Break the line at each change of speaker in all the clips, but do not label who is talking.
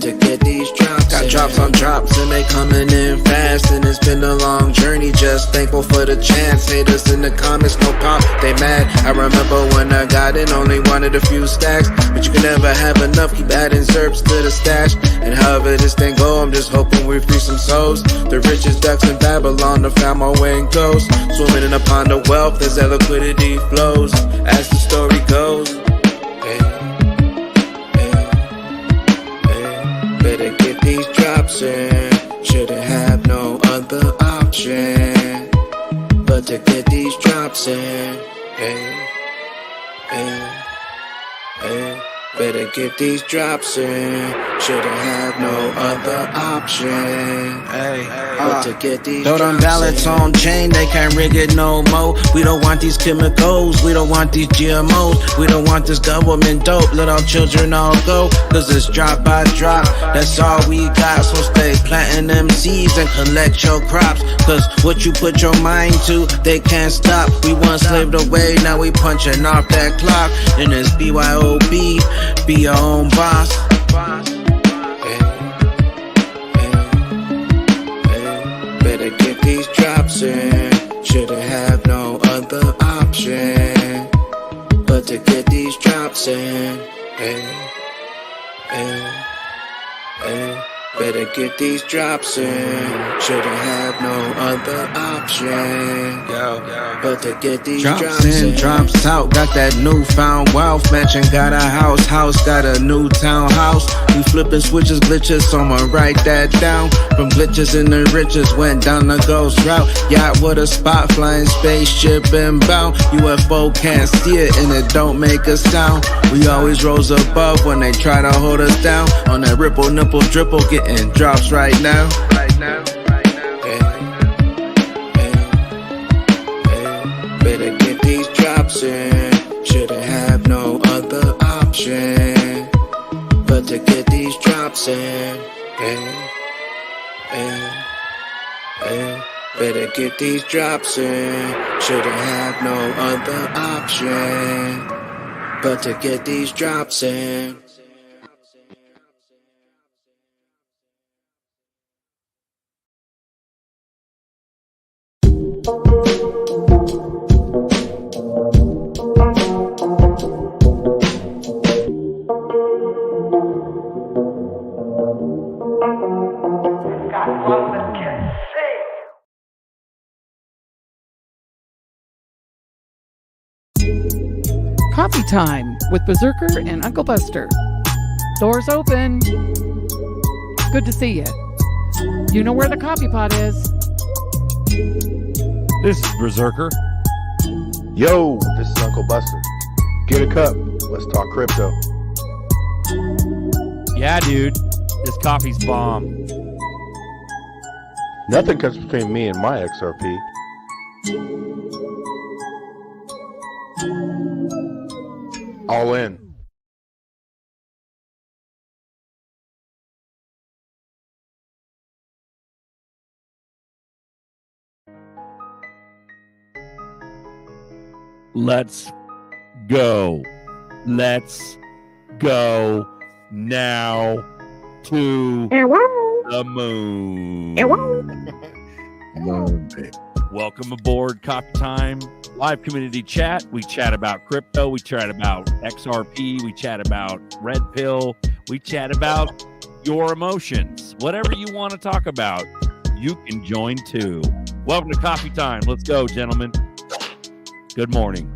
to get these drops. Got drops on drops and they coming in fast, and it's been a long journey, just thankful for the chance. Haters in the comments, no pop, they mad. I remember when I got in, only wanted a few stacks, but you can never have enough, keep adding zerbs to the stash. And however this thing go, I'm just hoping we free some souls. The richest ducks in Babylon, to find my way and ghost. Swimming in a pond of wealth as that liquidity flows, as the story goes. Better get these drops in, shouldn't have no other option but to get these drops in. Better get these drops in, shouldn't have no other option but to get these drops in. Throw them ballots on chain, they can't rig it no more. We don't want these chemicals, we don't want these GMOs, we don't want this government dope. Let our children all go, cause it's drop by drop, that's all we got. So stay planting them seeds and collect your crops, cause what you put your mind to, they can't stop. We once slaved away, now we punching off that clock. And it's BYOB, be your own boss. Better get these drops in, shouldn't have no other option but to get these drops in. Better get these drops in, shouldn't have no other option but to get these drops in. Drops out, got that newfound wealth. Mansion got a house got a new townhouse. We flipping switches, glitches, someone write that down. From glitches in the riches, went down the ghost route. Yacht with a spot, flying spaceship inbound. UFO can't see it and it don't make a sound. We always rose above when they try to hold us down. On that ripple, nipple, dripple, getting drops right now. Better get these drops in, shouldn't have no other option but to get these drops in. Better get these drops in, shouldn't have no other option but to get these drops in.
Coffee time with Berserker and Uncle Buster. Doors open. Good to see you. You know where the coffee pot is.
This is Berserker.
Yo, this is Uncle Buster. Get a cup. Let's talk crypto.
Yeah, dude. This coffee's bomb.
Nothing comes between me and my XRP. All in.
Let's go. Let's go now to the moon. Welcome aboard Coffee Time live community chat. We chat about crypto. We chat about XRP. We chat about Red Pill. We chat about your emotions. Whatever you want to talk about, you can join too. Welcome to Coffee Time. Let's go, gentlemen. Good morning.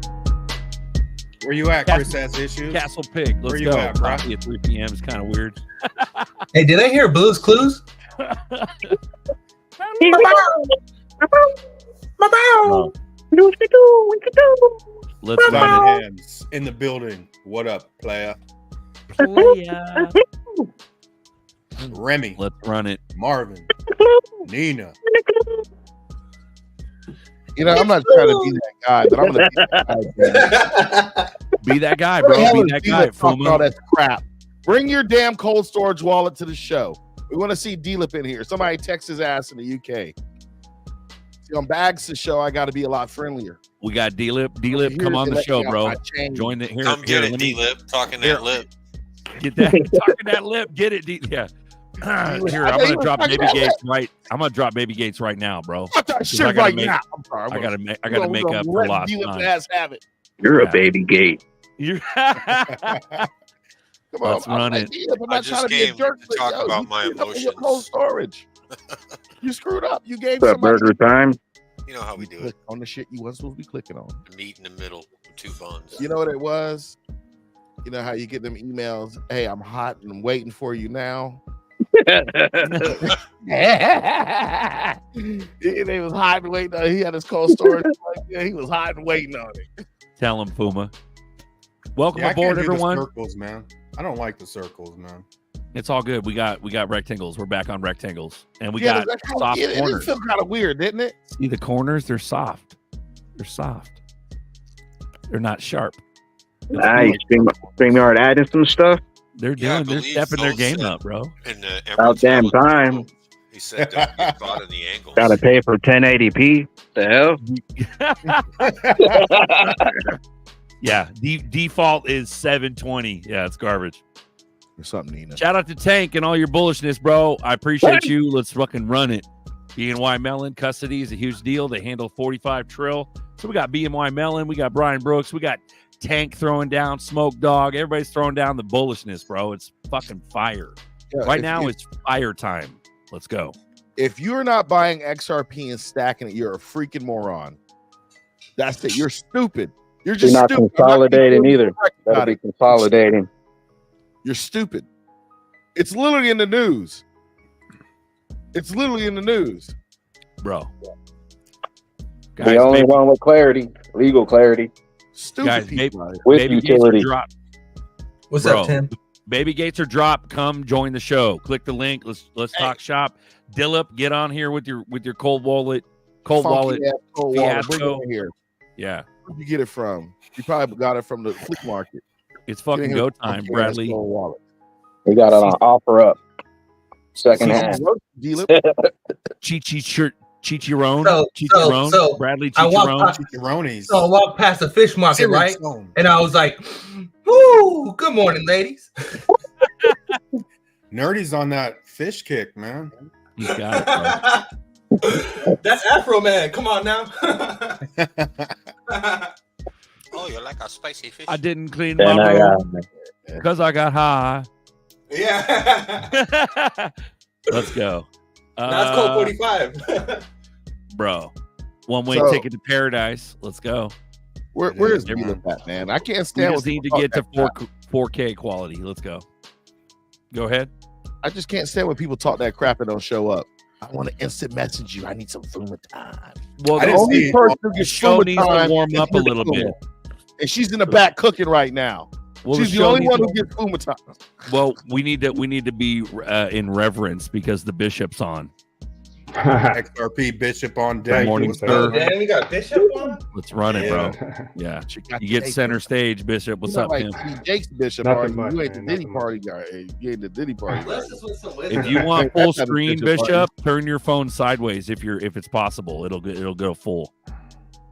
Where you at, Chris? Has issues.
Castle Pig. Let's
Where you
go.
at, bro?
Coffee at 3 p.m. is kind of weird.
Hey, did I hear Blue's Clues?
Let's go.
Diamond Hands in the building. What up, playa? Remy.
Let's run it.
Marvin. Nina.
You know, I'm not trying to be that guy, but I'm going to be that guy.
Be that guy, bro. Be that guy.
Talking all that crap. Bring your damn cold storage wallet to the show. We want to see D-Lip in here. Somebody text his ass in the UK. See, on Bags to show, I got to be a lot friendlier.
We got D-Lip. D-Lip, come on the show, bro. Join the here.
Come get it, D-Lip. Talking that lip.
Get that. Talking that lip. Get it. Yeah. Here, I'm gonna drop Baby Gates right. I'm gonna drop Baby Gates right now, bro.
Stop that
'Cause
shit
I gotta
right
make-
now. I'm sorry.
I gotta make up for lost time.
Ass have it.
You're
Yeah.
a baby gate.
You-
Come on,
Let's run it.
I'm
I
not trying
just
to be a
came
jerk.
to
but
talk
yo,
about
you
my
screwed up in your
emotions.
cold storage. You screwed up. You gave
What's up,
somebody
burger time?
You know how we do it.
click on the shit you wasn't supposed to be clicking on.
The meat in the middle with 2 buns.
You know what it was? You know how you get them emails? Hey, I'm hot and I'm waiting for you now. He was hot and waiting. He had his cold storage. Yeah, he was hot and waiting on it.
Tell him, Puma. Welcome
Yeah, I
aboard,
can't do the
everyone.
circles, man. I don't like the circles, man.
It's all good. We got rectangles. We're back on rectangles, and we
Yeah,
got
that kinda,
soft
it
corners.
felt kind of weird, didn't it?
See the corners? They're soft. They're soft. They're not sharp. It's
Nice.
good.
StreamYard adding some stuff.
They're
Yeah, I
doing. They're
believe
stepping their
Phil
game
said-
up, bro.
And every
About damn time.
He said don't get caught in the angles.
Gotta pay for 1080p. The hell?
Yeah. Default is 720. Yeah, it's garbage.
Or something, Nina.
Shout out to Tank and all your bullishness, bro. I appreciate you. Let's fucking run it. BNY Mellon custody is a huge deal. They handle 45 trill. So we got BNY Mellon, we got Brian Brooks, we got Tank throwing down, Smoke Dog. Everybody's throwing down the bullishness, bro. It's fucking fire.
Yeah,
Right
if-
now,
if,
it's fire time. Let's go.
if you're not buying XRP and stacking it, you're a freaking moron. That's it. You're stupid. You're just
You're not
stupid.
consolidating
I'm not
either.
correct
That'll
about
be
it.
consolidating.
You're stupid. It's literally in the news. It's literally in the news.
Bro.
The only one with clarity, legal clarity,
Stupid
Guys,
people. out here.
with
Baby Gates are
utility.
dropped.
What's
Bro.
up, Tim?
Baby Gates are dropped. Come join the show. Click the link. Let's talk shop. Dillip, get on here with your cold wallet. Cold
Funky
wallet.
ass cold wallet. Bring it
fiasco.
in here.
Yeah.
Where'd you get it from? You probably got it from the flea market.
It's fucking
Get in
go
here,
time,
funky ass
Bradley.
cold wallet.
We got it on offer up. Second
Season
hand.
Deal-up.
Chi-Chi shirt. Chicharron.
So-
Chicharron.
so
Bradley
I walked
Chicharron.
by-
Chicharrones.
So I walked past the fish market, right?
Stone.
And I was like, "Woo! Good morning, ladies."
Nerdy's on that fish kick, man.
He's got it, bro.
That's Afro Man. Come on now.
Oh, you're like a spicy fish.
I didn't clean
Then
my
I
room
got
because I got high.
Yeah.
Let's go.
That's code 45.
Bro. One way
So-
ticket to paradise. Let's go.
Where is
Yeah,
Deal-up at, man? I can't
We
stand
just
when
need to
people
get to
talk that
4K quality. Let's go. Go ahead.
crap. I just can't stand when people talk that crap and don't show up. I want to instant message you. I need some Fuma time.
Well,
I
The
didn't
only
see-
person who
the
gets
show
Fuma
needs to
time
warm
is
up a
Miss
little bit.
Fuma. And she's in the back cooking right now.
Well,
She's the
show
only
needs
one
to-
who gets Fuma time.
Well, we need to be in reverence because the bishop's on.
XRP Bishop on deck.
morning,
What's
sir.
up?
Damn, we got Bishop on.
Let's run it, bro. Yeah.
She got
You
the
get
cake.
center stage, Bishop. What's
You're
up,
not
Tim?
like T. Jake's Bishop,
Nothing
are you?
much,
You ain't the
man,
Diddy
nothing
party guy. You ain't the Diddy party guy.
Bless us with some
If
wisdom.
you want full
That's not a
screen,
Bishop party.
Bishop, turn your phone sideways if it's possible. It'll go full.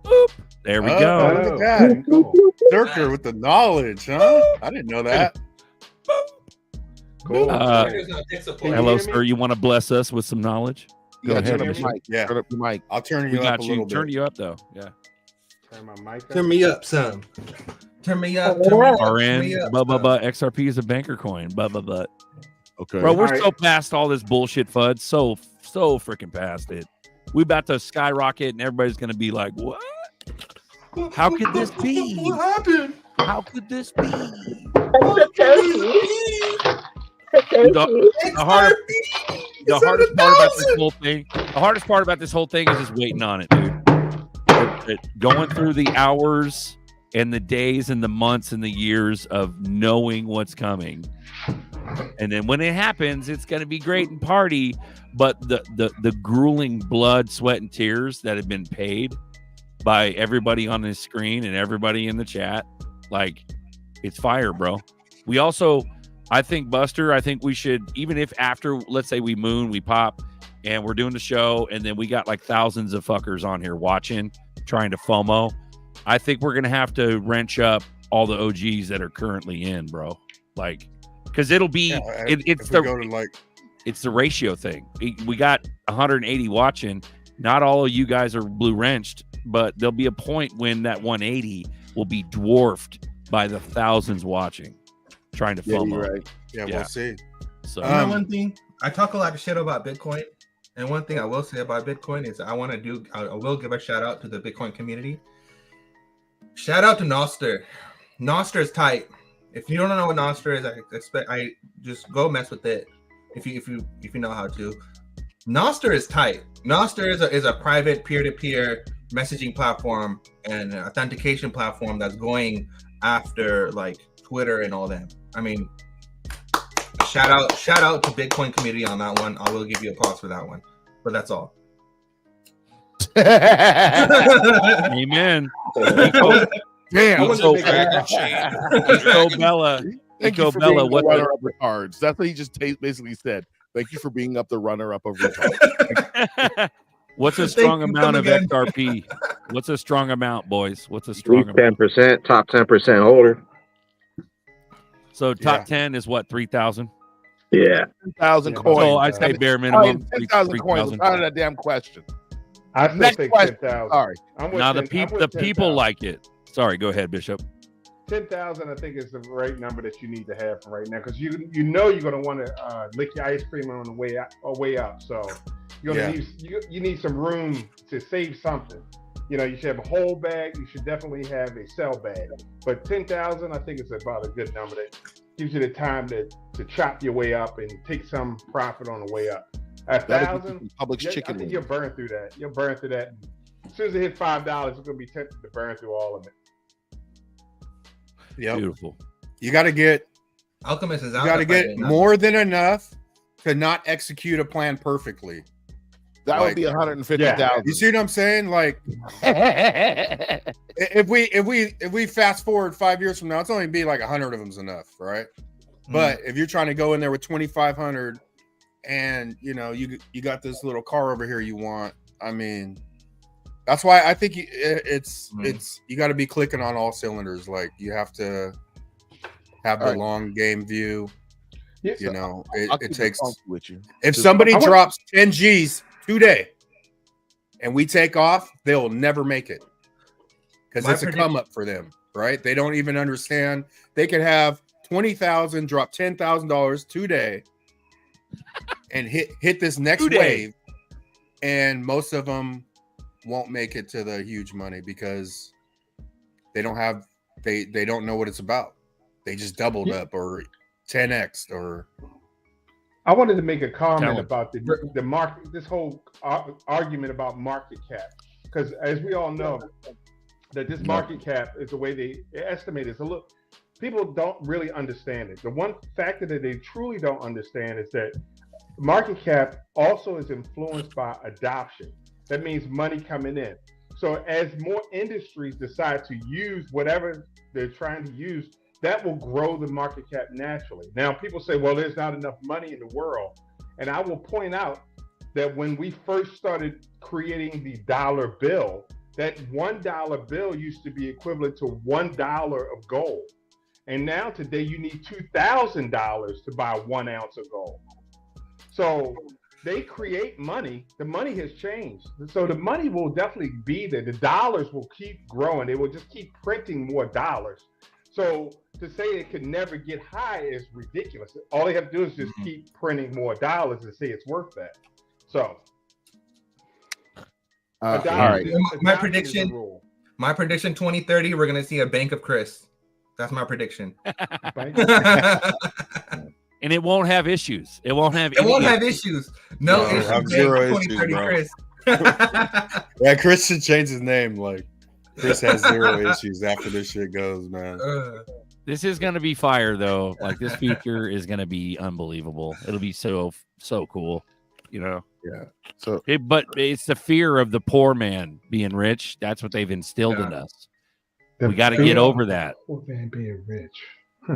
Boop. There we
Oh,
go.
look at that.
Cool.
Zerker with the knowledge, huh? I didn't know that.
Cool.
There's no tech support.
Hello,
hear me?
sir. You want to bless us with some knowledge?
You
Go
gotta
ahead.
turn up
Bishop.
your mic.
Yeah.
Turn up your mic.
I'll turn
We
you up
got
a
you.
little
Turn
bit.
you up though. Yeah.
Turn my mic up.
Turn me up, son. Turn me up. Turn me up.
RN.
turn me up,
But XRP is a banker coin. But.
Okay.
Bro, we're
All right.
so past all this bullshit, FUD. So freaking past it. We about to skyrocket, and everybody's gonna be like, "What? How could this be?
What happened?
How could this be?" The hardest part about this whole thing. The hardest part about this whole thing is just waiting on it, dude. Going through the hours and the days and the months and the years of knowing what's coming. And then when it happens, it's going to be great and party. But the grueling blood, sweat, and tears that have been paid by everybody on this screen and everybody in the chat, like, it's fire, bro. We also, I think, Buster, I think we should, even if after, let's say we pop, and we're doing the show, and then we got like thousands of fuckers on here watching, trying to FOMO. I think we're going to have to wrench up all the OGs that are currently in, bro. Like, because it'll be,
Yeah,
it's
if we go to like
it's the ratio thing. We got 180 watching. Not all of you guys are blue wrenched, but there'll be a point when that 180 will be dwarfed by the thousands watching, trying to FOMO.
You're right.
Yeah,
Yeah.
we'll see.
So
You know one thing? I talk a lot of shit about Bitcoin, and one thing I will say about Bitcoin is I will give a shout out to the Bitcoin community. Shout out to Nostr. Nostr is tight. If you don't know what Nostr is, I just go mess with it. If you know how to. Nostr is tight. Nostr is a private peer-to-peer messaging platform and an authentication platform that's going after like Twitter and all that. I mean, shout out to Bitcoin community on that one. I will give you applause for that one. But that's all.
amen.
Damn.
Nico Bella.
Thank you
Nico
for
Bella.
being the
What
runner-up retards. That's what he just basically said. Thank you for being up the runner-up of retards.
What's a strong amount of XRP? What's a strong amount, boys? What's a strong amount?
10%, top 10% holder.
So top 10 is what, 3,000?
Yeah.
10,000
Yeah,
coins.
So I say bare minimum
10,000 coins.
3,000.
I'm tired of that damn question.
I still
Next
think
question.
10,000.
Sorry.
Now the people like it. Sorry, go ahead, Bishop.
10,000, I think, is the right number that you need to have for right now, because you know you're going to want to lick your ice cream on the way up. So you're gonna need, you need some room to save something. You know, you should have a whole bag. You should definitely have a sell bag. But 10,000, I think, is about a good number that gives you the time to chop your way up and take some profit on the way up. 1,000,
Publix chicken.
I think you'll burn through that. You'll burn through that. As soon as it hits $5, it's going to be tempted to burn through all of it.
Yep.
Beautiful.
You got to get
Alchemist is
you
out.
got to get more than enough to not execute a plan perfectly.
That would be 150,000.
You see what I'm saying? Like, if we fast forward 5 years from now, it's only be like 100 of them's enough, right? But if you're trying to go in there with 2,500, and you know you got this little car over here you want, I mean, that's why I think it's you got to be clicking on all cylinders. Like, you have to have the long game view. You know, it takes.
With you.
If somebody drops 10 G's today and we take off, they'll never make it, because it's a come up for them, right? They don't even understand. They could have 20,000 drop $10,000 today and hit this next wave, and most of them won't make it to the huge money because they don't have they don't know what it's about. They just doubled up or 10x or.
I wanted to make a comment about the market, this whole argument about market cap, because as we all know, that this market cap is the way they estimate it. It's a little, people don't really understand it. The one factor that they truly don't understand is that market cap also is influenced by adoption. That means money coming in. So as more industries decide to use whatever they're trying to use, that will grow the market cap naturally. Now, people say, well, there's not enough money in the world. And I will point out that when we first started creating the dollar bill, that $1 bill used to be equivalent to $1 of gold. And now today you need $2,000 to buy 1 ounce of gold. So they create money. The money has changed. So the money will definitely be there. The dollars will keep growing. They will just keep printing more dollars. So to say it could never get high is ridiculous. All they have to do is just keep printing more dollars and say it's worth that. So,
all right. My prediction 2030, we're going to see a Bank of Chris. That's my prediction.
And it won't have issues. It won't have
issues. No issues.
Have zero issues,
2030
bro.
Chris.
Yeah, Chris should change his name. Like, Chris has zero issues after this shit goes, man.
This is going to be fire, though. Like, this future is going to be unbelievable. It'll be so cool, you know?
Yeah. So,
but it's the fear of the poor man being rich. That's what they've instilled in us. We got to get over that.
Poor man being rich.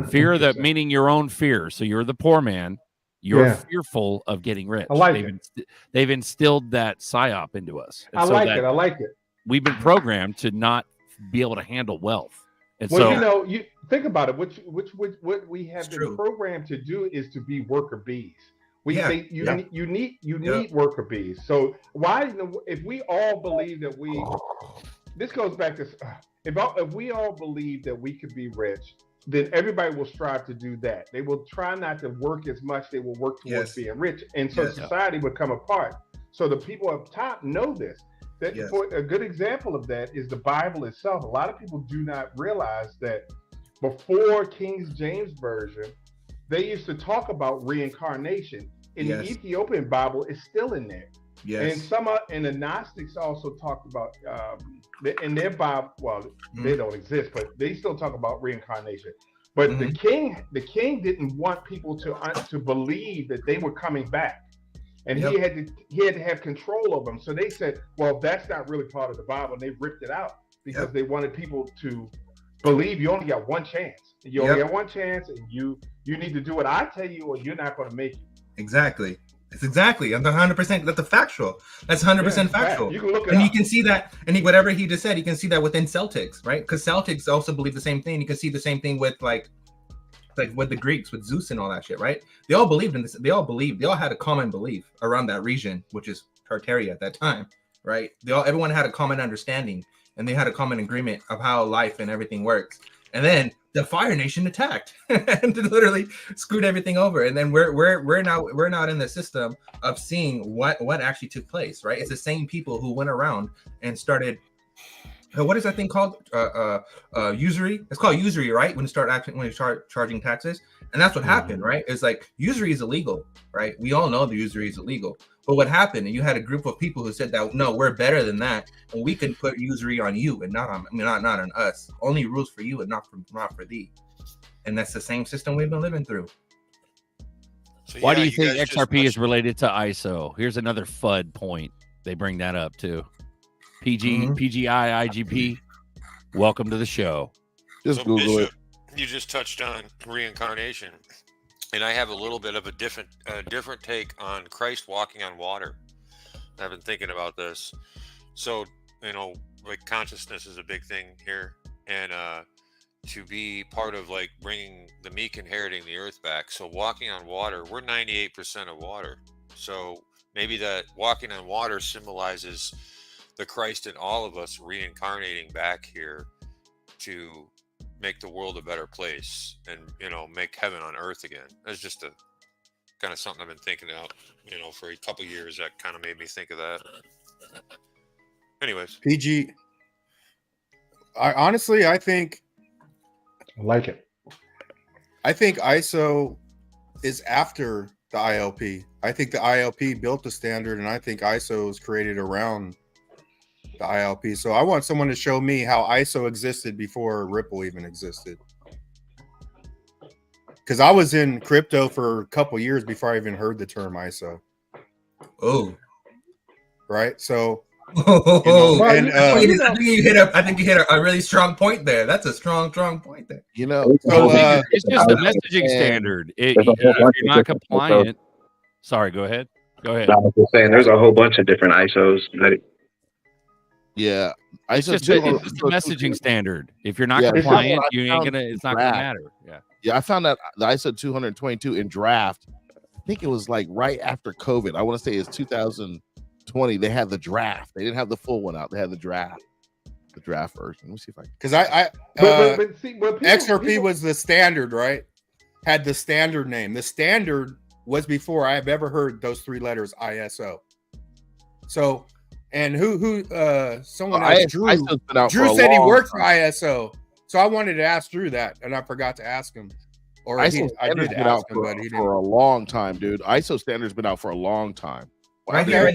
Fear that meaning your own fear. So you're the poor man. You're fearful of getting rich.
I like it.
They've instilled that psyop into us. And
I like it.
We've been programmed to not be able to handle wealth. And
well,
so,
you know, you think about it. What we have been programmed to do is to be worker bees. You need worker bees. So why, if we all believe that this goes back to, if we all believe that we could be rich, then everybody will strive to do that. They will try not to work as much. They will work towards being rich. And so society would come apart. So the people up top know this. For a good example of that is the Bible itself. A lot of people do not realize that before King James Version, they used to talk about reincarnation. In the Ethiopian Bible, it's still in there. Yes. And the Gnostics also talked about in their Bible. Well, they don't exist, but they still talk about reincarnation. But the king didn't want people to believe that they were coming back, and he had to have control of them. So they said, well, that's not really part of the Bible, and they ripped it out because they wanted people to believe you only got one chance. You only got one chance, and you need to do what I tell you, or you're not going to make it.
Exactly. It's exactly. I'm 100%. That's factual. That's 100% factual.
You can look it
and
up.
You can see that, and whatever he just said, you can see that within Celtics, right? Because Celtics also believe the same thing. You can see the same thing with like with the Greeks, with Zeus and all that shit, right? They all believed in this. They all had a common belief around that region, which is Tartaria at that time, right? Everyone had a common understanding, and they had a common agreement of how life and everything works. And then the Fire Nation attacked and literally screwed everything over. And then we're not in the system of seeing what actually took place, right? It's the same people who went around and started. What is that thing called? Usury. It's called usury, right? When you start charging taxes, and that's what happened, right? It's like usury is illegal, right? We all know the usury is illegal. But what happened? And you had a group of people who said that no, we're better than that, and we can put usury on you and not on us. Only rules for you and not for thee. And that's the same system we've been living through.
So why do you think XRP is related to ISO? Here's another FUD point. They bring that up too. PGI, IGP. Welcome to the show.
Just Google it.
You just touched on reincarnation. And I have a little bit of a different take on Christ walking on water. I've been thinking about this. So, like consciousness is a big thing here. And to be part of like bringing the meek inheriting the earth back. So walking on water, we're 98% of water. So maybe that walking on water symbolizes the Christ in all of us reincarnating back here to make the world a better place and make heaven on earth again. That's just a kind of something I've been thinking about for a couple years. That kind of made me think of that. Anyways,
I think
I like it.
I think ISO is after the ILP. I think the ILP built the standard, and I think ISO was created around the ILP. So I want someone to show me how ISO existed before Ripple even existed. Because I was in crypto for a couple years before I even heard the term ISO.
Oh,
right. So,
I think you hit a really strong point there. That's a strong point there.
It's just a messaging standard. If you're not compliant, sorry, go ahead. I was
just saying, there's a whole bunch of different ISOs that.
Yeah,
it's just a messaging standard. If you're not compliant, you ain't gonna. It's not gonna matter.
Yeah. I found that the ISO 222 in draft. I think it was like right after COVID. I want to say it's 2020. They had the draft. They didn't have the full one out. They had the draft version. Let me see if I.
Because XRP was the standard, right? Had the standard name. The standard was before I have ever heard those three letters ISO. So. And someone asked Drew. Drew said he worked for ISO, so I wanted to ask Drew that, and I forgot to ask him. Or I did ask him, but he didn't.
For a long time, dude. ISO standard's been out for a long time.
Right here,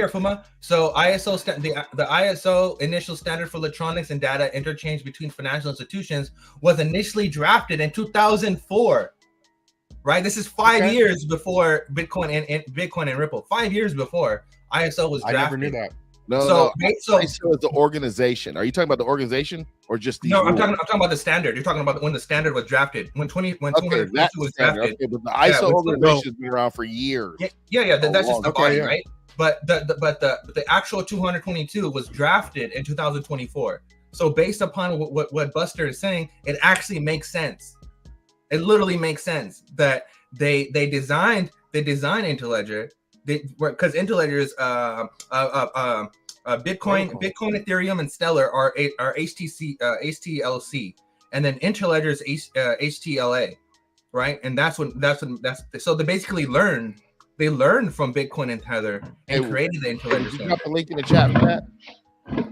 Fuma. So ISO, the ISO initial standard for electronics and data interchange between financial institutions was initially drafted in 2004. Right, this is 5 years before Bitcoin and Ripple. 5 years before ISO was drafted.
I never knew that.
No. ISO is the organization. Are you talking about the organization or just the?
No, I'm talking about the standard. You're talking about when the standard was drafted. When 222 was drafted.
Okay, but the ISO organization has been around for years.
Yeah. That's just the body, right? But the actual 222 was drafted in 2024. So based upon what Buster is saying, it actually makes sense. It literally makes sense that they designed they design Interledger, because Interledger is Bitcoin, Ethereum, and Stellar are HTLC, and then Interledger is HTLA, right? And that's so they basically learned from Bitcoin and Tether and created the Interledger.
You got the link in the chat for that.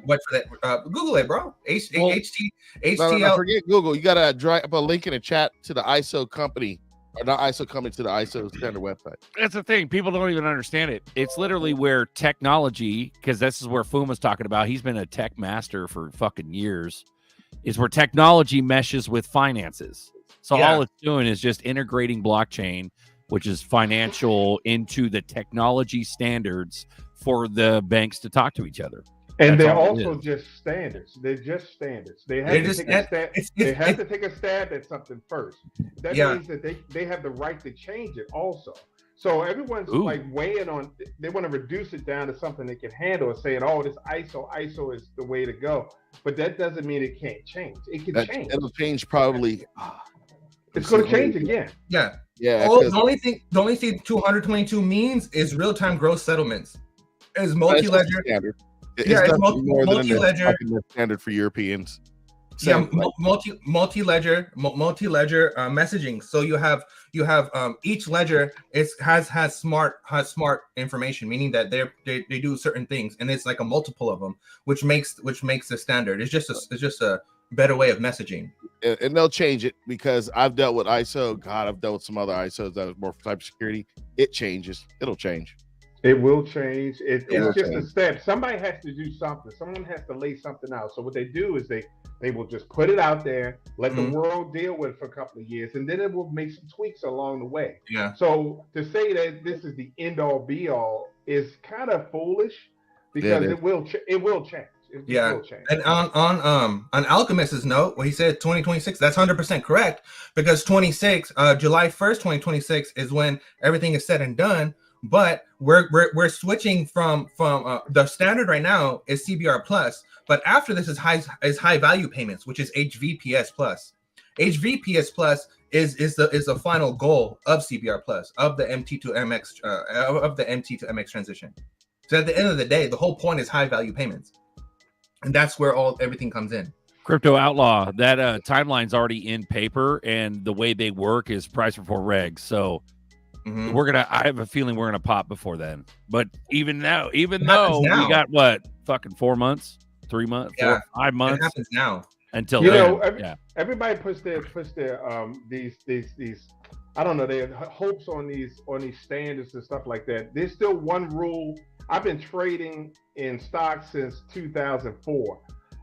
What for that? Google it, bro. HTL.
No, forget Google. You gotta drop a link in the chat to the ISO company. Or not ISO company, to the ISO standard website.
That's the thing. People don't even understand it. It's literally where technology, because this is where Fuma's talking about. He's been a tech master for fucking years. Is where technology meshes with finances. So all it's doing is just integrating blockchain, which is financial, into the technology standards for the banks to talk to each other.
And they're also just standards. They're just standards. They have to take a stab at something first. That means that they have the right to change it also. So everyone's like weighing on, they want to reduce it down to something they can handle and saying, oh, this ISO is the way to go. But that doesn't mean it can't change. It can change.
It'll change probably.
It's going to change again.
Yeah.
The
only thing 222 means is real-time gross settlements. Is multi-ledger.
It's
multi-ledger
standard for Europeans.
Multi-ledger messaging. So you have each ledger has smart information, meaning that they do certain things, and it's like a multiple of them, which makes the standard. It's just a better way of messaging.
And they'll change it, because I've dealt with ISO. God, I've dealt with some other ISOs that was more for cybersecurity. It changes. It'll change.
It will change. It's just a step. Somebody has to do something. Someone has to lay something out. So what they do is they will just put it out there, let the world deal with it for a couple of years, and then it will make some tweaks along the way.
Yeah.
So to say that this is the end all be all is kind of foolish, because it will change. It will change.
And on Alchemist's note, what he said 2026, that's 100% correct, because July 1st, 2026 is when everything is said and done. But we're switching from the standard right now is CBR plus, but after this is high value payments, which is HVPS plus. HVPS plus is the final goal of CBR plus, of the MT to MX transition. So at the end of the day, the whole point is high value payments, and that's where everything comes in.
Crypto Outlaw, that timeline's already in paper, and the way they work is price before regs. So. I have a feeling we're gonna pop before then. But even though we got what, fucking 4 months, 3 months, 4, 5 months.
It happens now.
Until
everybody puts their these I don't know, their hopes on these standards and stuff like that. There's still one rule. I've been trading in stocks since 2004.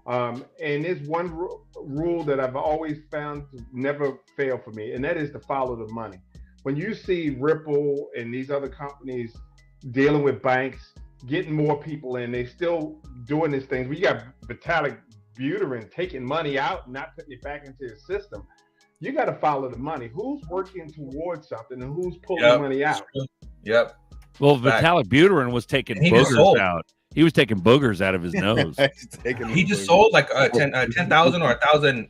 And there's one rule that I've always found to never fail for me, and that is to follow the money. When you see Ripple and these other companies dealing with banks, getting more people in, they still doing these things. We got Vitalik Buterin taking money out and not putting it back into the system. You got to follow the money. Who's working towards something and who's pulling money out?
Yep.
Well, Vitalik Buterin was taking boogers out. He was taking boogers out of his nose.
He just sold like 10,000 or 1,000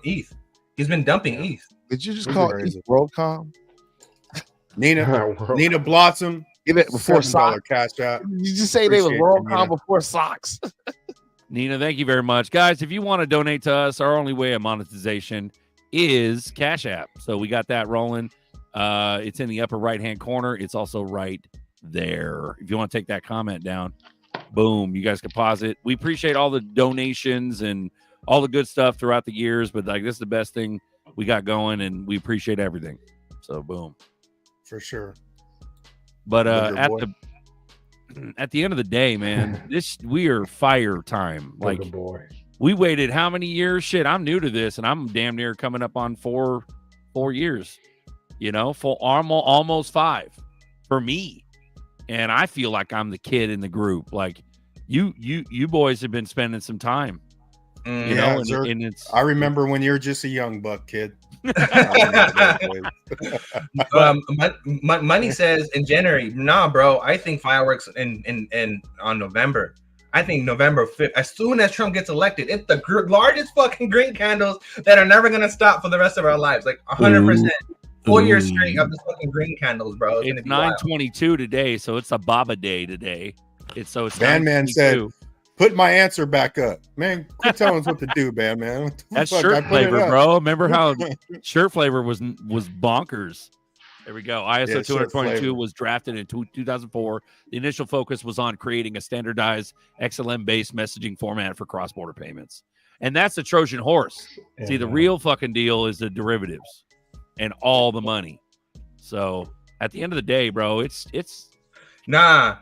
ETH. He's been dumping ETH.
Did you just call it WorldCom?
Nina Blossom.
Get it before socks.
Cash out.
You just say they was WorldCom before socks.
Nina, thank you very much, guys. If you want to donate to us, our only way of monetization is Cash App. So we got that rolling. It's in the upper right hand corner. It's also right there. If you want to take that comment down, boom, you guys can pause it. We appreciate all the donations and all the good stuff throughout the years, but like this is the best thing we got going, and we appreciate everything. So boom.
For sure.
But at the end of the day, man, we are fire time. Like we waited how many years? Shit, I'm new to this, and I'm damn near coming up on four years. You know, for almost 5 for me, and I feel like I'm the kid in the group. Like you boys have been spending some time. You know, and it's.
I remember when you're just a young buck, kid.
Money says in January. Nah, bro. I think fireworks in on November. I think November 5th. As soon as Trump gets elected, it's the largest fucking green candles that are never gonna stop for the rest of our lives. Like 100%. 4-year string of the fucking green candles, bro. It's
It's
gonna be
9/22 today, so it's a Baba day today. It's
Bandman said,
9/22.
put my answer back up. Man, quit telling us what to do, Bandman. What the
That's
fuck? I
shirt
put it
flavor,
up.
bro. Remember how shirt flavor was bonkers. There we go. ISO
Yeah, shirt
222
flavor.
was drafted in 2004. The initial focus was on creating a standardized XLM-based messaging format for cross-border payments. And that's the Trojan horse. See, the real fucking deal is the derivatives and all the money. So at the end of the day, bro, it's
nah.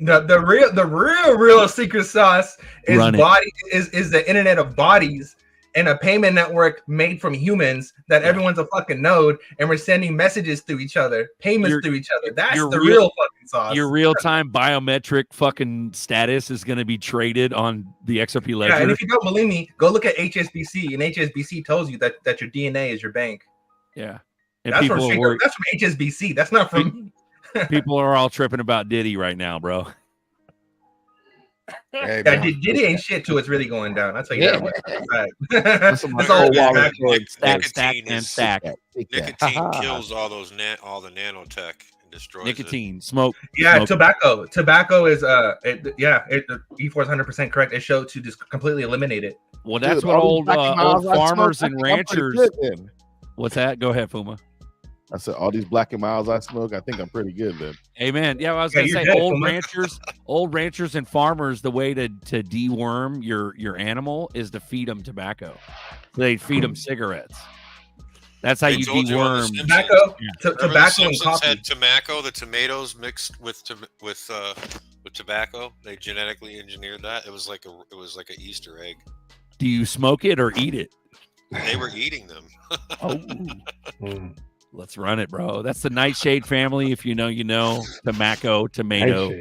The real secret sauce is is the internet of bodies and a payment network made from humans that everyone's a fucking node, and we're sending messages through each other, payments through each other. That's the real fucking sauce.
Your real-time biometric fucking status is going to be traded on the XRP ledger.
Yeah, and if you don't believe me, go look at HSBC, and HSBC tells you that your DNA is your bank.
Yeah, and
that's from HSBC. That's not from.
People are all tripping about Diddy right now, bro.
Hey,
yeah, Diddy ain't shit till it's really going down. That's like
That's
all.
Nicotine kills all those all the nanotech and destroys
nicotine, smoke.
Yeah,
smoke.
tobacco. Tobacco is E4 is 100% correct. It showed to just completely eliminate it.
Well, that's what old farmers and ranchers. What's that? Go ahead, Fuma.
I said all these Black and Miles I smoke, I think I'm pretty good then.
Amen. Yeah, I was gonna say old ranchers and farmers, the way to deworm your animal is to feed them tobacco. They feed them cigarettes. That's how you deworm
tobacco.
Tobacco
and coffee.
Had tobacco, the tomatoes mixed with tobacco. They genetically engineered that. It was like an Easter egg.
Do you smoke it or eat it?
They were eating them.
Let's run it, bro. That's the Nightshade family. If you know, you know. Tobacco, tomato,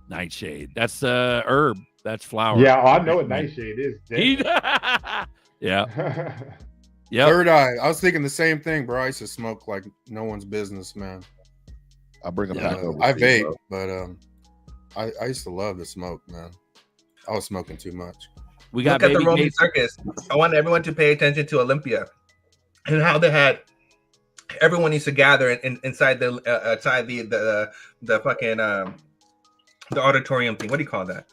nightshade. That's herb. That's flower.
Yeah, I know what nightshade is.
Yeah. Yeah.
Third eye. I was thinking the same thing, bro. I used to smoke like no one's business, man.
I'll bring a pack over.
I vape, but I used to love the smoke, man. I was smoking too much.
We got
Look at the Roman circus. I want everyone to pay attention to Olympia and how they had everyone used to gather inside the fucking the auditorium thing. What do you call that?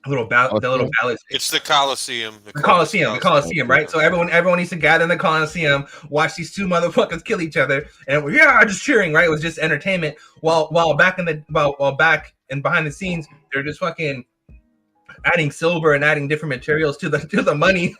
The little ballot.
It's the Coliseum.
The Coliseum, right? So everyone used to gather in the Coliseum, watch these two motherfuckers kill each other, and just cheering, right? It was just entertainment. While back and behind the scenes, they're just fucking adding silver and adding different materials to the money.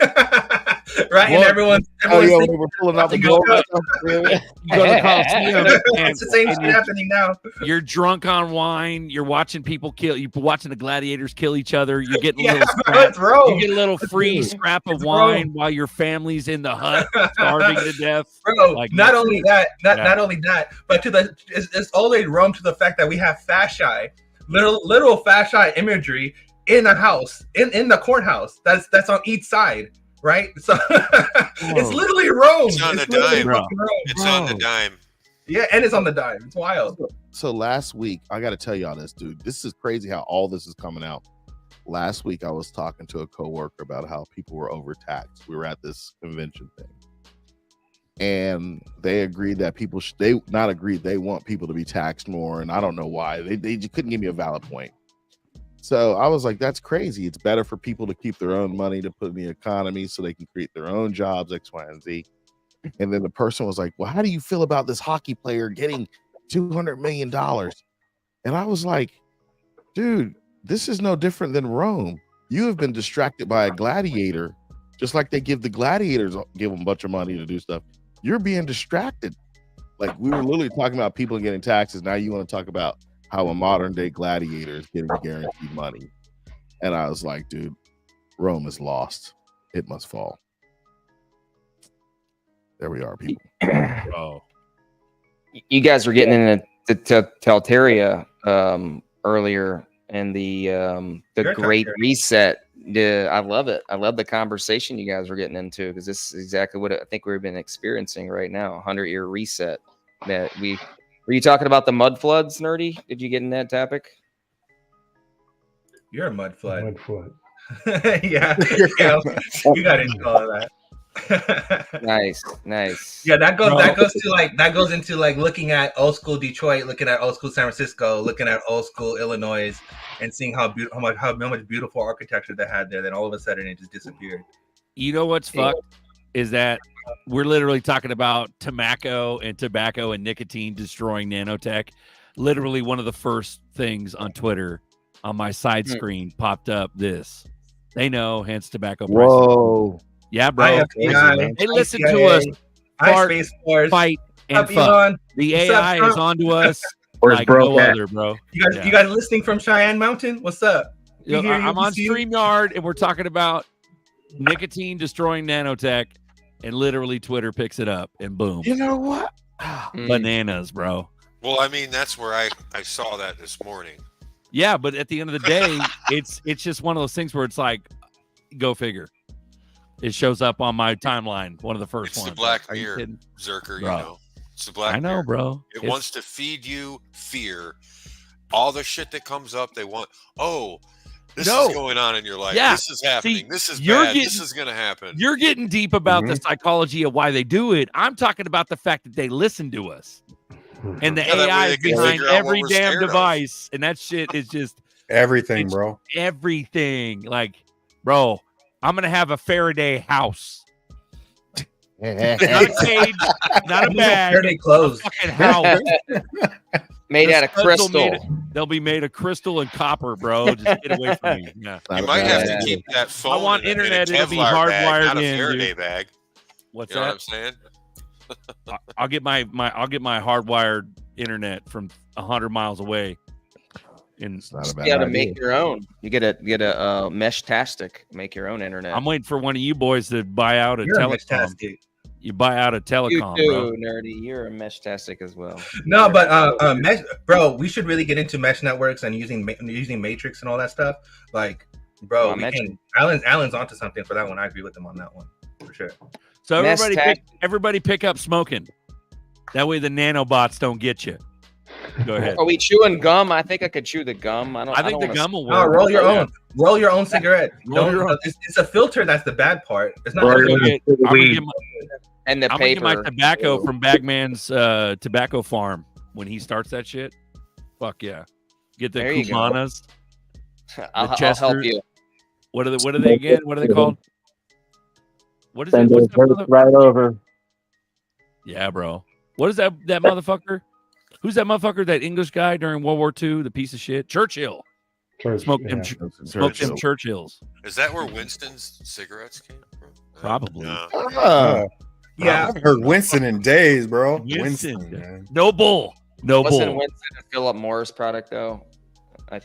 Right, and everyone's
we're pulling out the gold.
You go to the Coliseum.
It's the same shit happening now.
You're drunk on wine. You're watching people kill. You're watching the gladiators kill each other. You're getting a little scrap. You get a little free scrap of wine while your family's in the hut starving to death.
Bro, like, not only that, but it's all they roam to the fact that we have fasci, literal fasci imagery in a house, in the courthouse. That's on each side. Right, so it's literally Rome.
It's on the dime. It's on the dime.
Yeah, and it's on the dime. It's wild.
So last week, I got to tell y'all this, dude. This is crazy how all this is coming out. Last week, I was talking to a coworker about how people were overtaxed. We were at this convention thing, and they agreed that people they want people to be taxed more, and I don't know why. They just couldn't give me a valid point. So I was like, that's crazy. It's better for people to keep their own money to put in the economy so they can create their own jobs, X, Y, and Z. And then the person was like, well, how do you feel about this hockey player getting $200 million? And I was like, dude, this is no different than Rome. You have been distracted by a gladiator, just like they give the gladiators, give them a bunch of money to do stuff. You're being distracted. Like, we were literally talking about people getting taxes. Now you want to talk about how a modern day gladiator is getting guaranteed money. And I was like, dude, Rome is lost. It must fall. There we are, people.
Oh,
you guys were getting into Telteria earlier, and the Great Reset. I love it. I love the conversation you guys were getting into, because this is exactly what I think we've been experiencing right now. 100-year reset. Were you talking about the mud floods, Nerdy? Did you get in that topic?
You're a mud flood.
Mud flood.
Yeah, you got into all of that.
Nice.
Yeah, that goes into like looking at old school Detroit, looking at old school San Francisco, looking at old school Illinois, and seeing how much beautiful architecture they had there. Then all of a sudden it just disappeared.
You know what's fucked is that we're literally talking about tobacco and nicotine destroying nanotech. Literally one of the first things on Twitter on my side screen popped up this. They know, hence tobacco prices.
Whoa.
Yeah, bro. They listen to us fight and fuck. The AI is onto us. Like no other, bro.
You guys listening from Cheyenne Mountain? What's up?
I'm on StreamYard and we're talking about nicotine destroying nanotech, and literally Twitter picks it up and boom.
You know what?
Bananas, bro.
Well, I mean, that's where I saw that this morning.
Yeah, but at the end of the day, it's just one of those things where it's like, go figure. It shows up on my timeline, one of the first ones.
It's the Black Mirror, Zerker,
bro.
you know. It's the Black
Mirror. I know, bro.
It wants to feed you fear. All the shit that comes up, they want, this is going on in your life. Yeah. This is happening. See, this is bad. This is going to happen.
You're getting deep about the psychology of why they do it. I'm talking about the fact that they listen to us. And the AI is behind every damn device. And that shit is just
everything, bro.
Everything. Like, bro, I'm going to have a Faraday house. Not a cage, not a bag.
Faraday clothes.
A fucking house.
Made out of crystal.
They'll be made of crystal and copper, bro. Just get away from me. Yeah.
You might have to keep that phone.
I want internet to be hardwired
not a
in.
Faraday bag.
What's
you know
that?
What I'm saying?
I'll get my hardwired internet from 100 miles away. And
you got to make your own. You get a Mesh-tastic. Make your own internet.
I'm waiting for one of you boys to buy out a telecom. You buy out a telecom,
you too,
bro.
Nerdy. You're a Mesh-tastic as well.
No, but Mesh, bro, we should really get into mesh networks and using Matrix and all that stuff. Like, bro, Alan's onto something for that one. I agree with him on that one for sure.
So everybody pick up smoking. That way the nanobots don't get you. Go ahead.
Are we chewing gum? I think I could chew the gum.
I think the gum will work.
No, roll your own. Roll your own cigarette. It's a filter. That's the bad part. It's not.
And the
I'm
paper.
Gonna get my tobacco from Bagman's tobacco farm when he starts that shit. Fuck yeah. Get the Cubanas.
I'll help you.
What are they again? What are they called? What is
it?
What's
that right over.
Yeah, bro. What is that motherfucker? Who's that motherfucker? That English guy during World War II? The piece of shit? Churchill. Smoked them Churchills.
Is that where Winston's cigarettes came from?
Probably.
Yeah, I've heard Winston in days, bro.
Winston,
man.
No bull.
Wasn't Winston a Philip Morris product though?
I'm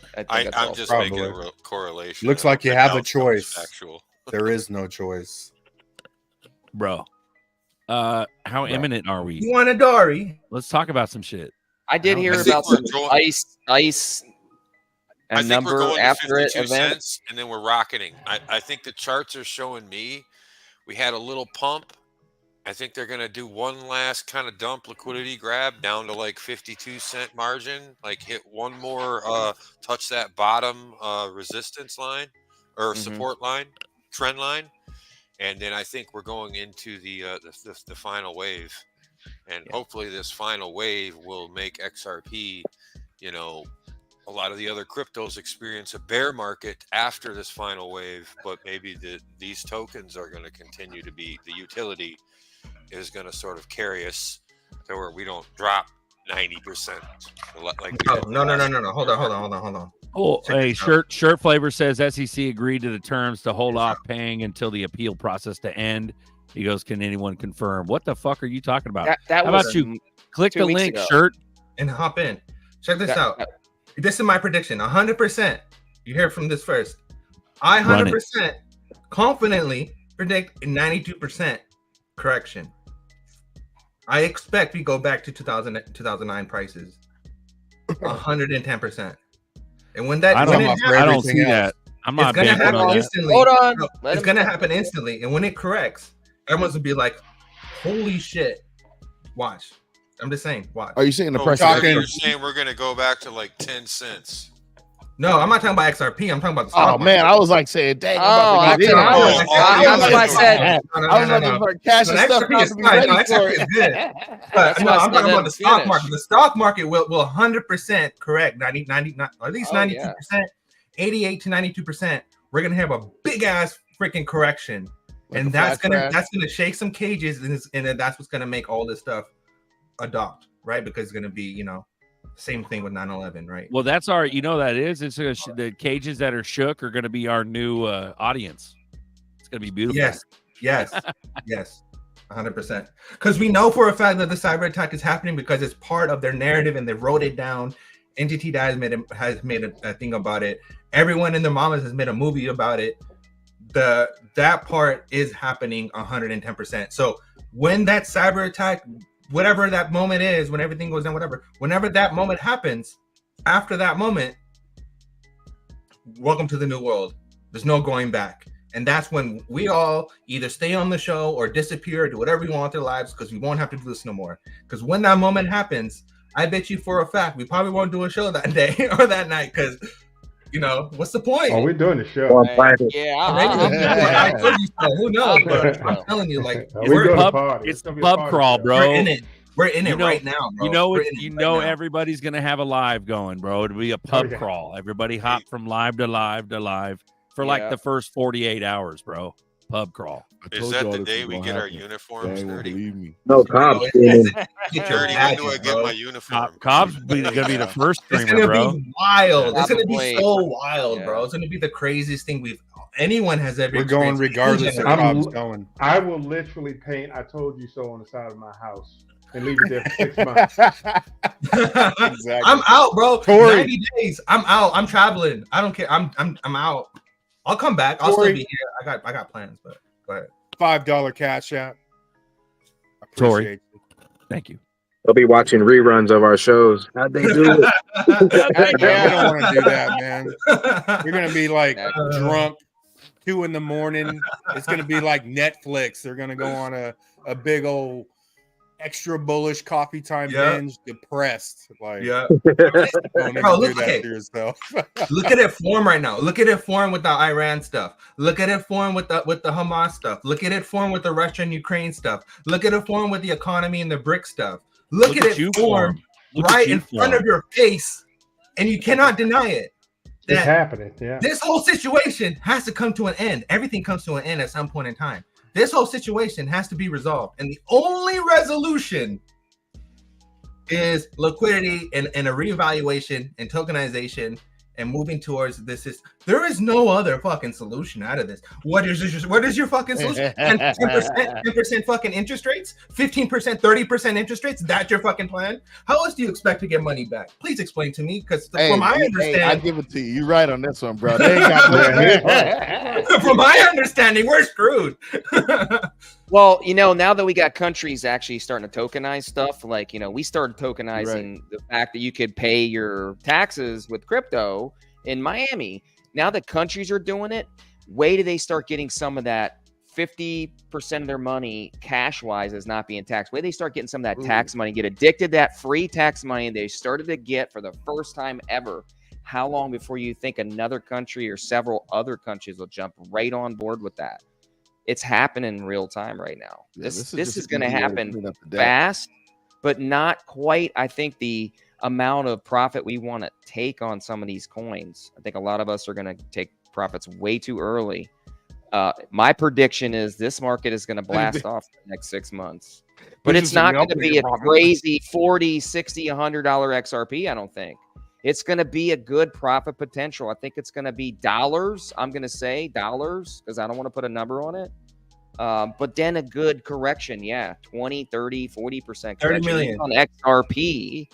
just making a correlation.
Looks like you have a choice. There is no choice,
bro. How imminent are we?
You want a Dory?
Let's talk about some shit.
I did hear about some ice.
I think we're going after to 52 cents, and then we're rocketing. I think the charts are showing me we had a little pump. I think they're going to do one last kind of dump liquidity grab down to like 52-cent margin, like hit one more, touch that bottom resistance line or support line, trend line. And then I think we're going into the final wave. And hopefully this final wave will make XRP, a lot of the other cryptos experience a bear market after this final wave, but maybe these tokens are going to continue to be, the utility is going to sort of carry us to where we don't drop 90%.
No. Hold on.
Oh, hey, shirt flavor says SEC agreed to the terms to hold off paying until the appeal process to end. He goes, can anyone confirm? What the fuck are you talking about?
How
about you click the link, shirt,
and hop in? Check this out. This is my prediction. 100%. You hear from this first. I 100% confidently predict a 92% correction. I expect we go back to 2009 prices. 110%. And when that
I don't see that. I'm not
gonna happen instantly.
Hold on.
It's gonna happen instantly. And when it corrects, everyone's gonna be like, holy shit. Watch. I'm just saying, watch.
Are you saying the price?
You're saying we're gonna go back to like 10 cents.
No, I'm not talking about XRP. I'm talking about the
Oh
stock market.
man, I was like saying, dang.
Oh,
I'm about to get in.
I
I was
that's why I said.
I was about to start cashing stuff
XRP
out
is
to be
fine.
ready
No,
for
XRP
it.
is good. But
That's
no,
why I
I'm
said
talking
let
about
him
the stock
finish.
market. The stock market will 100% correct 90, at least
Oh,
92%, 88 to 92%. We're gonna have a big ass freaking correction,
Like
and
a
that's
flash
gonna
crash?
shake some cages, and then that's what's gonna make all this stuff adopt, right? Because it's gonna be, you know, same thing with 9/11, right?
Well, that's our, you know, that is, it's the cages that are shook are going to be our new audience. It's going to be beautiful.
Yes, 100%. Because we know for a fact that the cyber attack is happening because it's part of their narrative and they wrote it down. Entity that has made a thing about it. Everyone in the mamas has made a movie about it. That part is happening 110%. So when that cyber attack, whatever that moment is, when everything goes down, whenever that moment happens, after that moment, welcome to the new world. There's no going back. And that's when we all either stay on the show or disappear or do whatever we want with their lives, because we won't have to do this no more. Because when that moment happens, I bet you for a fact we probably won't do a show that day or that night, because, you know, what's the point?
Oh, we're doing the show.
Yeah,
I told you so. Who knows? But I'm telling you, like,
we're doing a
pub,
party.
it's the pub crawl, bro.
We're in it. We're in it right now, bro.
You know,
We're in it
you
right
know,
now.
everybody's gonna have a live going, bro. It'll be a pub
yeah.
crawl. Everybody hop from live to live to live for like the first 48 hours, bro. Pub crawl.
Is that the day we get our uniforms dirty?
Believe me.
No cops.
Get your
Dirty, when do I
badges,
get
bro.
my uniform?
Cops gonna be the first
It's
streamer,
gonna
bro.
be wild.
Yeah,
It's gonna be
probably.
so wild,
Yeah.
bro. It's gonna be the craziest thing anyone has ever.
We're going
experienced.
regardless of
I'm-
Cobb's going.
I will literally paint "I told you so" on the side of my house and leave it there for 6 months.
Exactly.
I'm out, bro.
Tori.
90 days. I'm out. I'm traveling. I don't care. I'm out. I'll come back. I'll
Tori.
still be here. I got plans, but go ahead.
$5 cash app.
Tori.
Appreciate you.
Thank you.
They'll be watching reruns of our shows. How'd they do it?
I don't want to do that, man. You're gonna be like drunk 2 a.m. It's gonna be like Netflix. They're gonna go on a big old extra bullish coffee time binge, depressed. Like,
Yeah.
don't ever
Bro,
do
look,
that
okay.
to yourself.
Look at it form right now. Look at it form with the Iran stuff. Look at it form with the Hamas stuff. Look at it form with the Russia and Ukraine stuff. Look at it form with the economy and the BRIC stuff. Look at
you
it form right in front of your face, and you cannot deny it.
It's happening. Yeah.
This whole situation has to come to an end. Everything comes to an end at some point in time. This whole situation has to be resolved, and the only resolution is liquidity and a reevaluation and tokenization and moving towards this. There is no other fucking solution out of this. What is your fucking solution? 10% fucking interest rates, 15%, 30% interest rates. That's your fucking plan. How else do you expect to get money back? Please explain to me, because from my
I
understanding,
give it to you. You're right on this one, bro. They ain't got
from my understanding, we're screwed.
Well, you know, now that we got countries actually starting to tokenize stuff, like, you know, we started tokenizing the fact that you could pay your taxes with crypto in Miami. Now that countries are doing it, wait till they start getting some of that 50% of their money cash wise is not being taxed. Wait till they start getting some of that tax money, get addicted to that free tax money they started to get for the first time ever. How long before you think another country or several other countries will jump right on board with that? It's happening in real time right now.
Yeah,
this
this is
is
just
going to
easy way to
happen
clean up the debt.
fast, but not quite, I think, the amount of profit we want to take on some of these coins. I think a lot of us are going to take profits way too early. My prediction is this market is going to blast off in the next 6 months, but it's not going to be a crazy $40, $60, $100 XRP. I don't think. It's going to be a good profit potential. I think it's going to be dollars. I'm going to say dollars because I don't want to put a number on it. But then a good correction. Yeah. 20, 30, 40% correction
30 million
on XRP.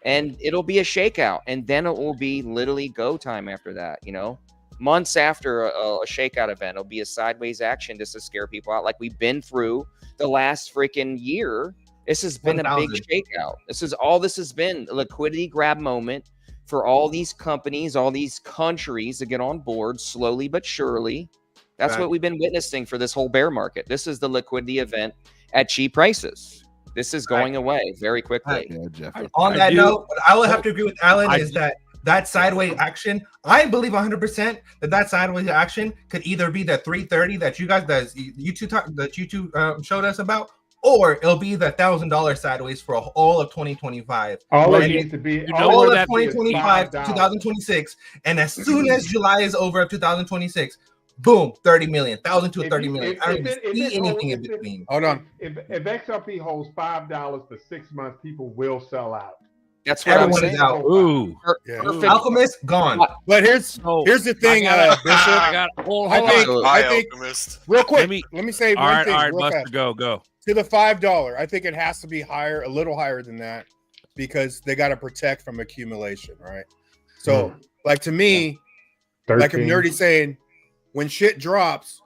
And it'll be a shakeout. And then it will be literally go time after that. You know, months after a shakeout event, it'll be a sideways action just to scare people out. Like we've been through the last freaking year. This has been
1,000.
a big shakeout. This has been a liquidity grab moment for all these companies, all these countries to get on board slowly but surely. That's what we've been witnessing for this whole bear market. This is the liquidity event at cheap prices. This is going away very quickly.
On that note, what I will have to agree with Alan is that that sideways action, I believe 100% that sideways action could either be the 330 that you guys showed us about, or it'll be the $1,000 sideways for all of 2025.
All
Well,
it
you-
needs to be
All of
that
2025 to
$5.
2026, and as soon as July is over of 2026, boom, 30 million, 1,000 to 30 million. I don't even see anything in between.
Hold on.
If XRP holds $5 for 6 months, people will sell out.
That's what
Everyone
I'm
is
saying.
out.
Ooh.
Yeah.
Perfect.
Alchemist gone.
But here's the thing, Bishop. I think
Alchemist.
real quick.
Let
Let
me-
me say
All
one
right,
thing.
all right,
real
Buster,
fast.
go.
To the $5, I think it has to be higher, a little higher than that, because they got to protect from accumulation, right? So, like to me, like if
13.
Nerdy's saying, when shit drops,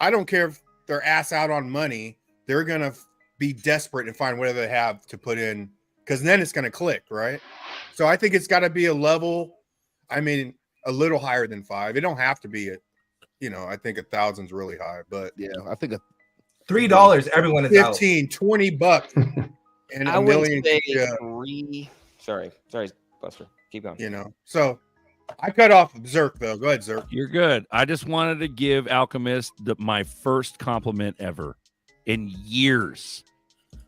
I don't care if they're ass out on money, they're gonna be desperate and find whatever they have to put in, because then it's gonna click, right? So I think it's got to be a level. I mean, a little higher than 5. It don't have to be I think 1,000 is really high, but
Yeah, I think
$3, everyone is out.
15, $20 and
I
a
would
million.
say
Yeah,
3. Sorry, Buster. Keep going.
So I cut off Zerk though. Go ahead, Zerk.
You're good. I just wanted to give Alchemist my first compliment ever in years.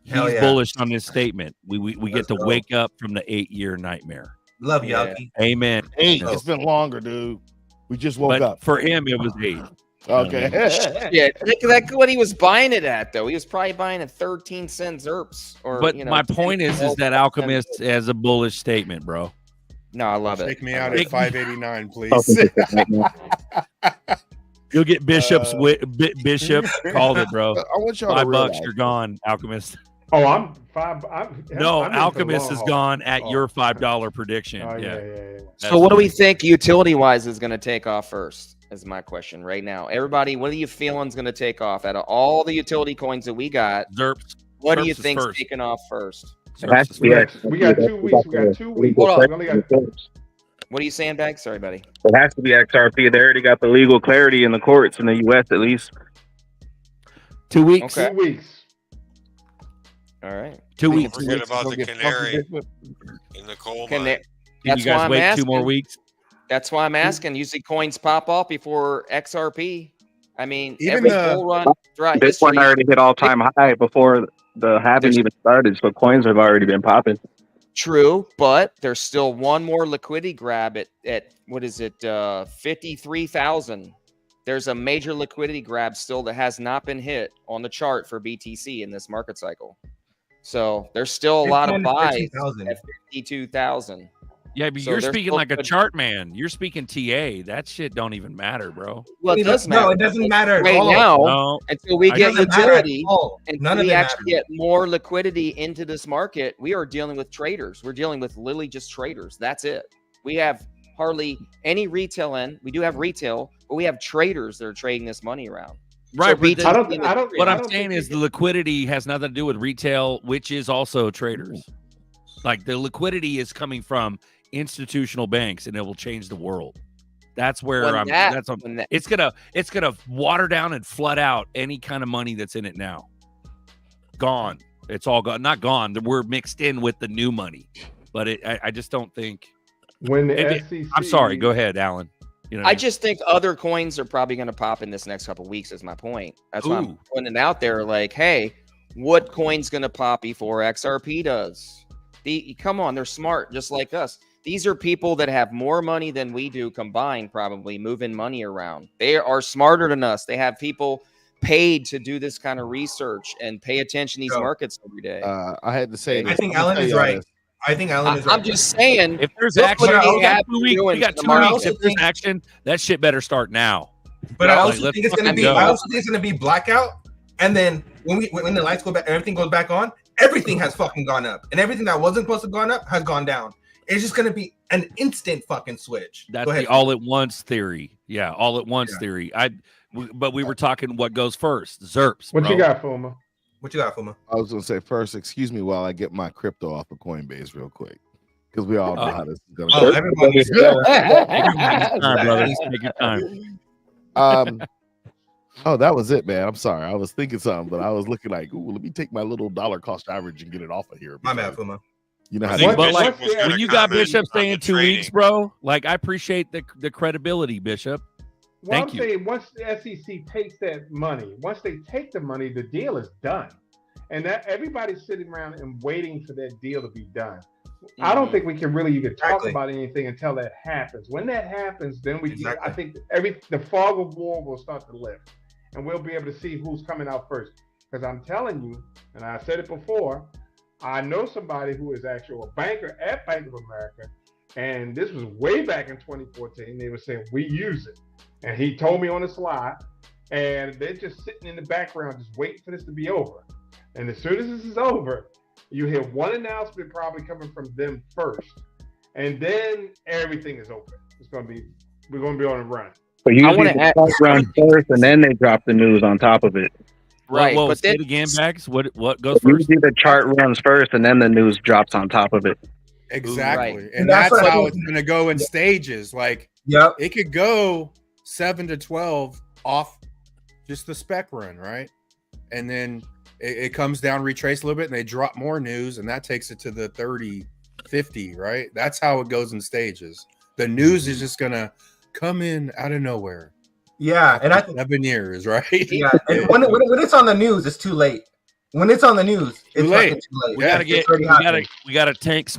Hell
He's
yeah.
bullish on this statement. We
Let's
get to
go.
wake up from the 8-year nightmare.
Love you,
Yeah.
Alki.
Amen.
8.
Oh.
It's been longer, dude. We just woke
But
up.
for him, it was 8.
Okay.
Yeah, look what he was buying it at, though. He was probably buying at 13-cent ZERPs.
But my point is that Alchemist has a bullish statement, bro.
No, I love it.
Take me out
Take
at
me-
589, please.
You'll get Bishop's Bishop called it, bro.
I want y'all to
$5,
realize.
you're gone, Alchemist.
Oh, I'm 5.
No,
I'm in for the
Alchemist
long
is
haul.
gone at
Oh.
your $5 prediction.
Oh,
yeah.
yeah.
So what do we think utility-wise is going to take off first? Is my question right now. Everybody, what are you feeling is going to take off out of all the utility coins that we got?
ZERPs.
What do
ZERPs
you
is
think's
first.
taking off first?
ZERPs is
We
first.
got 2 weeks. We got 2 weeks.
Hold on.
We only got
What are you saying, Bag? Sorry, buddy.
It has to be XRP. They already got the legal clarity in the courts in the U.S. at least.
2 weeks.
Okay.
2 weeks.
All right.
2
Don't
weeks.
forget about
Don't
the
get funky,
canary
Bishop.
in the coal
Can
mine.
they,
Can
that's
you
why
guys
I'm
wait
asking.
2 more weeks?
That's why I'm asking. Usually coins pop off before XRP. I mean,
Even
every
the-
bull run throughout history.
Bitcoin already hit all-time high before the halving even started, so coins have already been popping.
True, but there's still one more liquidity grab at what is it, 53,000. There's a major liquidity grab still that has not been hit on the chart for BTC in this market cycle. So there's still a lot of buys
15,000.
at 52,000.
Yeah, but
So
you're
there's
speaking
still
like a
good-
chart man. You're speaking TA. That shit don't even matter, bro.
Well, it does matter.
No, it doesn't matter at
Right
all.
now,
No.
until we
I
get
Doesn't matter at
utility,
all.
until
None of
we
it
actually
matters.
get more liquidity into this market, we are dealing with traders. We're dealing with literally just traders. That's it. We have hardly any retail in. We do have retail, but we have traders that are trading this money around.
Right, but
BTC
I don't.
is
I don't.
What
I
I'm
don't
saying
think
is
we
the liquidity has nothing to do with retail, which is also traders. Like the liquidity is coming from institutional banks, and it will change the world. That's where it's gonna water down and flood out any kind of money that's in it now. Gone. It's all gone. Not gone. We're mixed in with the new money, but I just don't think.
When the
Maybe-
SEC.
I'm sorry. Go ahead, Alan. You know what
I
mean?
just think other coins are probably going to pop in this next couple of weeks. Is my point. That's why I'm
Ooh.
putting it out there. Like, hey, what coin's going to pop before XRP does? Come on, they're smart, just like us. These are people that have more money than we do combined, probably moving money around. They are smarter than us. They have people paid to do this kind of research and pay attention to these markets every day.
I had to say this.
I think
I'm gonna
Alan
tell
is
y'all
right.
this.
I think Alan is right.
I'm just saying,
If there's
look
action,
what
we
they
got
have
2 weeks.
doing
We got
to
2
the
weeks.
market.
If there's action, that shit better start now.
But I
Like,
also
let's
think it's gonna
fucking
be.
go.
I also think it's gonna be blackout, and then when the lights go back, everything goes back on. Everything has fucking gone up, and everything that wasn't supposed to gone up has gone down. It's just gonna be an instant fucking switch.
That's
Go ahead.
the all at once theory. Yeah, all at once
Yeah.
theory. But we were talking what goes first. ZERPs.
What
bro.
you got, Fuma?
What you got, Fuma?
I was gonna say first, excuse me while I get my crypto off of Coinbase real quick, because we all know how this is gonna
Oh,
go.
everybody's
Take your time, brother. Take your time.
Oh, that was it, man. I'm sorry. I was thinking something, but I was looking like, ooh, let me take my little dollar cost average and get it off of here.
My bad, Fuma.
You know how
See,
to
but like
was gonna
when you got
comment
Bishop
on
saying
the
2 weeks,
trading.
bro, like I appreciate the credibility, Bishop.
Well,
Thank
I'm
you.
saying once the SEC takes that money, once they take the money, the deal is done. And that everybody's sitting around and waiting for that deal to be done. I don't think we can really even talk
Exactly.
about anything until that happens. When that happens, then we
Exactly.
I think the fog of war will start to lift. And we'll be able to see who's coming out first. Because I'm telling you, and I said it before, I know somebody who is actually a banker at Bank of America, and this was way back in 2014. They were saying, we use it. And he told me on the slide, and they're just sitting in the background, just waiting for this to be over. And as soon as this is over, you hear one announcement probably coming from them first, and then everything is open. We're going to be on a run.
So usually the chart runs first, and then they drop the news on top of it.
Right,
Whoa,
but
say
then
it again, Bags. What goes first?
Usually the chart runs first, and then the news drops on top of it.
Exactly.
Right.
And
That's
that's
what I
how
think.
it's going to go in stages. Like,
Yep.
it could go 7 to 12 off just the spec run, right? And then it comes down, retrace a little bit, and they drop more news, and that takes it to the 30, 50, right? That's how it goes in stages. The news is just going to come in out of nowhere.
Yeah, and I think
7 years, right?
yeah, and when it's on the news, it's too late. When it's on the news, it's
late.
fucking too late.
We gotta
It's
get
already happening.
we gotta tank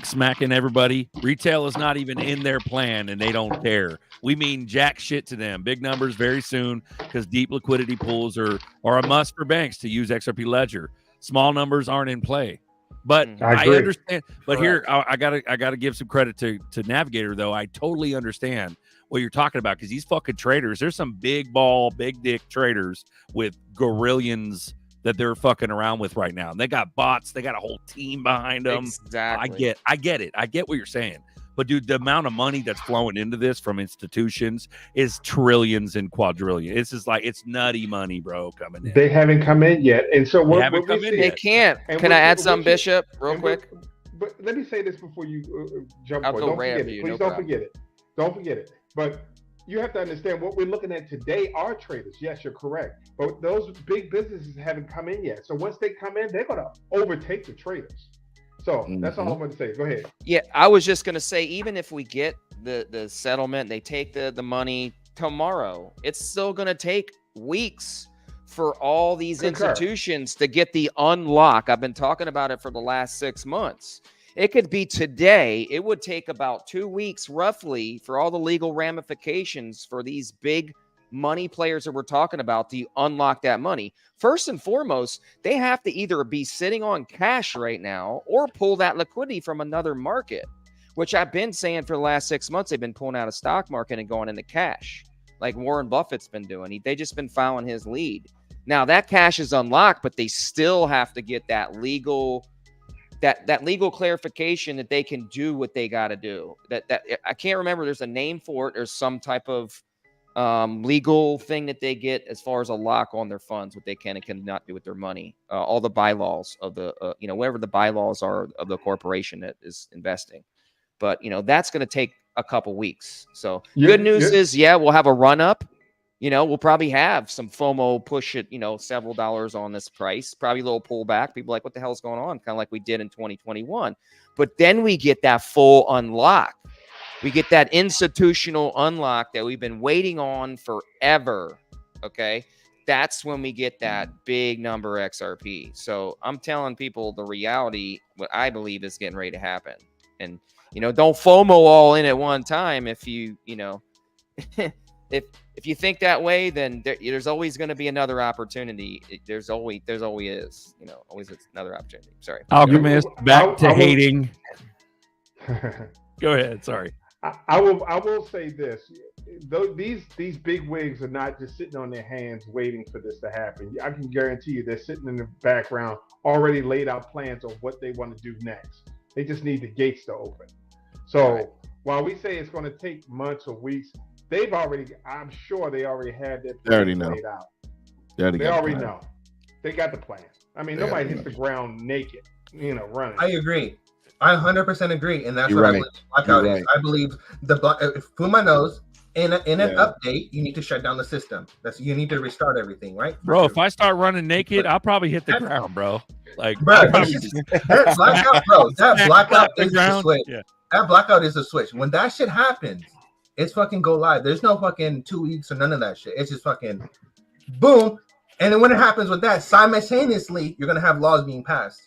smacking everybody. Retail is not even in their plan and they don't care. We mean jack shit to them. Big numbers very soon because deep liquidity pools are a must for banks to use XRP Ledger. Small numbers aren't in play. But I
agree.
understand. But here I gotta give some credit to Navigator though. I totally understand what you're talking about because these fucking traders, there's some big ball, big dick traders with gorillions that they're fucking around with right now. And they got bots, they got a whole team behind them.
Exactly.
I get it. I get what you're saying. But dude, the amount of money that's flowing into this from institutions is trillions and quadrillions. It's just like it's nutty money, bro, coming in.
They haven't come in yet. And so what
haven't
we
come in
see,
They
yet.
can't.
And
Can
what
I
you-
add
what
some,
you-
Bishop, real
and
quick?
But let me say this before you jump
I'll
on.
go
Don't
right
forget
after
it.
you,
Please
no
don't
problem.
forget it. Don't forget it. But you have to understand what we're looking at today are traders. Yes, you're correct. But those big businesses haven't come in yet. So once they come in, they're going to overtake the traders. So that's all I'm going to say. Go ahead.
Yeah, I was just going to say, even if we get the settlement, they take the money tomorrow, it's still going to take weeks for all these
Concur.
institutions to get the unlock. I've been talking about it for the last 6 months. It could be today. It would take about 2 weeks roughly for all the legal ramifications for these big money players that we're talking about to unlock that money. First and foremost, they have to either be sitting on cash right now or pull that liquidity from another market, which I've been saying for the last 6 months. They've been pulling out of stock market and going into cash like Warren Buffett's been doing. They just been following his lead. Now that cash is unlocked, but they still have to get that legal legal clarification that they can do what they got to do. That I can't remember. There's a name for it. There's some type of legal thing that they get as far as a lock on their funds, what they can and cannot do with their money. All the bylaws of the whatever the bylaws are of the corporation that is investing. But that's going to take a couple weeks. So good news is, we'll have a run up. We'll probably have some FOMO push it, several dollars on this price, probably a little pullback. People like, what the hell is going on? Kind of like we did in 2021. But then we get that full unlock. We get that institutional unlock that we've been waiting on forever. Okay. That's when we get that big number XRP. So I'm telling people the reality, what I believe is getting ready to happen. And, don't FOMO all in at one time. If you, if you think that way, then there's always going to be another opportunity. There's always is, always another opportunity. Sorry.
Alchemist, back
I
to
will-
hating. Go ahead. Sorry.
I will say this. These big wigs are not just sitting on their hands waiting for this to happen. I can guarantee you they're sitting in the background, already laid out plans on what they want to do next. They just need the gates to open. So while we say it's going to take months or weeks, I'm sure they already had their
They already
plans
know.
laid out.
They
already know. They got the plan. I mean, nobody hits the ground naked, running.
I agree. I 100% agree, and that's
You're
what
right.
I believe blackout
You're
is. I believe Fuma knows in an update, you need to shut down the system. You need to restart everything, right?
Bro, if I start running naked, I'll probably hit the ground, bro. Like,
bro, that blackout, bro. That blackout is the switch.
Yeah.
That blackout is the switch. When that shit happens, it's fucking go live. There's no fucking 2 weeks or none of that shit. It's just fucking boom. And then when it happens with that, simultaneously, you're gonna have laws being passed.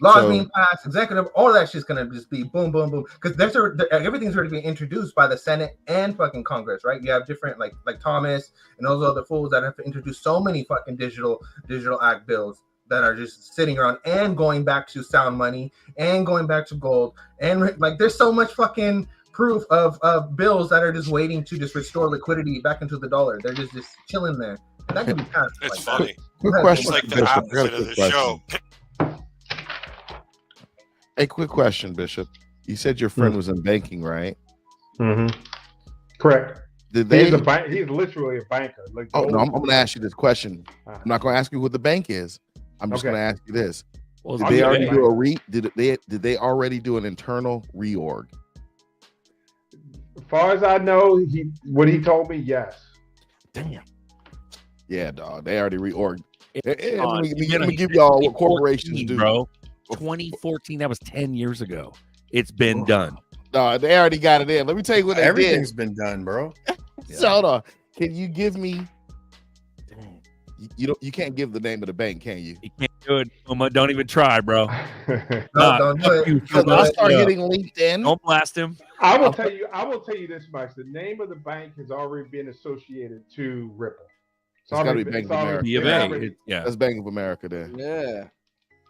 Being passed, executive, all of that shit's gonna just be boom, boom, boom. Because everything's already being introduced by the Senate and fucking Congress, right? You have different like Thomas and those other fools that have to introduce so many fucking digital act bills that are just sitting around and going back to sound money and going back to gold. And like there's so much fucking proof of bills that are just waiting to just restore liquidity back into the dollar. They're just chilling there. And that can be passed.
It's funny.
Quick question.
It's like the opposite of the show.
A quick question, Bishop. You said your friend was in banking, right?
Mm-hmm. Correct.
Did they?
He's literally a banker. Like,
no, I'm going to ask you this question. I'm not going to ask you what the bank is. I'm just going to ask you this:
Well,
did they already do did they already do an internal reorg?
As far as I know, what he told me, yes.
Damn. Yeah, dog. They already reorged.
Let
me give y'all what corporations do,
bro. 2014. That was 10 years ago. It's been done.
No, they already got it in. Let me tell you what
everything's been done, bro.
So hold on. Can you give me? You can't give the name of the bank, can you?
You can't do it. Don't even try, bro.
Don't do it.
I'll start hitting LinkedIn.
Don't blast him.
I will tell you this much: the name of the bank has already been associated to Ripple.
It's got to be Bank of America.
B of A. Yeah,
that's Bank of America then.
Yeah.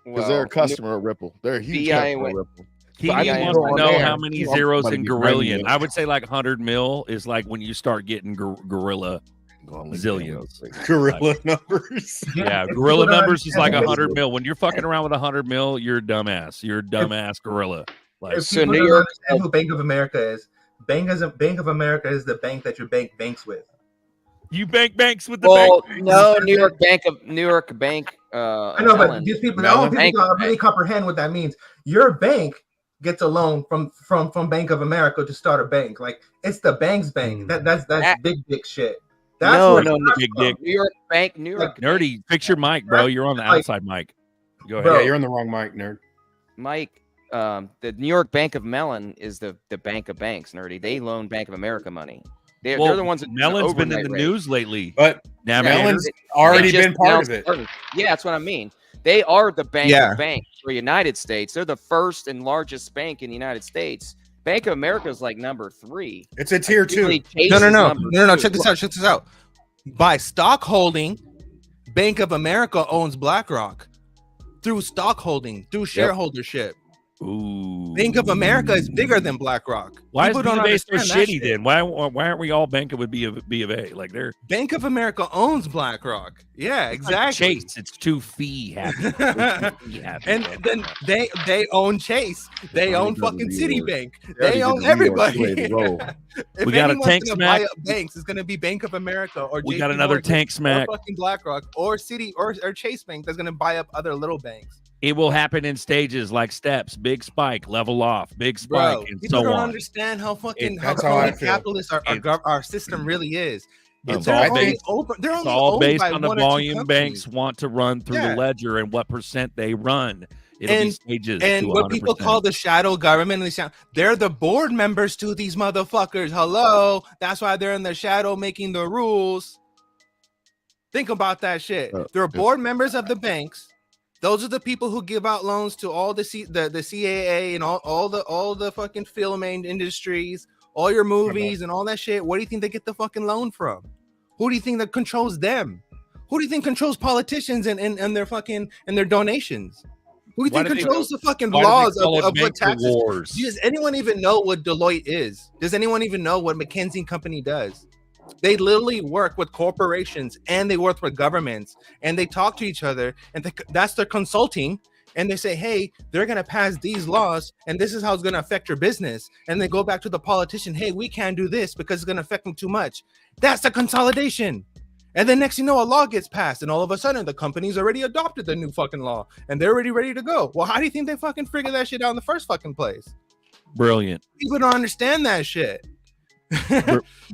Because they're a customer of Ripple. They're a huge customer of Ripple.
He wants to know how many zeros in Gorillion. I would say like 100 mil is like when you start getting gorilla zillions.
Gorilla numbers.
Yeah, gorilla numbers is like 100 mil. When you're fucking around with 100 mil, you're a dumbass. You're a dumbass gorilla. Like,
if people don't understand who Bank of America is, Bank of America is the bank that your bank banks with.
You banks with the bank.
No, New York Bank.
I know, but these people don't really comprehend what that means. Your bank gets a loan from Bank of America to start a bank. Like it's the bank's bank. That's big dick shit. That's
no, big dick.
New York Bank, New York.
Nerdy, fix your mic, bro. You're on the outside mic. Go ahead.
Bro, yeah, you're on the wrong mic, nerd.
Mike, the New York Bank of Mellon is the bank of banks, Nerdy. They loan Bank of America money. They're the ones that
Mellon's been in the news lately,
but Mellon's already been part of it.
Yeah, that's what I mean. They are the bank of banks for the United States. They're the first and largest bank in the United States. Bank of America is like number 3.
It's a tier 2.
No. Check this out. By stock holding, Bank of America owns BlackRock through stock holding, through shareholdership.
Ooh.
Bank of America is bigger than BlackRock.
Why is B of A so shitty then? Why aren't we all banking with B of A? Like they're
Bank of America owns BlackRock. Yeah, exactly.
Chase, it's too fee happy.
And then they own Chase. They own fucking Citibank. They own everybody.
We got a tank smack.
Buy up banks. It's gonna be Bank of America or
we got another tank smack.
Or fucking BlackRock or Citi or Chase Bank that's gonna buy up other little banks.
It will happen in stages like steps, big spike, level off, big spike, and so on.
People don't understand how fucking capitalist our system really is.
It's all based on the volume banks want to run through the ledger and what percent they run. It'll be stages.
And what people call the shadow government, they're the board members to these motherfuckers. Hello, that's why they're in the shadow making the rules. Think about that shit. They're board members of the banks. Those are the people who give out loans to all the CAA and all the fucking film industries, all your movies and all that shit. Where do you think they get the fucking loan from? Who do you think that controls them? Who do you think controls politicians and their fucking and their donations? Who do you think controls the fucking laws of what taxes?
Wars?
Does anyone even know what Deloitte is? Does anyone even know what McKinsey & Company does? They literally work with corporations and they work with governments and they talk to each other and that's their consulting. And they say, hey, they're going to pass these laws and this is how it's going to affect your business. And they go back to the politician. Hey, we can't do this because it's going to affect them too much. That's the consolidation. And then next, you know, a law gets passed and all of a sudden the company's already adopted the new fucking law and they're already ready to go. Well, how do you think they fucking figure that shit out in the first fucking place?
Brilliant.
People don't understand that shit.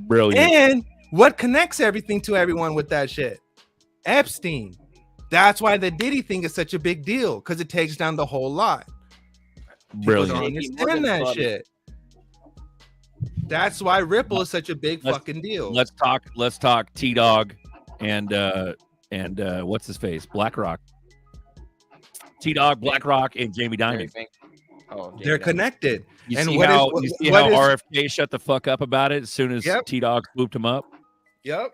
Brilliant.
And what connects everything to everyone with that shit? Epstein. That's why the Diddy thing is such a big deal, because it takes down the whole lot. People don't understand that shit. That's why Ripple is such a big fucking deal.
Let's talk T-Dog and what's his face? BlackRock. T-Dog, BlackRock, and Jamie Dimon.
They're connected.
You
and
see
what
how,
is,
you see
what
how
is,
RFK shut the fuck up about it as soon as T-Dog swooped him up?
Yep.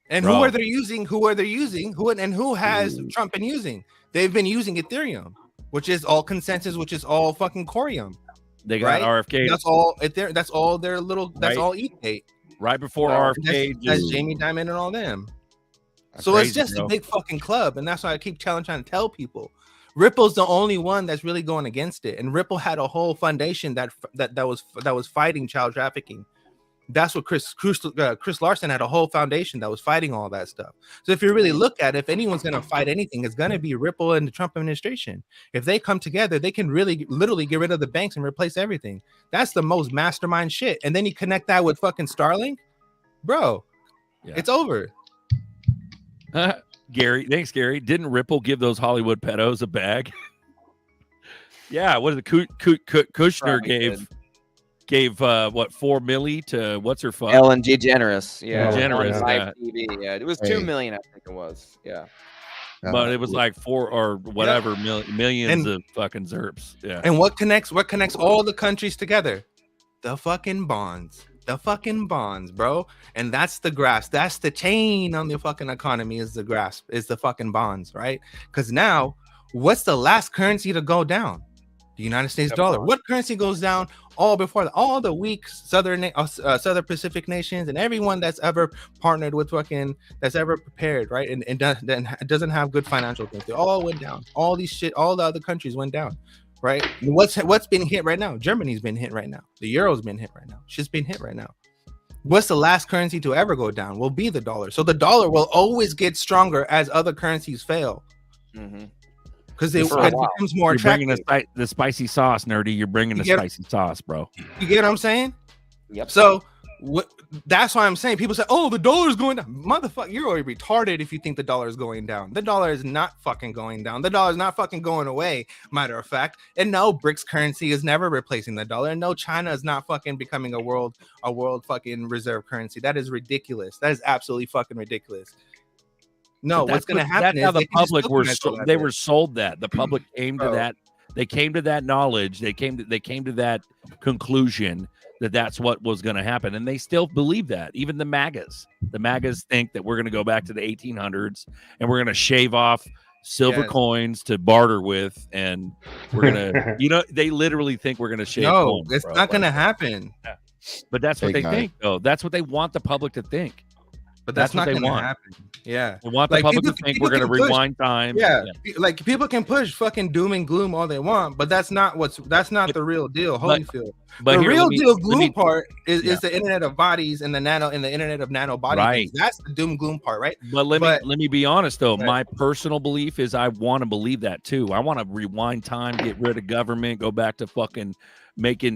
And
Bro.
who are they using? Who has Trump been using? They've been using Ethereum, which is all consensus, which is all fucking Corium.
They got RFK.
That's all Ethereum. That's all their little. That's all ETH.
Right before RFK.
That's Jamie Dimon and all them. So it's just a big fucking club, and that's why I keep trying to tell people. Ripple's the only one that's really going against it, and Ripple had a whole foundation that was fighting child trafficking. That's what Chris Larson had, a whole foundation that was fighting all that stuff. So if you really look at it, if anyone's going to fight anything, it's going to be Ripple and the Trump administration. If they come together, they can really literally get rid of the banks and replace everything. That's the most mastermind shit. And then you connect that with fucking Starlink, bro. It's over.
Gary, thanks, Gary. Didn't Ripple give those Hollywood pedos a bag? Yeah, what is it? Kushner gave what, $4 million to what's her fuck?
Ellen DeGeneres. Yeah,
DeGeneres.
Live TV. Yeah, it was $2 million, I think it was. Yeah,
but it was like 4 or whatever millions of fucking zerps. Yeah.
And what connects all the countries together? The fucking bonds. The fucking bonds, bro. And that's the grasp. That's the chain on the fucking economy, is the grasp, is the fucking bonds, right? Because now, what's the last currency to go down? The United States dollar. What currency goes down all the weak Southern Pacific nations and everyone that's ever partnered with that's ever prepared, right? And doesn't have good financial things. They all went down. All the other countries went down. Right? And what's been hit right now? Germany's been hit right now. The euro's been hit right now. Shit's been hit right now. What's the last currency to ever go down? Will be the dollar. So the dollar will always get stronger as other currencies fail. Because it becomes more attractive.
You're bringing the spicy sauce, nerdy. You're bringing the spicy sauce, bro.
You get what I'm saying?
Yep.
So that's why I'm saying, people say, "Oh, the dollar's going down." Motherfucker, you're already retarded if you think the dollar is going down. The dollar is not fucking going down. The dollar is not fucking going away. Matter of fact, and no, BRICS currency is never replacing the dollar. And no, China is not fucking becoming a world fucking reserve currency. That is ridiculous. That is absolutely fucking ridiculous. No, what's going to happen?
That's how the public were sold that. The public came to that. They came to that knowledge. They came to that conclusion that that's what was going to happen, and they still believe that. Even the MAGAs think that we're going to go back to the 1800s and we're going to shave off silver coins to barter with, and we're going to, they literally think we're going to shave.
No,
coins,
it's not going to happen.
Yeah. But that's what they think, though. That's what they want the public to think.
But that's not going to happen. Yeah,
they want the public to think we're going to rewind time.
Yeah, like people can push fucking doom and gloom all they want, but that's not the real deal. Holyfield. But the real deal gloom part is the Internet of Bodies and the Internet of nano bodies.
Right.
That's the doom gloom part, right?
But let me be honest though. My personal belief is I want to believe that too. I want to rewind time, get rid of government, go back to fucking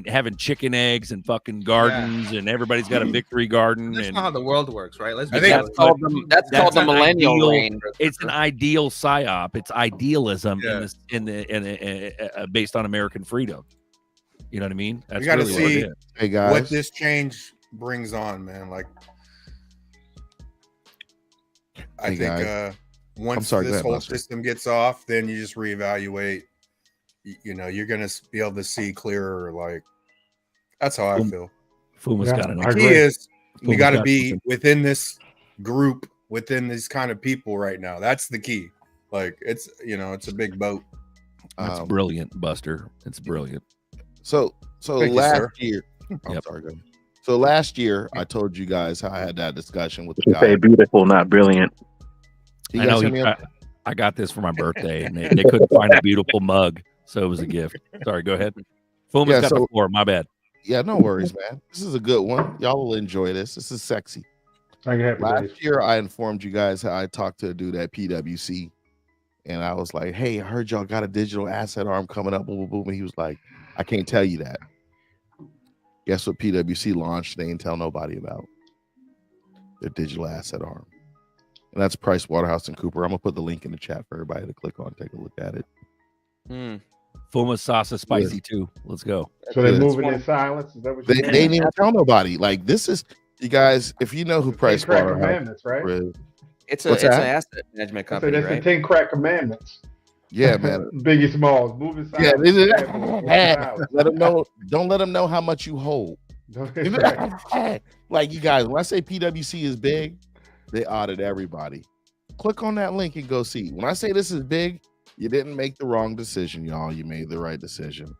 having chicken eggs and fucking gardens, and everybody's got a victory garden.
That's not how the world works, right?
That's called the millennial reign.
It's an ideal psyop. It's idealism in based on American freedom. You know what I mean?
That's got to see what this change brings on, man. Like, I think once this whole system gets off, then you just reevaluate. You're gonna be able to see clearer. Like, that's how I feel. The key is we got to be within this group, within these kind of people right now. That's the key. Like, it's it's a big boat.
It's brilliant, Buster. It's brilliant.
So last year, sorry. Go ahead. So last year, I told you guys how I had that discussion with the guy.
Say beautiful, not brilliant.
I know. I got this for my birthday, and they couldn't find a beautiful mug. So it was a gift. Sorry, go ahead. Fuma's got the floor. My bad.
Yeah, no worries, man. This is a good one. Y'all will enjoy this. This is sexy. Last year, I informed you guys how I talked to a dude at PwC, and I was like, "Hey, I heard y'all got a digital asset arm coming up." Boom, boom, boom. And he was like, "I can't tell you that." Guess what PwC launched? They didn't tell nobody about their digital asset arm. And that's Price Waterhouse and Cooper. I'm gonna put the link in the chat for everybody to click on, take a look at it.
Fuma sauce is spicy too. Let's go.
So they're moving in silence. Is that what
they didn't even tell nobody. Like, this is, you guys, if you know who Price Waterhouse
Commandments, right?
is,
It's an asset management company,
that's
right?
the 10 crack commandments.
yeah, man.
Biggie Smalls, moving
Yeah,
silence.
let them know. Don't let them know how much you hold. Like, you guys, when I say PwC is big, they audit everybody. Click on that link and go see. When I say this is big, you didn't make the wrong decision, y'all. You made the right decision.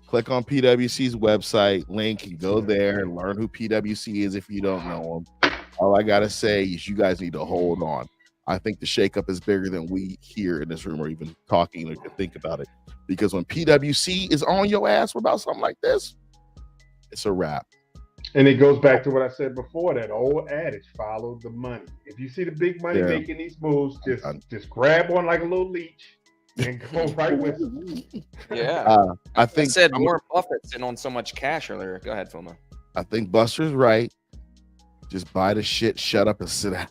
Click on PwC's website link and go there and learn who PwC is if you don't know them. All I gotta say is you guys need to hold on. I think the shakeup is bigger than we here in this room or even talking or think about it. Because when PwC is on your ass about something like this, it's a wrap.
And it goes back to what I said before, that old adage, follow the money. If you see the big money making these moves, just grab one like a little leech and go right with it.
Yeah.
I think
said Warren Buffett sitting on so much cash earlier. Go ahead, Fuma.
I think Buster's right. Just buy the shit, shut up, and sit down.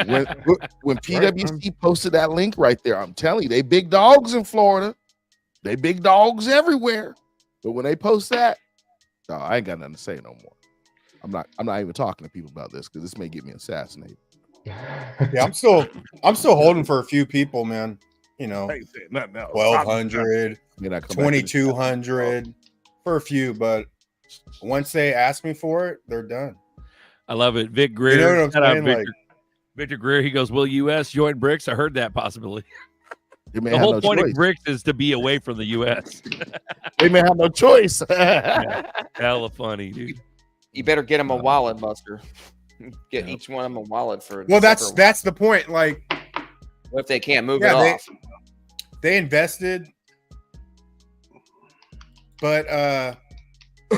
when PwC posted that link right there, I'm telling you, they big dogs in Florida. They big dogs everywhere. But when they post that, no, I ain't got nothing to say no more. I'm not even talking to people about this because this may get me assassinated.
Yeah, I'm still holding for a few people, man. You know, 1,200, 2,200 for a few, but once they ask me for it, they're done.
I love it. Vic Greer.
You know what I'm saying?
Victor Greer, he goes, will U.S. join BRICS? I heard that possibility.
The
whole point of BRICS is to be away from the U.S.
They may have no choice.
Hella funny, dude.
You better get them a wallet, Buster. Get each one of them a wallet for.
Well, that's the point. Like,
what if they can't move it off?
They invested, but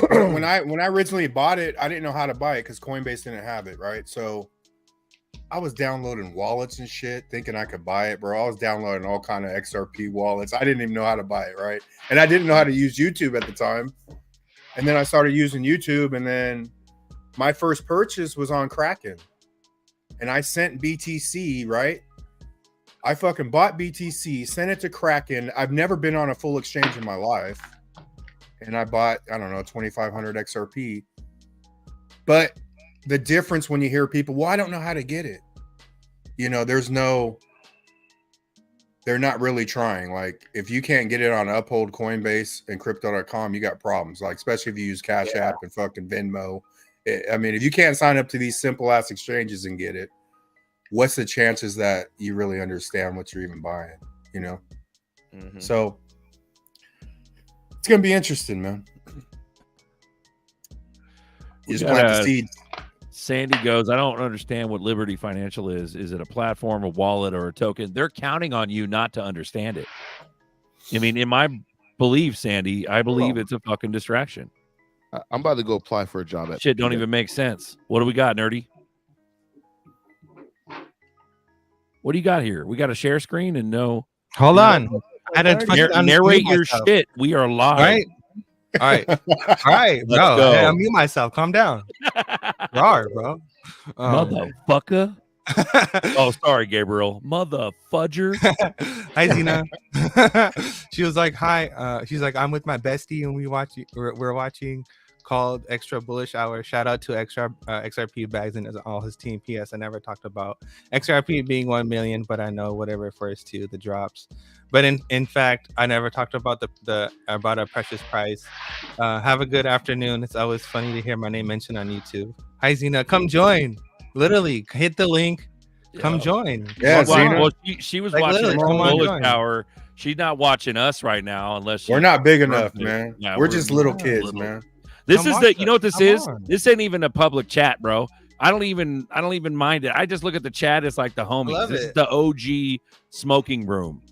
when I originally bought it, I didn't know how to buy it because Coinbase didn't have it, right? So I was downloading wallets and shit, thinking I could buy it, bro. I was downloading all kind of XRP wallets. I didn't even know how to buy it, right? And I didn't know how to use YouTube at the time. And then I started using YouTube, and then my first purchase was on Kraken. And I sent BTC, right? I fucking bought BTC, sent it to Kraken. I've never been on a full exchange in my life. And I bought, I don't know, 2,500 XRP. But the difference when you hear people, well, I don't know how to get it. You know, they're not really trying. Like, if you can't get it on Uphold, Coinbase, and Crypto.com, you got problems. Like, especially if you use Cash App and fucking Venmo. I mean, if you can't sign up to these simple ass exchanges and get it, what's the chances that you really understand what you're even buying? You know? Mm-hmm. So it's gonna be interesting, man. You just plant the seeds.
Sandy goes, I don't understand what Liberty Financial is. Is it a platform, a wallet, or a token? They're counting on you not to understand it. I mean, in my belief, Sandy, I believe it's a fucking distraction.
I'm about to go apply for a job at
shit. Don't even make sense. What do we got, Nerdy? What do you got here? We got a share screen and no.
Hold on. I had
to narrate your shit. We are live.
All right. All right, bro. Hey, I'll mute myself. Calm down. Rawr, bro.
Motherfucker. Oh, sorry, Gabriel. Motherfudger.
Hi, Zena. She was like, hi. She's like, I'm with my bestie and we're watching called Extra Bullish Hour. Shout out to XRP Bags and all his team. P.S. I never talked about XRP being 1 million, but I know whatever it refers to the drops. But in fact, I never talked about about a precious price. Have a good afternoon. It's always funny to hear my name mentioned on YouTube. Hi, Zena. Come join. Literally, hit the link. Come join.
Yeah,
well, she was like, watching Bullish Hour. She's not watching us right now unless
we're not big enough, man. Yeah, we're just little kids, man.
This is the, you know what this is? This ain't even a public chat, bro. I don't even mind it. I just look at the chat. It's like the homies. This is the OG smoking room.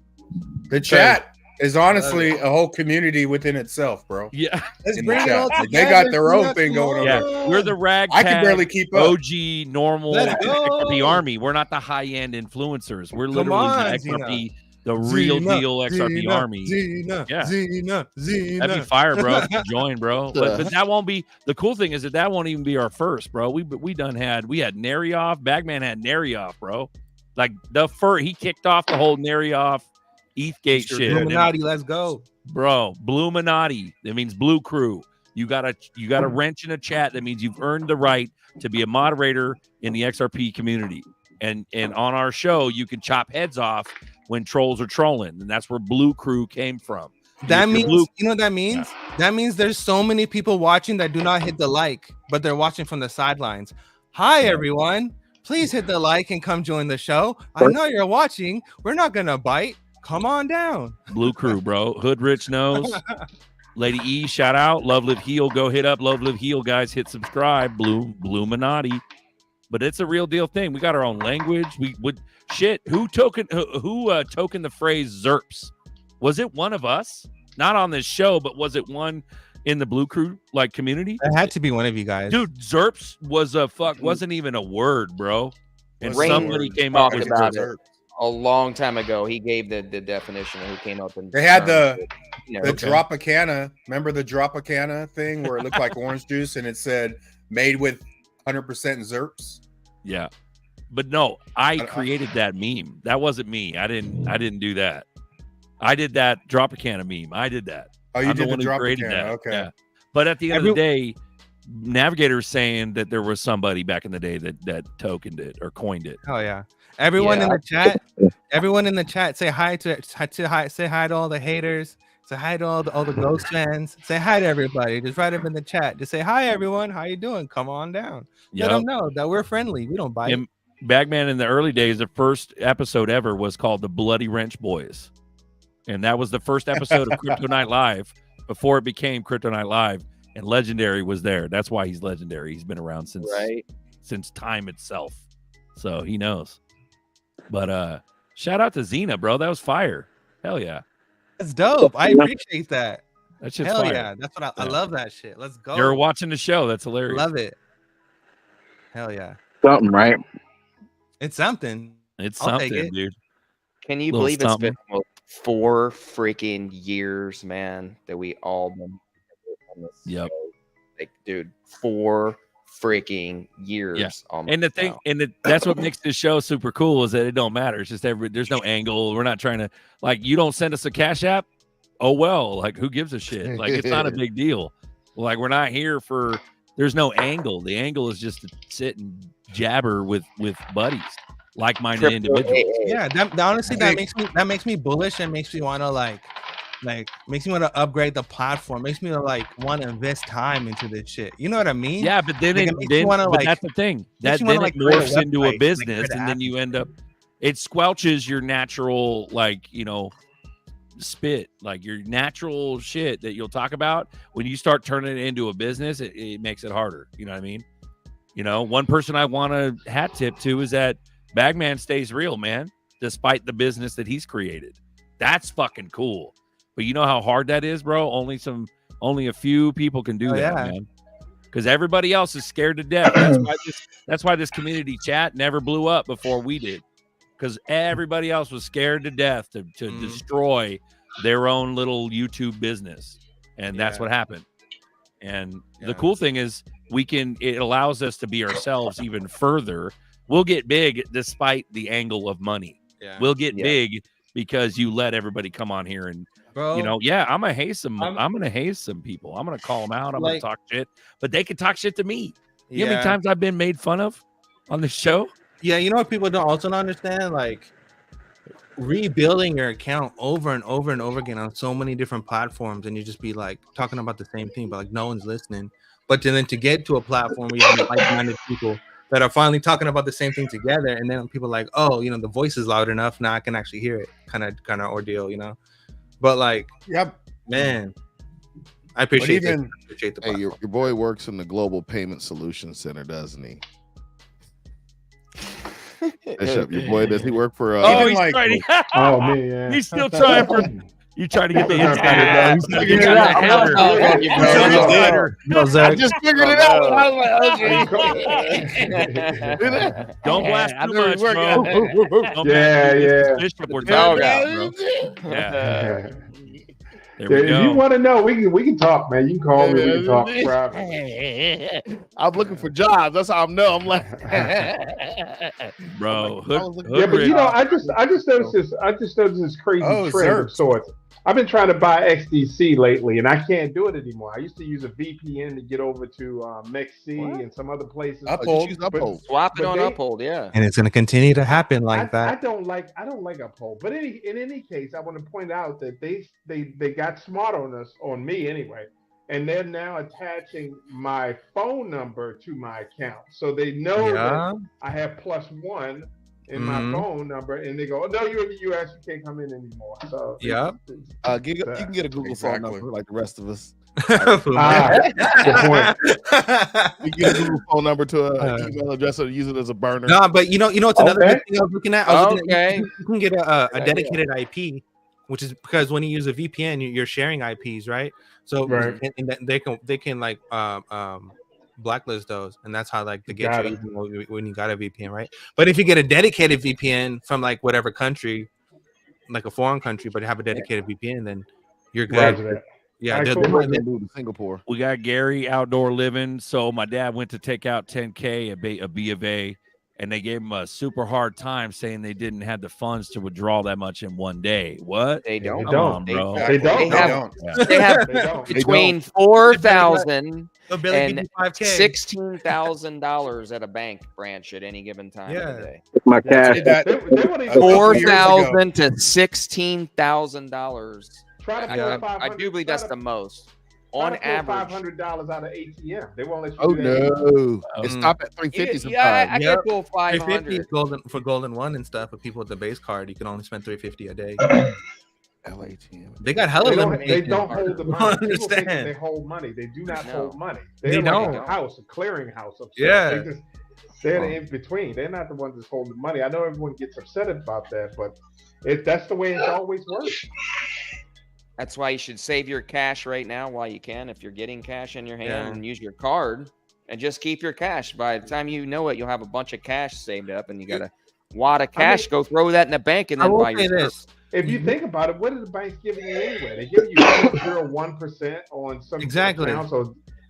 The chat is honestly a whole community within itself, bro.
Yeah.
Let's bring it all together. They got their own thing going on.
Yeah. We're the rag.
I can barely keep up.
OG normal XRP army. We're not the high end influencers. We're literally the XRP the real
Zena,
deal XRP
Zena,
army.
Zena,
Yeah.
Zena, Zena.
That'd be fire, bro. if you join, bro. But that won't be the cool thing is that won't even be our first, bro. We had Narioff. Bagman had Narioff, bro. Like he kicked off the whole Narioff ETHgate shit.
Illuminati, let's go,
bro. Bluminati. That means Blue Crew. You got a wrench in a chat. That means you've earned the right to be a moderator in the XRP community. And on our show, you can chop heads off when trolls are trolling, and that's where Blue Crew came from.
That means you know what that means? Yeah. That means there's so many people watching that do not hit the like, but they're watching from the sidelines. Hi everyone, please hit the like and come join the show. I know you're watching. We're not gonna bite. Come on down.
Blue Crew, bro. Hood Rich knows. Lady E, shout out. Love Live Heal. Go hit up Love Live Heal, guys. Hit subscribe. Bluminati. But it's a real deal thing. We got our own language. We would shit. Who token the phrase ZRPs? Was it one of us? Not on this show, but was it one in the Blue Crew like community?
It had to be one of you guys.
Dude, ZRPs wasn't even a word, bro. And somebody came up with
about it a long time ago. He gave the definition and who came up and
they had the Dropacana. Remember the Dropacana thing where it looked like orange juice and it said made with 100% ZRPs.
Yeah, but no, I created that meme. That wasn't me. I didn't do that. I did that Dropacana meme. I did that.
Oh, you did the Dropacana. Okay.
Yeah. But at the end of the day, Navigator's saying that there was somebody back in the day that tokened it or coined it.
Oh yeah. Everyone in the chat. Everyone in the chat. Say hi to say hi to all the haters. Say hi to all the Ghost fans. Say hi to everybody. Just write up in the chat. Just say hi, everyone. How you doing? Come on down. Let them know that we're friendly. We don't bite.
And Bagman in the early days, the first episode ever was called the Bloody Wrench Boys, and that was the first episode of Crypto Night Live before it became Crypto Night Live. And Legendary was there. That's why he's legendary. He's been around since time itself, so he knows. But shout out to Xena, bro. That was fire. Hell yeah.
That's dope. I appreciate that.
That shit's
Hell
fire.
yeah. That's what I love that shit. Let's go.
You're watching the show. That's hilarious.
Love it. Hell yeah.
Something, right?
It's something.
It's
I'll
something,
take it.
dude.
Can you believe it's been 4 freaking years, man, that we all been on this
Yep.
show? Like, dude, 4 freaking years.
Yeah.
Almost
And the thing,
now.
that's what makes this show super cool is that it don't matter. It's just there's no angle. We're not trying to you don't send us a Cash App. Oh well, like who gives a shit? Like it's not a big deal. Like we're not here for. There's no angle. The angle is just to sit and jabber with buddies, like-minded individuals.
Yeah, honestly that makes me bullish and makes me want to makes me want to upgrade the platform. Makes me want to invest time into this shit. You know what I mean?
Yeah, but then that's the thing. That then it morphs into a business, and then you end up. It squelches your natural spit, like your natural shit that you'll talk about. When you start turning it into a business, it makes it harder. You know what I mean? One person I want to hat tip to is that Bagman stays real, man, despite the business that he's created. That's fucking cool. But you know how hard that is, bro? Only a few people can do that, man. Because everybody else is scared to death. That's why this community chat never blew up before we did. Because everybody else was scared to death to destroy their own little YouTube business. And that's what happened. And the cool thing is it allows us to be ourselves even further. We'll get big despite the angle of money. Yeah. We'll get big because you let everybody come on here and I'm gonna haze some people. I'm gonna call them out. I'm gonna talk shit, but they can talk shit to me. You know how many times I've been made fun of on the show?
Yeah, you know what people don't understand? Like rebuilding your account over and over and over again on so many different platforms, and you just be like talking about the same thing, but like no one's listening. But then to get to a platform where you have like-minded people that are finally talking about the same thing together, and then people are like, oh, the voice is loud enough now I can actually hear it, kind of ordeal, But like, man, I appreciate it.
Hey, your boy works in the Global Payment Solutions Center, doesn't he? Your boy, does he work for?
He's trying.
Oh man,
he's still trying for. You trying to get the
This is
insider, bro? He's gonna
Figured
get
it
you
out.
the header.
Oh,
He's
no,
on the
no,
header.
No,
I
Zach.
just figured it out. I was like, okay.
Don't blast
I
too
know
much,
you're
bro.
working.
Don't
Yeah,
blast
yeah.
Bishop. We're
The
talking
dog
about,
out.
bro. Yeah, there
Yeah,
we
if you
go.
want to know, we can talk, man. You can call me. We can talk
I'm looking for jobs. That's how I know. I'm like,
Bro,
yeah, but you know, I just noticed this. I just noticed this crazy
Oh,
trend of
Zerk.
sorts. I've been trying to buy XDC lately, and I can't do it anymore. I used to use a VPN to get over to MEXC and some other places.
Uphold.
use Uphold.
Swap it
but
on
they-
Uphold, yeah.
And it's going to continue to happen like
I
that.
don't like Uphold, but in any case, I want to point out that they got smart on us, on me anyway, and they're now attaching my phone number to my account, so they know that I have +1 in my phone number, and they go, "Oh no, you're in the U.S. You can't come in anymore." So
Yep.
you can get a Google phone number like the rest of us.
good point.
You get a Google phone number to an email address or use it as a burner.
No, but you know it's another
Okay.
good thing I was looking at. I was looking at,
Okay.
you can get a dedicated IP, which is because when you use a VPN, you're sharing IPs, right? So
Right.
and they can like blacklist those, and that's how like they get
Got
you
it.
even when you got a VPN, right? But if you get a dedicated VPN from like whatever country, like a foreign country, but have a dedicated VPN, then you're good.
Roger that.
Yeah,
I
they're-
totally
they're-
Move to Singapore.
We got Gary outdoor living. So my dad went to take out 10K at B of A, and they gave him a super hard time saying they didn't have the funds to withdraw that much in one day. What?
They don't.
Come on, bro.
They don't.
They have, they have
They don't.
between 4,000
they'll barely give
and
you 5K.
$16,000 at a bank branch at any given time of the day.
My cash.
That,
They won't even-
a couple years ago.
$4,000 to $16,000.
Try to pull
I
$500
do believe that's the most
try
on
to pull
average.
$500 out of ATM. They won't let you
Oh
do that.
no! It stopped at 350
Yeah,
sometimes.
I
Yep.
can pull
350
500.
golden for golden one and stuff, but people with the base card, you can only spend 350 a day.
LATM.
They got hella
They
limitations.
don't hold the
I
money.
don't
People think that they
understand.
hold money. They do not
No.
hold money.
They
They're like
don't.
a house, a clearing house of sorts.
Yeah.
They're the in between. They're not the ones that's holding money. I know everyone gets upset about that, but that's the way it's always worked.
That's why you should save your cash right now while you can. If you're getting cash in your hand,
Yeah.
and use your card and just keep your cash. By the time you know it, you'll have a bunch of cash saved up, and you got a wad of cash. Go throw that in the bank and
I
then
will
buy
say
your
this.
If you think about it, what are the banks giving you anyway? They give you 0.01% on some
Exactly.
accounts.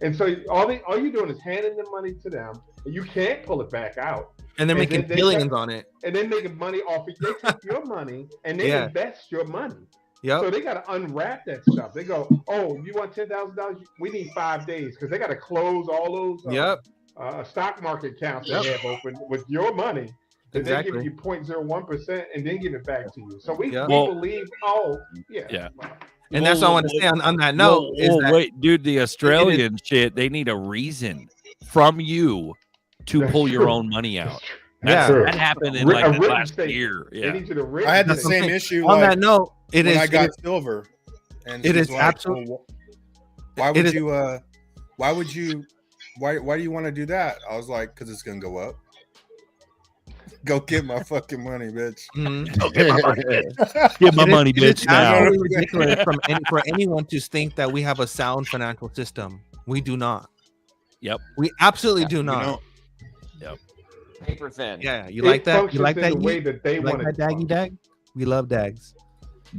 And so all you're doing is handing the money to them, and you can't pull it back out.
And they're
And
making
then they
billions
take-
on it.
And then making money off it. They take your money and they
Yeah.
invest your money.
Yep.
So they got to unwrap that stuff. They go, "Oh, you want $10,000? We need 5 days because they got to close all those stock market accounts they have open with your money." And
Exactly.
they give you 0.01% and then give it back to you. So we
Yep.
believe, yeah.
And that's all I want to say on that note. is that
Wait, dude, the Australian shit, they need a reason from you to
That's
pull your
true.
own money out.
Yeah.
That happened in
A
like the
written
last
statement.
year.
They
Yeah.
need you to
I had the
That's what I'm
same
saying.
issue
on
like,
that note,
when I got silver. And
it
she's
is
like,
absolute-
"Well, why
it
would
is-
you? Why do you want to do that? I was like, because it's gonna go up. Go get my fucking money, bitch.
Go get my money, bitch. Get my money,
It is
bitch, now.
absolutely ridiculous for anyone to think that we have a sound financial system. We do not.
Yep.
We absolutely do
You
not.
know,
Yep.
Paper thin.
Yeah, you
It
like that? You
functions
like
in
that?
the way
Yeet?
that they
You like
want
that,
it to
Daggy Dag? We love Dags.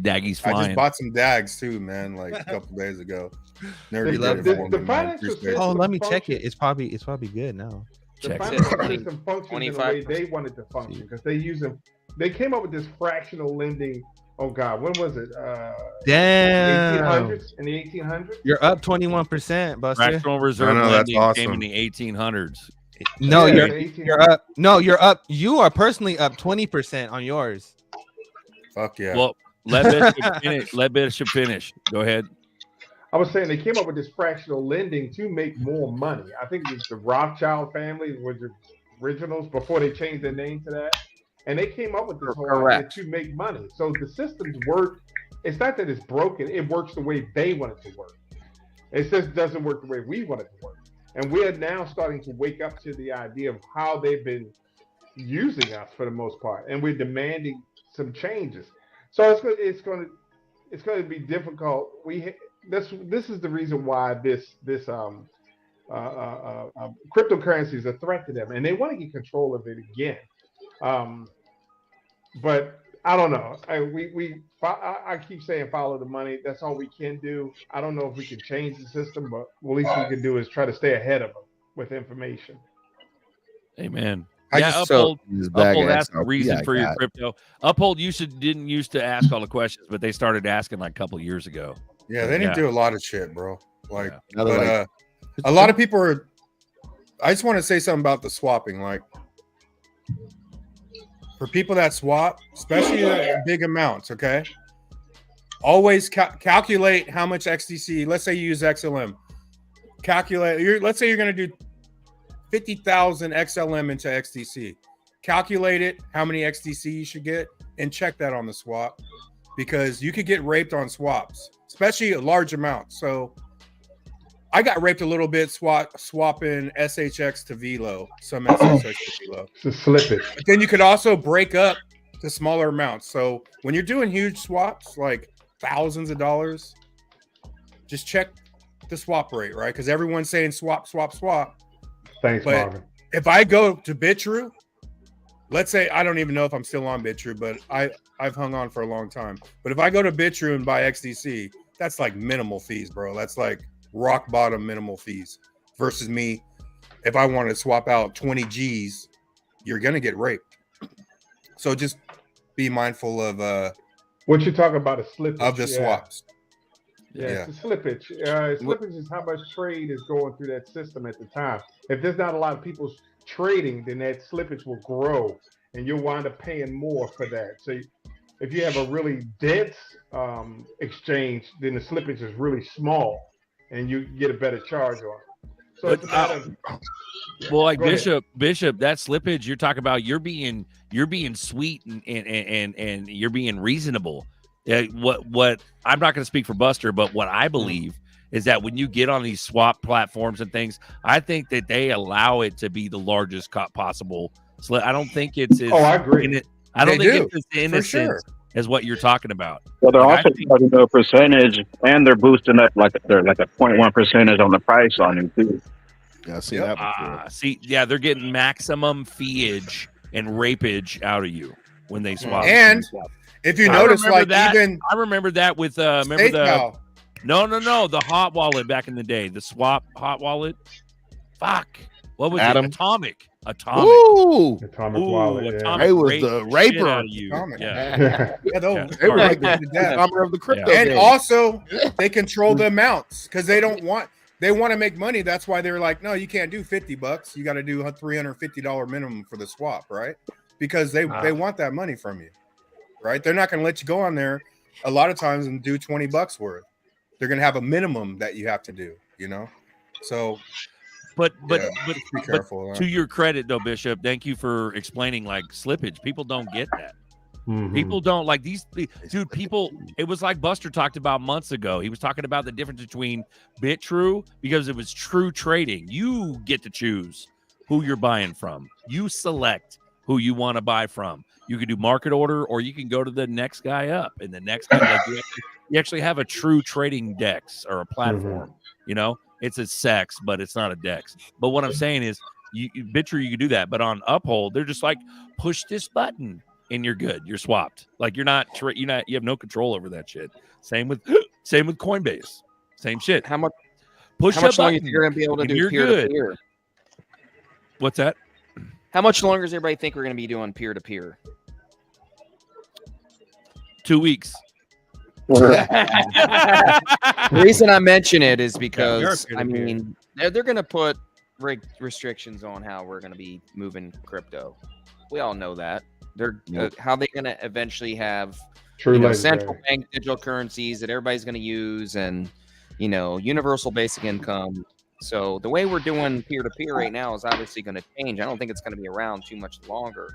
Daggy's
I
flying.
just bought some dags too, man, like a couple days ago. Never
The-
did it
the-
for
the
me, man.
financial
Appreciate it.
Oh,
system
let me check
functions-
it. It's probably good now.
The
Check
financial
it.
system functions in the way
25%.
they want it to function because they came up with this fractional lending. Oh God, when was it?
Damn.
1800s in the 1800s.
You're up 21%, Buster.
Fractional reserve
know, that's
lending came
awesome.
in the 1800s.
No,
Yeah,
you're
the 1800s.
you're up. No, you're up. You are personally up 20% on yours.
Fuck yeah.
Well, let Bishop finish. Let Bishop finish. Go ahead.
I was saying they came up with this fractional lending to make more money. I think it was the Rothschild family was the originals before they changed their name to that. And they came up with this whole idea
Correct.
to make money. So the systems work. It's not that it's broken. It works the way they want it to work. It just doesn't work the way we want it to work. And we're now starting to wake up to the idea of how they've been using us for the most part. And we're demanding some changes. So it's going to, it's going to be difficult. This is the reason why this cryptocurrency is a threat to them, and they want to get control of it again. But I don't know. I keep saying follow the money. That's all we can do. I don't know if we can change the system, but at least we can do is try to stay ahead of them with information.
Amen.
I
Yeah,
just-
Uphold.
This bag
Uphold
of
asked the
XRP
reason
I
for your
got.
crypto. Uphold didn't used to ask all the questions, but they started asking like a couple years ago.
Yeah, they didn't do a lot of shit, bro. Like,
Yeah.
Now they're
but a lot of people are. I just want to say something about the swapping. Like, for people that swap, especially big amounts, okay, always calculate how much XDC. Let's say you use XLM. Calculate. Let's say you're going to do 50,000 XLM into XDC. Calculate it, how many XDC you should get, and check that on the swap, because you could get raped on swaps, especially a large amount. So I got raped a little bit swapping SHX to Velo, some SHX to Velo.
It's a slippage.
But then you could also break up to smaller amounts. So when you're doing huge swaps, like thousands of dollars, just check the swap rate, right? Because everyone's saying swap.
Thanks,
But
Marvin.
if I go to BitTrue, let's say I don't even know if I'm still on BitTrue, but I've hung on for a long time. But if I go to BitTrue and buy XDC, that's like minimal fees, bro. That's like rock bottom minimal fees. Versus me, if I want to swap out 20 G's, you're gonna get raped. So just be mindful of
What you're talking about is slippage
of the swaps.
Yeah, it's a slippage. Slippage is how much trade is going through that system at the time. If there's not a lot of people trading, then that slippage will grow, and you'll wind up paying more for that. So if you have a really dense exchange, then the slippage is really small, and you get a better charge on it. So it's a matter of,
well, like
Go ahead.
Bishop, that slippage you're talking about, you're being sweet and you're being reasonable. What I'm not going to speak for Buster, but what I believe is that when you get on these swap platforms and things, I think that they allow it to be the largest possible. I don't think it's as,
I agree.
I don't
They
think
do,
it's as innocent
sure.
as what you're talking about.
Well, they're
Like,
also charging a percentage, and they're boosting up like a 0.1 percentage on the price on it too.
Yeah, I see that before.
they're getting maximum feeage and rapage out of you when they swap.
And if you
I
notice,
remember
like
that,
even
I remember that with remember
PayPal.
the hot wallet back in the day, the swap hot wallet. Fuck, what was
Adam?
it? Atomic.
Ooh,
Atomic wallet. Yeah.
Atomic
It was
raped
the
shit
raper.
out of you.
Atomic.
Yeah.
Yeah,
They were like
to
the
death.
summer of the crypto
And
game.
also they control the amounts because they want to make money. That's why they're like, no, you can't do $50. You got to do a $350 minimum for the swap, right? Because they want that money from you, right? They're not going to let you go on there a lot of times and do $20 worth. They're going to have a minimum that you have to do, you know? So
But
be careful.
to your credit though, Bishop, thank you for explaining like slippage. People don't get that.
Mhm.
People don't like these, dude. People, it was like Buster talked about months ago. He was talking about the difference between BitTrue because it was true trading. You get to choose who you're buying from. You select who you want to buy from. You can do market order, or you can go to the next guy up, and the next guy. Like you actually have a true trading dex or a platform. You know, it's a sex, but it's not a dex. But what I'm saying is, BitTrue, you can do that, but on Uphold, they're just like push this button. And you're good. You're swapped. Like you have no control over that shit. Same with Coinbase. Same shit.
How much
longer
you're going to be able to do
you're
peer
good.
to peer?
What's that?
How much longer does everybody think we're going to be doing peer to peer?
2 weeks.
The reason I mention it is because
Yeah,
I mean they're going to put restrictions on how we're going to be moving crypto. We all know that. They're how they're going to eventually have central bank digital currencies that everybody's going to use, and universal basic income. So the way we're doing peer to peer right now is obviously going to change. I don't think it's going to be around too much longer.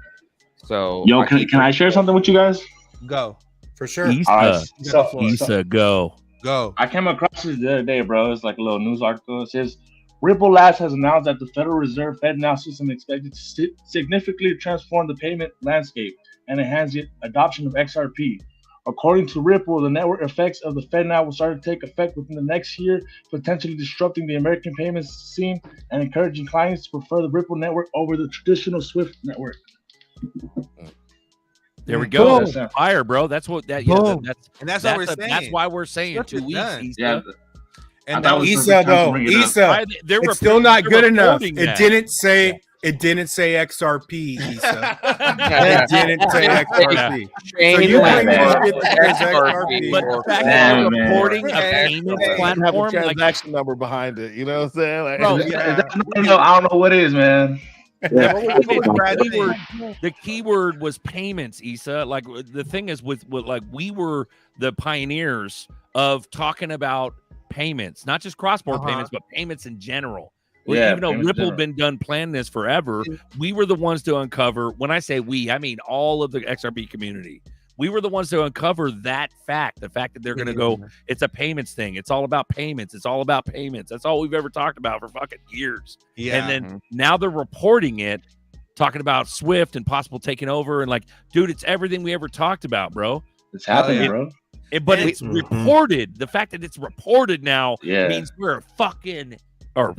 So
can I share something with you guys?
Go.
For sure.
Issa, go.
Go.
I came across this the other day, bro. It's like a little news article. It says Ripple Labs has announced that the Federal Reserve FedNow system is expected to significantly transform the payment landscape and enhance the adoption of XRP. According to Ripple, the network effects of the FedNow will start to take effect within the next year, potentially disrupting the American payments scene and encouraging clients to prefer the Ripple network over the traditional SWIFT network.
There we go.
Boom.
That's fire, bro. That's what that. Yeah,
Boom.
that's
And that's what we're
that's
saying.
why we're saying
Switch
2
it
weeks.
done.
Issa.
Yeah.
And
That was
Issa
perfect time to
though,
bring it up.
Issa,
They're
it's still not good enough.
reporting
It
that.
didn't say. It didn't say XRP, Issa. It didn't say XRP. So you bring this shit that says XRP.
But the fact
Man,
that
man.
they're reporting a payments
Have a
platform, like,
transaction number behind it. You know what I'm saying? Like,
bro,
I don't know what it is, man.
the keyword was payments, Issa. Like the thing is with like we were the pioneers of talking about payments, not just cross-border payments, but payments in general.
Yeah,
even though
payments in
Ripple
general.
been done planning this forever, we were the ones to uncover. When I say we, I mean all of the XRP community. We were the ones to uncover that fact, the fact that they're going to go, it's a payments thing. It's all about payments. It's all about payments. That's all we've ever talked about for fucking years.
Yeah.
And then now they're reporting it, talking about Swift and possible taking over. And like, dude, it's everything we ever talked about, bro.
It's happening, bro.
But it's reported. The fact that it's reported now means we're fucking or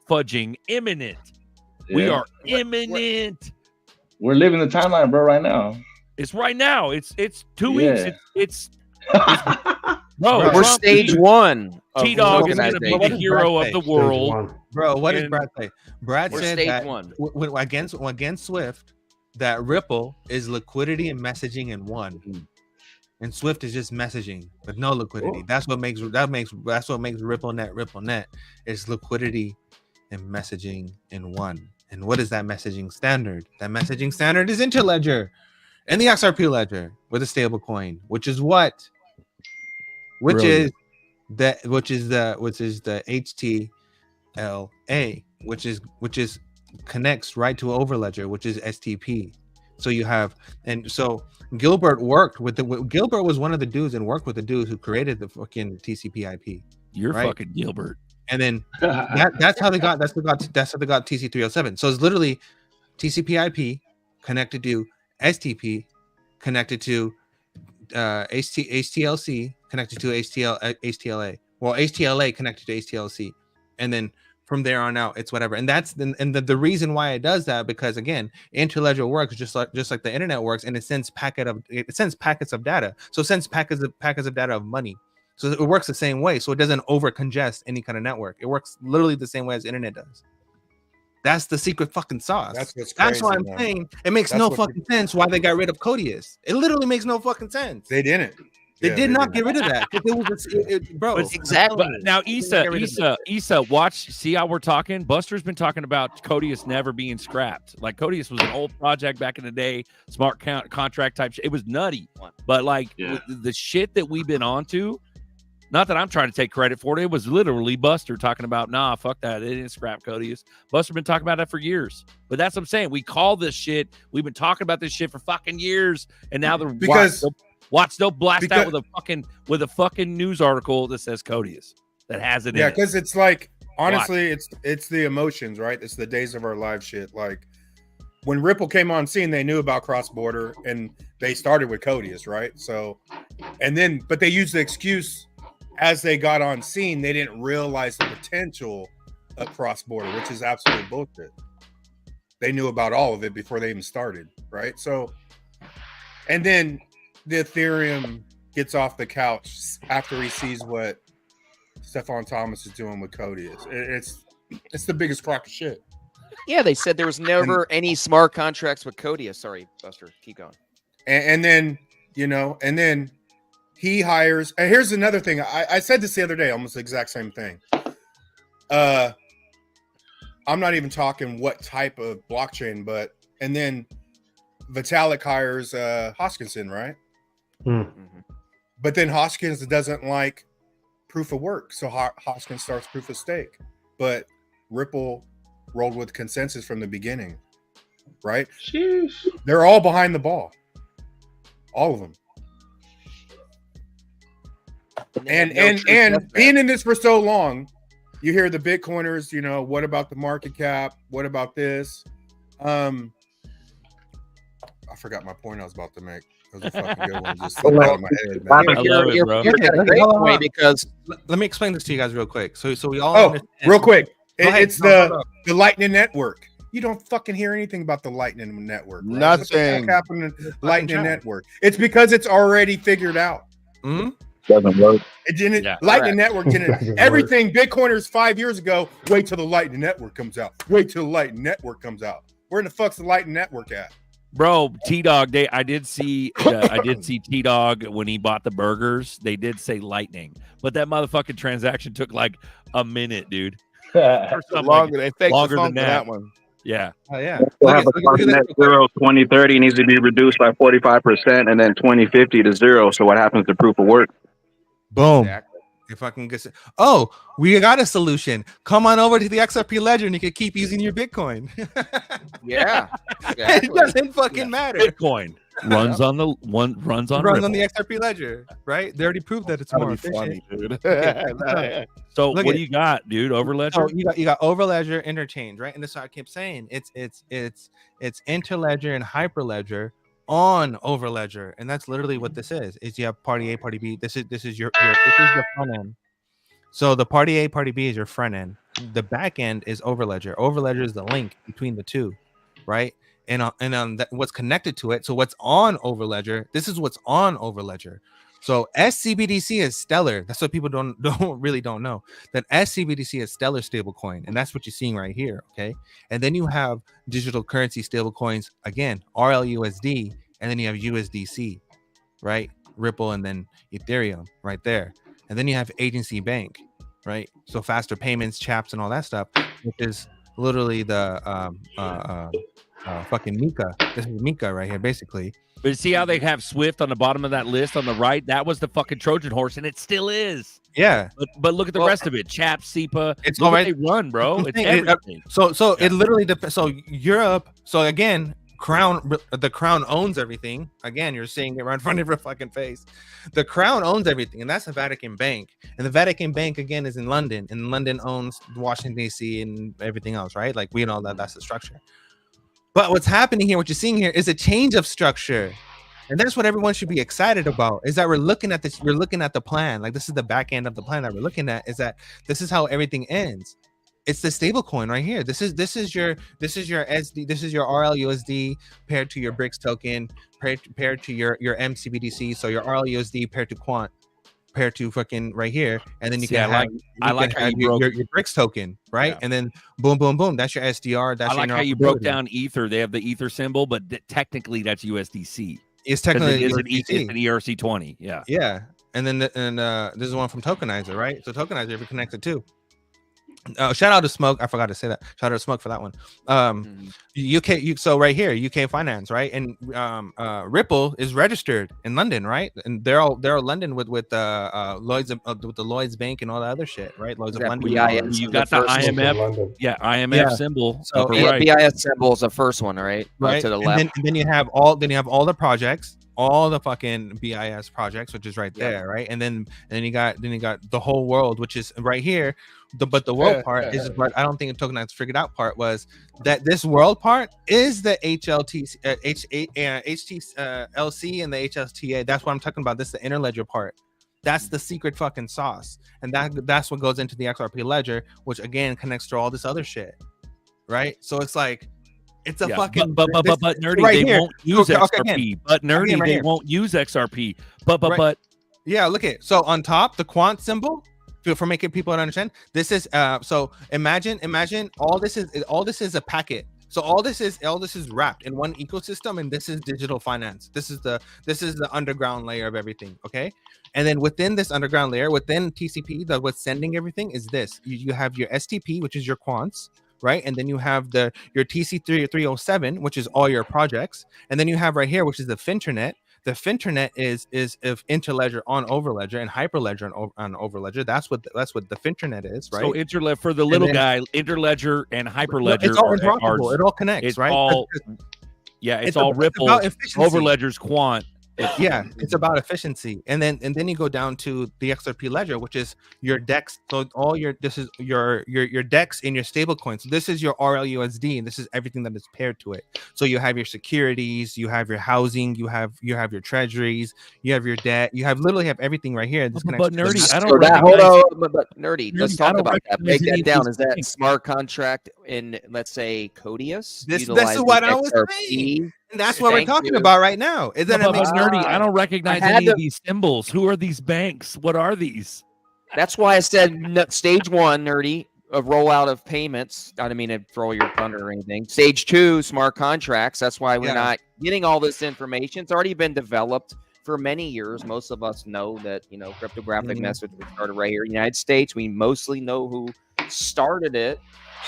fudging imminent. We are imminent.
We're living the timeline, bro, right now.
It's right now. It's 2 weeks. It's bro.
We're stage one.
T-Dog is going to be the hero of the world.
Bro, what did Brad say? Brad said
stage
that
one.
Against Swift, that Ripple is liquidity and messaging in one. And Swift is just messaging with no liquidity. That's what makes Ripple net. It's liquidity and messaging in one. And what is that messaging standard? That messaging standard is Interledger and the XRP ledger with a stable coin, which is the HTLA, which is connects right to Overledger, which is STP. So you have, and so Gilbert was one of the dudes and worked with the dudes who created the fucking TCP/IP.
You're
right?
fucking Gilbert.
And then that's how they got TC307. So it's literally TCP/IP connected to STP, connected to HTLC, connected to HTLA. Well, HTLA connected to HTLC, and then from there on out, it's whatever. And that's the reason why it does that, because again, Interledger works just like the internet works, and it sends packets of data. So it sends packets of data of money. So it works the same way. So it doesn't over congest any kind of network. It works literally the same way as the internet does. That's the secret fucking sauce. That's why I'm saying it makes no fucking sense why they got rid of Codius. It literally makes no fucking sense.
They didn't.
They did not get rid of that. Bro.
But exactly. But now, Issa, watch. See how we're talking? Buster's been talking about Codius never being scrapped. Like Codius was an old project back in the day, smart contract type shit. It was nutty. But like the shit that we've been onto, not that I'm trying to take credit for it. It was literally Buster talking about, nah, fuck that. They didn't scrap Codius. Buster been talking about that for years. But that's what I'm saying. We call this shit. We've been talking about this shit for fucking years. And now they're they'll blast out with a fucking news article that says Codius that has it.
Yeah,
in it.
because it's like honestly, it's the emotions, right? It's the days of our life shit. Like when Ripple came on scene, they knew about cross border and they started with Codius, right? So, but they used the excuse as they got on scene, they didn't realize the potential of cross border, which is absolute bullshit. They knew about all of it before they even started, right? So, and then the Ethereum gets off the couch after he sees what Stefan Thomas is doing with Codius. It's the biggest crock of shit.
Yeah, they said there was never any smart contracts with Codius. Sorry, Buster, keep going.
And then he hires. And here's another thing. I said this the other day, almost the exact same thing. I'm not even talking what type of blockchain, and then Vitalik hires Hoskinson, right? But then Hoskins doesn't like proof of work, so Hoskins starts proof of stake. But Ripple rolled with consensus from the beginning, right?
Sheesh.
They're all behind the ball, all of them. And being in this for so long, you hear the Bitcoiners, what about the market cap? What about this? I forgot my point I was about to make. That was a fucking good one. Just slipped out of my head, man.
I love it, bro.
Because
let me explain this to you guys real quick. So we all
Oh, real quick. It's
No.
the Lightning Network. You don't fucking hear anything about the Lightning Network. Bro.
Nothing.
What the fuck happened to Lightning Network? It's because it's already figured out.
Doesn't work.
It didn't.
Yeah.
Lightning Network didn't. Everything Bitcoiners 5 years ago. Wait till the Lightning Network comes out. Wait till the Lightning Network comes out. Where in the fuck's the Lightning Network at?
Bro, T-Dog, I did see T-Dog when he bought the burgers. They did say Lightning, but that motherfucking transaction took like a minute, dude. Or something
Longer,
like,
they faked
longer
the
than
funk for
that.
one.
Yeah.
Oh yeah.
We'll have a net zero 2030 needs to be reduced by 45%, and then 2050 to zero. So what happens to proof of work?
Boom. If fucking gets it. Oh, we got a solution. Come on over to the XRP ledger and you can keep using your Bitcoin.
yeah,
It doesn't fucking matter.
Bitcoin runs on the runs on Ripple.
the XRP ledger, right? They already proved that it's more efficient.
Funny, dude.
So
Look
what
at-
do you got, dude? Over ledger?
So you got over ledger interchange, right? And this is what I kept saying. It's interledger and hyperledger on over ledger, and that's literally what this is. Is you have party A, party B. This is your front end. So the party A, party B is your front end. The back end is over ledger. Over ledger is the link between the two, right? And on that, what's connected to it. So what's on over ledger? This is what's on over ledger. So SCBDC is Stellar. That's what people don't know. That SCBDC is Stellar stablecoin, and that's what you're seeing right here. Okay, and then you have digital currency stablecoins again, RLUSD, and then you have USDC, right? Ripple, and then Ethereum right there, and then you have agency bank, right? So faster payments, chaps, and all that stuff, which is literally the fucking Mika. This is Mika right here, basically.
But see how they have Swift on the bottom of that list on the right? That was the fucking Trojan horse, and it still is.
Yeah.
But look at the rest of it. Chap, SEPA.
It's
look
all
what
right.
they run, bro. It's
It-
everything.
So it literally depends. So Europe. So again, the crown owns everything. Again, you're seeing it right in front of your fucking face. The crown owns everything, and that's the Vatican Bank. And the Vatican Bank again is in London, and London owns Washington D.C. and everything else, right? Like we know that that's the structure. But what's happening here, what you're seeing here, is a change of structure. And that's what everyone should be excited about, is that we're looking at this, we're looking at the plan. Like this is the back end of the plan that we're looking at, is that this is how everything ends. It's the stable coin right here. This is your SD, this is your RLUSD paired to your BRICS token, paired to your MCBDC. So your RLUSD paired to Quant, paired to fucking right here, and then you
See,
can have your BRICS token, right?
Yeah.
And then boom, boom, boom. That's your SDR. That's
I like how you broke down Ether. They have the Ether symbol, but technically that's USDC.
It's technically
it's
USDC.
an ERC20. Yeah.
Yeah. And then this is one from Tokenizer, right? So Tokenizer, if you're connected too. Shout out to Smoke. I forgot to say that. Shout out to Smoke for that one. So right here, UK Finance, right? And Ripple is registered in London, right? And they're all London with Lloyd's with the Lloyd's Bank and all that other shit, right? Lloyd's of London.
You got the IMF, IMF symbol.
So
BIS symbol is the first one, right?
Right
To the
and
left.
then you have all the projects, all the fucking BIS projects, which is right there, right? And then you got the whole world, which is right here. But the world part is what I don't think Tokenizer figured out part was that this world part is the HTLC and the HSTA. That's what I'm talking about. This is the interledger part. That's the secret fucking sauce, and that's what goes into the XRP ledger, which again connects to all this other shit, right? So it's like it's a fucking
but nerdy
right
they
here.
won't use
Okay,
XRP.
again.
But nerdy
Again, right
they
here.
won't use XRP. But
yeah, look at so on top the quant symbol. For making people understand, this is so imagine all this is a packet. So all this is wrapped in one ecosystem, and this is digital finance. This is the underground layer of everything. Okay, and then within this underground layer, within TCP, what's sending everything is this. You have your STP, which is your quants, right? And then you have your TC307, which is all your projects, and then you have right here, which is the Finternet. The Finternet is if interledger on overledger and hyperledger on overledger. That's what the Finternet is, right?
So interledger for the little guy, interledger and hyperledger.
It's all interoperable. It all connects,
it's
right?
All, it's all Ripple. Overledger's Quant,
It's about efficiency, and then you go down to the XRP ledger, which is your DEX. So this is your DEX in your stable coins. So this is your RLUSD, and this is everything that is paired to it. So you have your securities, you have your housing, you have your treasuries, you have your debt, you literally have everything right here. This
But Nerdy, I don't
So that, hold
recognize-
on, but Nerdy, let's
Nerdy, I
talk
don't
about that.
recognize
Break
any
that
of
down.
these
Is that
things.
smart contract in, let's say, Codius?
This is
utilizing
what I was
XRP?
saying. And that's what we're
Thank
talking
you.
about right now. Is that
But
it makes
Nerdy, I don't recognize
I had
any
to-
of these symbols. Who are these banks? What are these?
That's why I said stage 1, Nerdy, of rollout of payments. I didn't mean to throw your thunder or anything. Stage 2, smart contracts. That's why we're not getting all this information. It's already been developed for many years. Most of us know that, cryptographic message was started right here in the United States. We mostly know who started it.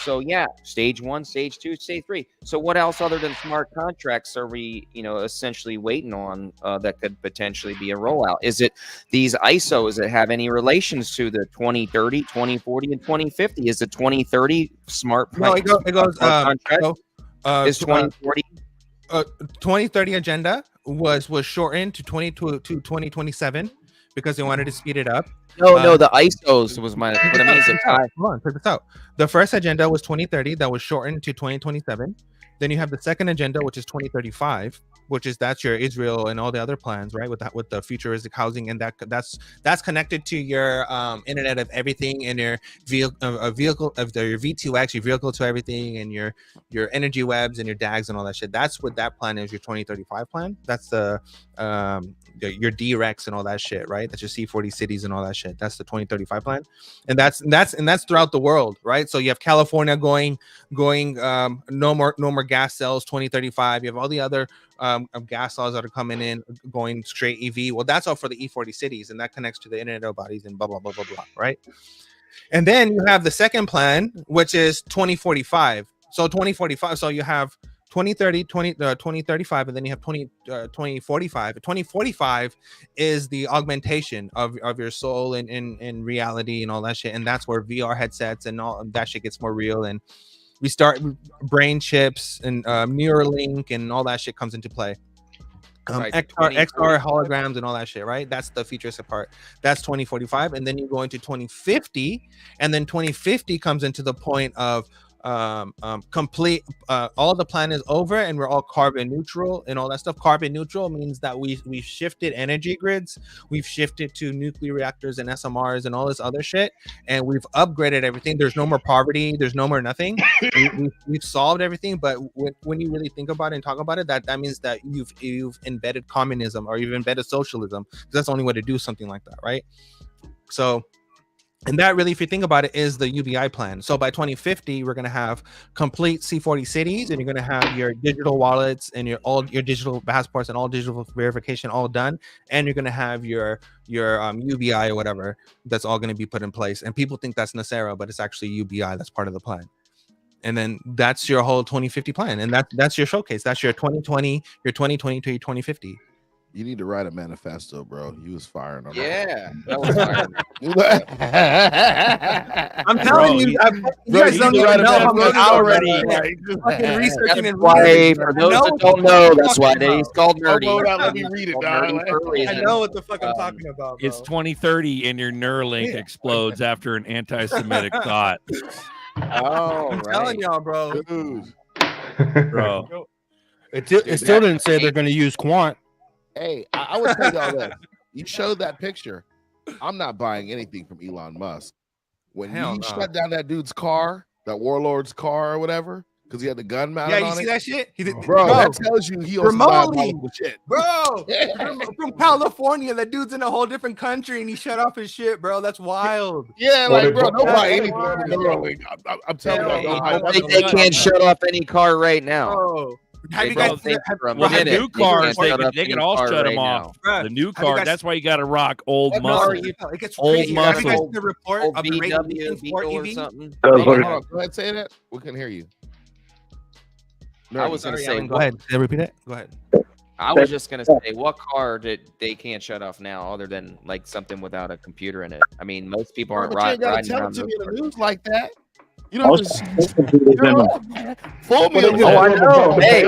So yeah, stage 1, stage 2, stage 3. So what else other than smart contracts are we, essentially waiting on that could potentially be a rollout? Is it these ISOs that have any relations to the 2030, 2040, and 2050? Is the 2030 smart?
No, it goes.
Contract is 2040.
2030 agenda was shortened to 2027 because they wanted to speed it up.
No, the ISOs was what I mean is a tie.
Hold on, check this out. The first agenda was 2030, that was shortened to 2027. Then you have the second agenda, which is 2035, that's your Israel and all the other plans, right? With the futuristic housing, and that's connected to your Internet of Everything and your vehicle of your V2X, your vehicle to everything, and your energy webs and your DAGs and all that shit. That's what that plan is. Your 2035 plan. That's the your DREX and all that shit, right? That's your C40 cities and all that shit. That's the 2035 plan, and that's throughout the world, right? So you have California going no more gas cells 2035. You have all the other gas laws that are coming in going straight EV. Well, that's all for the E40 cities, and that connects to the Internet of Bodies and blah blah blah blah blah, right? And then you have the second plan, which is 2045. So 2045. So you have 2030, 2035, and then you have 2045. 2045 is the augmentation of your soul in reality and all that shit. And that's where VR headsets and all that shit gets more real. And we start brain chips and Neuralink and all that shit comes into play. XR holograms and all that shit, right? That's the futuristic part. That's 2045. And then you go into 2050. And then 2050 comes into the point of complete all the plan is over and we're all carbon neutral and all that stuff. Carbon neutral means that we've shifted energy grids, we've shifted to nuclear reactors and SMRs and all this other shit, and we've upgraded everything. There's no more poverty, there's no more nothing. we've solved everything. But when you really think about it and talk about it, that means that you've embedded communism or you've embedded socialism, because that's the only way to do something like that, right? So, and that really, if you think about it, is the UBI plan. So by 2050, we're going to have complete C40 cities, and you're going to have your digital wallets and your digital passports and all digital verification all done. And you're going to have your UBI or whatever. That's all going to be put in place. And people think that's Nasera, but it's actually UBI. That's part of the plan. And then that's your whole 2050 plan. And that's your showcase. That's your 2020, your 2020 to your 2050.
You need to write a manifesto, bro. You was firing on
that was firing.
I'm telling you, you guys don't even know how much already fucking researching and
reading. For those that don't know, that's why he's called nerdy.
Let me read it, dog.
I know what the fuck I'm talking about, bro.
It's 2030 and your Neuralink explodes after an anti-Semitic thought.
I'm telling y'all, bro.
Bro.
It still didn't say they're going to use quant.
Hey, I would tell y'all this. You showed that picture. I'm not buying anything from Elon Musk. When he shut down that dude's car, that warlord's car or whatever, because he had the gun mounted on it.
Yeah, you see that shit?
Bro, that tells you he
remotely,
shit.
Bro, from California, that dude's in a whole different country and he shut off his shit, bro. That's wild.
Yeah, like, bro, don't buy anything from Neuralink. I'm telling you.
I think they can't shut off any car right now.
Bro.
Have you guys seen the new cars? They can all shut them off. The new car. That's why you got to rock old muscle. Old muscle.
Have you guys seen the report of the rate of for EV?
Go ahead, say that. We can hear you.
I was going to say,
go ahead. Repeat it. Go ahead.
I was just going to say, what car did they can't shut off now, other than like something without a computer in it? I mean, most people aren't riding around.
Tell it to me in the news like that. You
know,
fool me.
I know. Hey,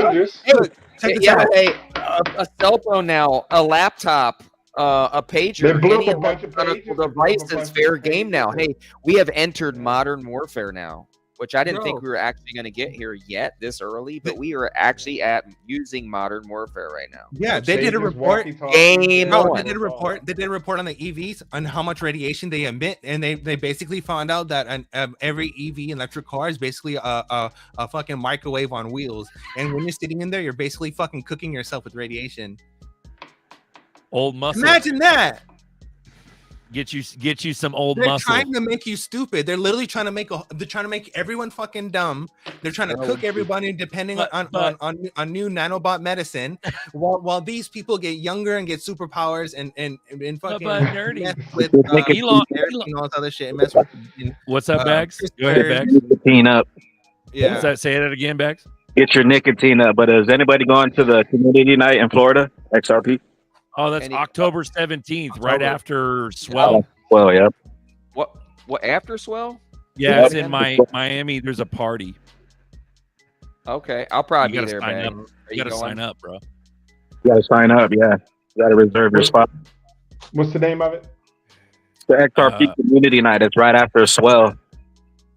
check this
Yeah,
out.
hey, a cell phone now, a laptop, a pager,
They blew up
any
a bunch of
electronic
pages, they blew up a
device
bunch
is
of
fair game now.
pages.
Hey, we have entered modern warfare now, which I didn't think
Bro.
we were actually going to get here yet this early, but we are actually using modern warfare right now.
Yeah, they did a
Pages,
report.
walkie-talkies,
Game
Bro,
on.
they did a report. They did a report on the EVs on how much radiation they emit, and they basically found out that every EV electric car is basically a fucking microwave on wheels. And when you're sitting in there, you're basically fucking cooking yourself with radiation.
Old muscle.
Imagine that.
Get you some old
They're
muscle.
trying to make you stupid. They're literally trying to make everyone fucking dumb. They're trying to cook everybody depending on new nanobot medicine, while these people get younger and get superpowers and fucking
nerdy.
mess with
Elon-
and all this other shit. And mess with
What's up, Bags? Go ahead,
CRISPR.
Bags.
Nicotine up.
Yeah.
What's that? Say that again, Bags.
Get your nicotine up. But is anybody going to the community night in Florida? XRP.
Oh, that's October 17th, right after Swell.
Well, yeah.
What after Swell?
Yeah, it's in Miami. There's a party.
Okay, I'll probably
You
be
gotta
there,
sign
man.
up. You gotta sign up, bro.
You got to sign up. Yeah. You got to reserve your spot.
What's the name of it?
The XRP community night. It's right after Swell.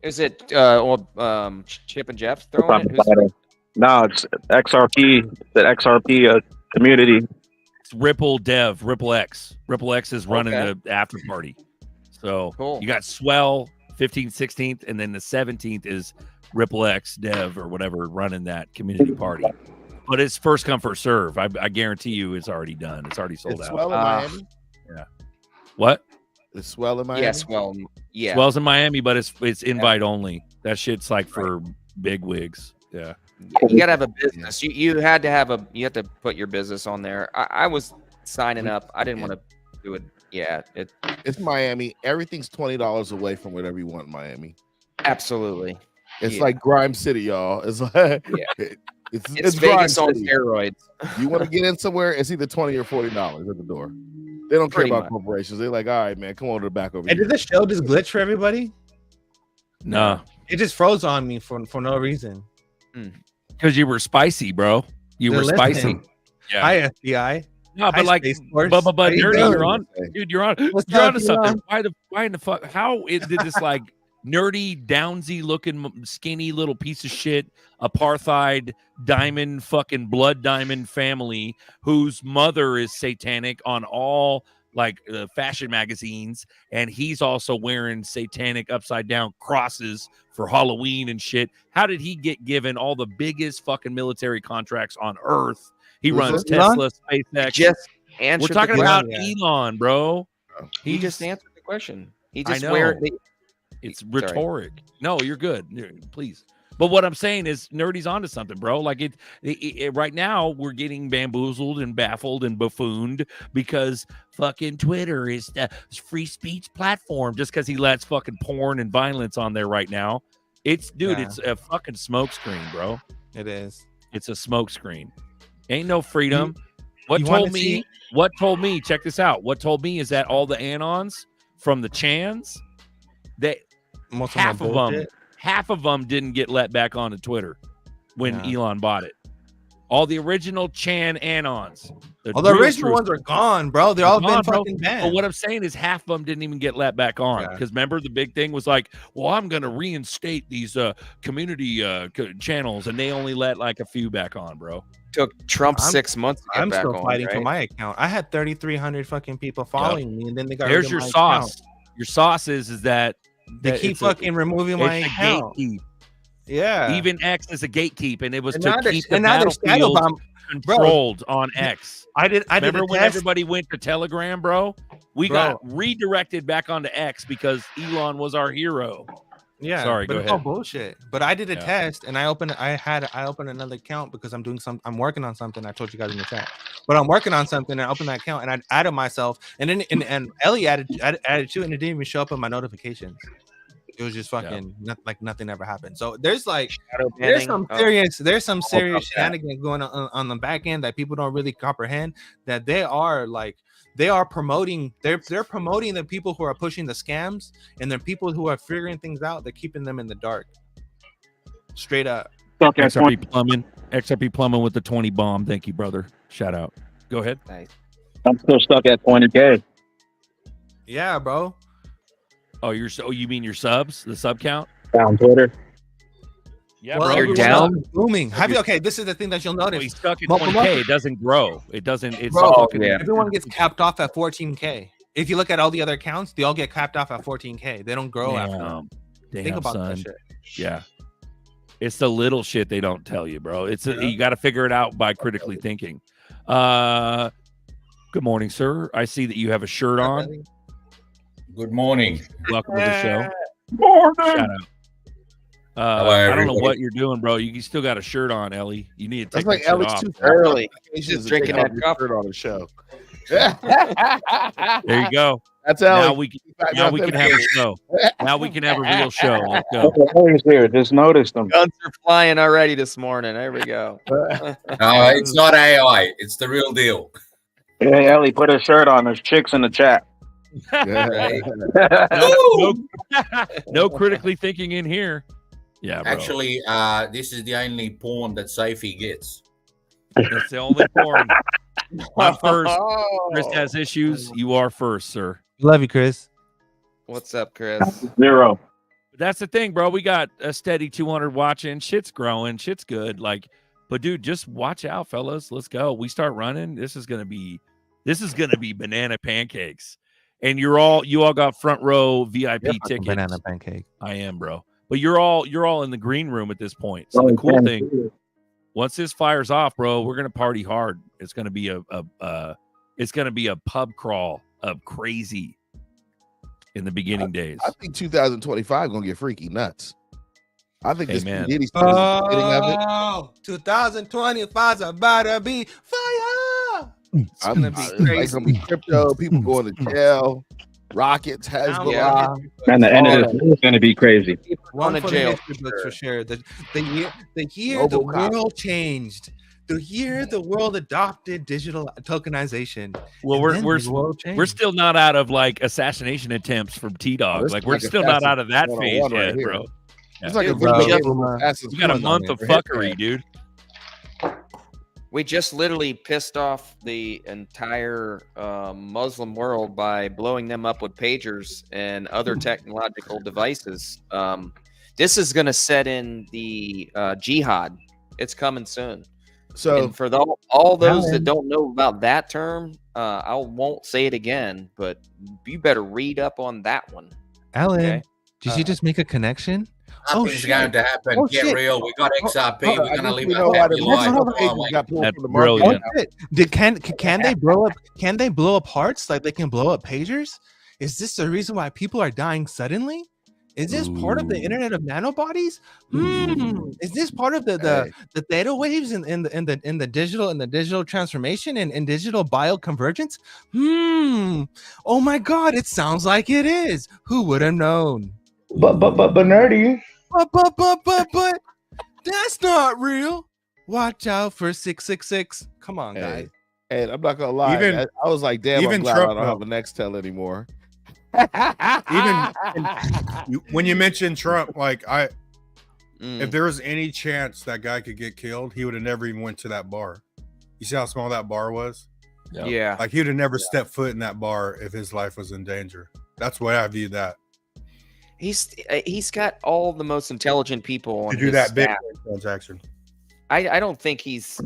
Is it Chip and Jeff throwing it?
No, it's XRP. The XRP community.
It's Ripple X. Ripple X is running
Okay.
the after party. So
Cool.
you got Swell 15th, 16th, and then the 17th is Ripple X Dev or whatever running that community party. But it's first come, first serve. I guarantee you it's already done. It's already sold
It's
out.
Swell in Miami.
Yeah. What?
It's Swell in Miami.
Yeah, Swell. Yeah.
Swell's in Miami, but it's invite only. That shit's like for big wigs. Yeah.
You gotta have a business. You had to put your business on there. I was signing up. I didn't want to do it. Yeah,
It's Miami. Everything's $20 away from whatever you want in Miami.
absolutely.
It's
Yeah.
like Grime City, y'all. It's like it's Grime
Vegas on
City.
steroids.
You want to get in somewhere? It's either $20 or $40 at the door. They don't care
Pretty
about
much.
corporations. They're like, all right, man, come on to the back over
And
here.
did the show just glitch for everybody?
No.
It just froze on me for no reason.
Because you were spicy, bro. You were
Listen.
spicy. Yeah.
Hi, FBI.
No,
Hi,
but like,
Space Force.
but
How you
nerdy,
doing?
you're on, dude. You're on.
What's
You're
up,
onto something.
Elon?
Why in the fuck? How did this like nerdy, downsy looking, skinny little piece of shit, apartheid diamond, fucking blood diamond family whose mother is satanic on all like fashion magazines, and he's also wearing satanic upside down crosses for Halloween and shit. How did he get given all the biggest fucking military contracts on Earth? He
Who's
runs
this, Elon?
Tesla, SpaceX.
Just answered
We're talking
the
about
question.
Elon, bro.
He just answered the question. He
I
just
know. It's
Sorry.
rhetoric. No, you're good. Please. But what I'm saying is nerdy's onto something, bro. Like it right now we're getting bamboozled and baffled and buffooned because fucking Twitter is the free speech platform just because he lets fucking porn and violence on there right now. It's it's a fucking smokescreen, bro.
It is.
It's a smokescreen. Ain't no freedom.
you wanna
What told me, check this out. What told me is that all the anons from the Chans, that
Most
half
them
of
are
them
bullshit.
half of them didn't get let back onto Twitter when Elon bought it. All the original Chan anons.
All the
real
original ones are gone, bro. They're all been
gone, bro.
fucking banned.
But what I'm saying is half of them didn't even get let back on because remember the big thing was like, well, I'm going to reinstate these community channels, and they only let like a few back on, bro.
Took Trump 6 months to get
I'm
back
still
on,
fighting for
right?
my account. I had 3,300 fucking people following me, and then they got
There's
rid of
your
my
sauce.
account.
Your sauce is that
They keep
it's
fucking removing my
it's a
account.
gatekeep.
Yeah.
Even X is a gatekeep, and it was
And
to
now they're-
keep the
and now they're shadow
battlefield
bomb- Bro,
controlled on X.
I did
Remember
a
when
test.
everybody went to Telegram, bro? We got redirected back onto X because Elon was our hero.
Yeah,
Sorry,
but
go
it's all
ahead.
bullshit. But I did a
Yeah.
test, and I opened another account because I'm doing some. I'm working on something. I told you guys in the chat, but I'm working on something. And I opened that account, and I added myself, and then and Ellie added too, and it didn't even show up in my notifications. It was just fucking like nothing ever happened. So there's like there's some serious shenanigans going on the back end that people don't really comprehend. That they are promoting they're promoting the people who are pushing the scams, and they're people who are figuring things out. They're keeping them in the dark. Straight up.
XRP plumbing. XRP Plumbing with the 20 bomb. Thank you, brother. Shout out. Go ahead.
Nice.
I'm still stuck at 20K.
Yeah, bro.
Oh, you mean your subs? The sub count?
On Twitter.
Yeah,
Well,
bro.
you're
down?
booming. Okay, this is the thing that you'll notice.
He's stuck at
Multiple
20K. It doesn't grow. It doesn't. It's
Bro,
all fucking.
yeah.
everyone gets capped off at 14K. If you look at all the other accounts, they all get capped off at 14K. They don't grow after that.
Damn,
Think about
son.
that shit.
Yeah. It's the little shit they don't tell you, bro. You got to figure it out by critically thinking. Good morning, sir. I see that you have a shirt on.
Good morning.
Welcome to the show.
Morning.
Shout out.
Hello,
I don't know
everybody.
what you're doing, bro. You still got a shirt on, Ellie. You need to take
That's like
that shit
Alex
off.
too
Early.
He's
Just drinking that coffee.
on the show.
There you go.
That's Alex.
Now we can have a show. Now we can have a real show. Let's go.
Ellie's here. Just noticed them.
Guns are flying already this morning. There we go.
No, it's not AI. It's the real deal.
Hey, Ellie, put a shirt on. There's chicks in the chat.
No critically thinking in here. Yeah, bro.
Actually, this is the only porn that Sophie gets.
That's the only porn. I'm first. Chris has issues. You are first, sir.
Love you, Chris.
What's up, Chris?
0.
But that's the thing, bro. We got a steady 200 watching. Shit's growing. Shit's good. But dude, just watch out, fellas. Let's go. We start running. This is gonna be banana pancakes. And you all got front row VIP tickets.
Banana pancake.
I am, bro. But you're all in the green room at this point. So the cool thing, once this fires off, bro, we're gonna party hard. It's gonna be a pub crawl of crazy in the beginning days.
I think 2025 gonna get freaky nuts. I think this
Amen.
Diddy's beginning of it.
Oh, 2025 is about to be fire. It's gonna be crazy.
It's gonna be crypto, people going to jail, rockets, Hezbollah.
Man, the end of this is going to be crazy.
One
to
for
jail.
the history books for sure. The year the
RoboCop.
world changed. The year the world adopted digital tokenization.
Well,
And then the world
we're
changed.
still not out of assassination attempts from T-Dog.
This
Like
is
we're
like
still not out of that
Assassin's
phase
101
yet,
right here.
bro.
It's like a
Dude,
video
we
game
just-
of Assassin's
We got a
Creed
month
on
of
there.
fuckery, dude.
We just literally pissed off the entire Muslim world by blowing them up with pagers and other technological devices. This is going to set in the jihad. It's coming soon.
So
and for all those that don't know about that term, I won't say it again, but you better read up on that one.
Alan,
Okay.
did you just make a connection?
Nothing's going to happen.
Oh,
Get
shit.
real. We got XRP.
Hold on,
We're going to
I
live
think we
a
know why
happy
the
life.
Muslim
Come on,
agents
wait.
got pulled
That's
from the market.
brilliant.
Can they blow up? Can they blow up hearts like they can blow up pagers? Is this the reason why people are dying suddenly? Is this part of the Internet of Nanobodies? Is this part of the theta waves in the digital transformation and digital bioconvergence? Oh my God! It sounds like it is. Who would have known?
But nerdy.
But that's not real. Watch out for 666. Come on, guys.
And I'm not gonna lie,
Even-
I was like, damn, I'm
even
glad
Trump
I don't have
know.
a Nextel anymore.
When you mentioned Trump, if
Mm.
there was any chance that guy could get killed, he would have never even went to that bar. You see how small that bar was?
Yeah.
Like he would have never stepped foot in that bar if his life was in danger. That's the way I view that.
He's got all the most intelligent people on
To do
his
that big
staff.
transaction.
I don't think he's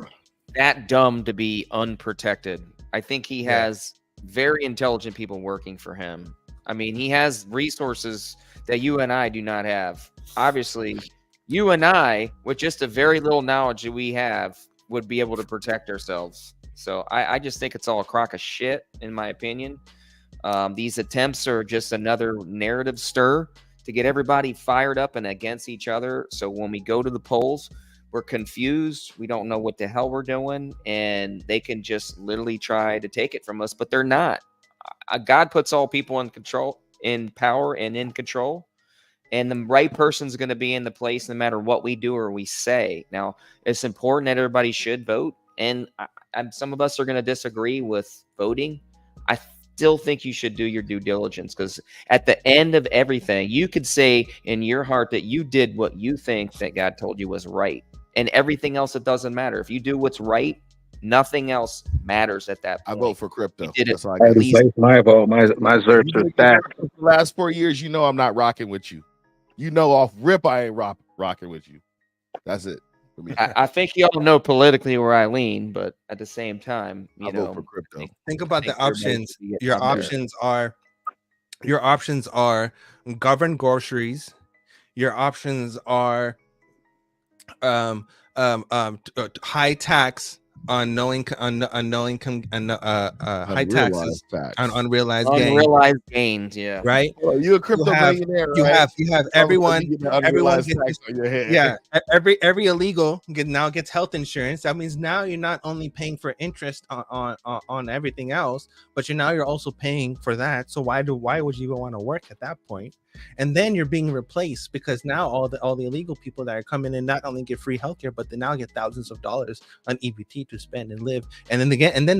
that dumb to be unprotected. I think he has very intelligent people working for him. I mean, he has resources that you and I do not have. Obviously, you and I, with just a very little knowledge that we have, would be able to protect ourselves. So I just think it's all a crock of shit, in my opinion. These attempts are just another narrative stir to get everybody fired up and against each other. So when we go to the polls, we're confused. We don't know what the hell we're doing. And they can just literally try to take it from us, but they're not. God puts all people in control, in power, and in control. And the right person's going to be in the place no matter what we do or we say. Now, it's important that everybody should vote. And some of us are going to disagree with voting. I still think you should do your due diligence, because at the end of everything, you could say in your heart that you did what you think that God told you was right. and everything else, it doesn't matter. If you do what's right, nothing else matters at that point.
I vote for crypto.
You did it
That's all I
I
got.
already placed my vote. My Zerks
You
is
did
stacked.
this the last 4 years, you know I'm not rocking with you. You know off rip I ain't rocking with you. That's it for me.
I think y'all know politically where I lean, but at the same time,
I vote for crypto.
Think about the
everybody
options.
should be getting
Your
in there.
options are governed groceries. Your options are high tax on high taxes on unrealized gains.
Unrealized gains, yeah.
Right.
Well, you're a crypto millionaire,
You
right?
have everyone. Everyone
Unrealized tax on your head.
Yeah, every illegal now gets health insurance. That means now you're not only paying for interest on everything else, but you're also paying for that. So why would you even want to work at that point? And then you're being replaced because now all the illegal people that are coming in not only get free healthcare, but they now get thousands of dollars on EBT to spend and live, and then they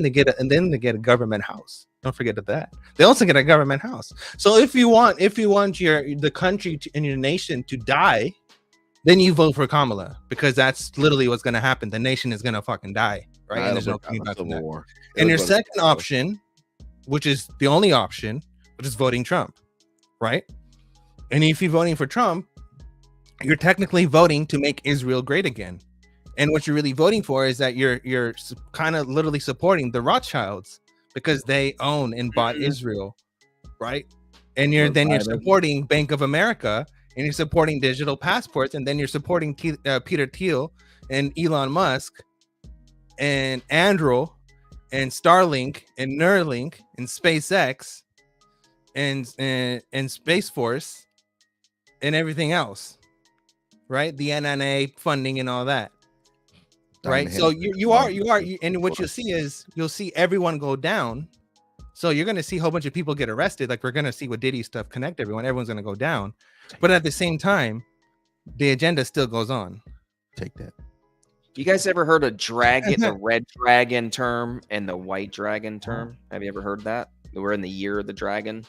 get a government house. Don't forget that. They also get a government house. So if you want the country and your nation to die, then you vote for Kamala, because that's literally what's going to happen. The nation is going to fucking die, right? And there's no coming back from that. And your second option, which is the only option, which is voting Trump, right? And if you're voting for Trump, you're technically voting to make Israel great again. And what you're really voting for is that you're kind of literally supporting the Rothschilds because they own and bought Israel, right? And you're supporting Bank of America, and you're supporting digital passports, and then you're supporting Peter Thiel and Elon Musk and Andrew and Starlink and Neuralink and SpaceX and Space Force and everything else, right? The NNA funding and all that, right? So you are, and what you'll see everyone go down. So you're going to see a whole bunch of people get arrested. Like we're going to see with Diddy stuff connect everyone. Everyone's going to go down. But at the same time, the agenda still goes on.
Take that.
You guys ever heard of dragon, the red dragon term and the white dragon term? Have you ever heard that? We're in the year of the dragon.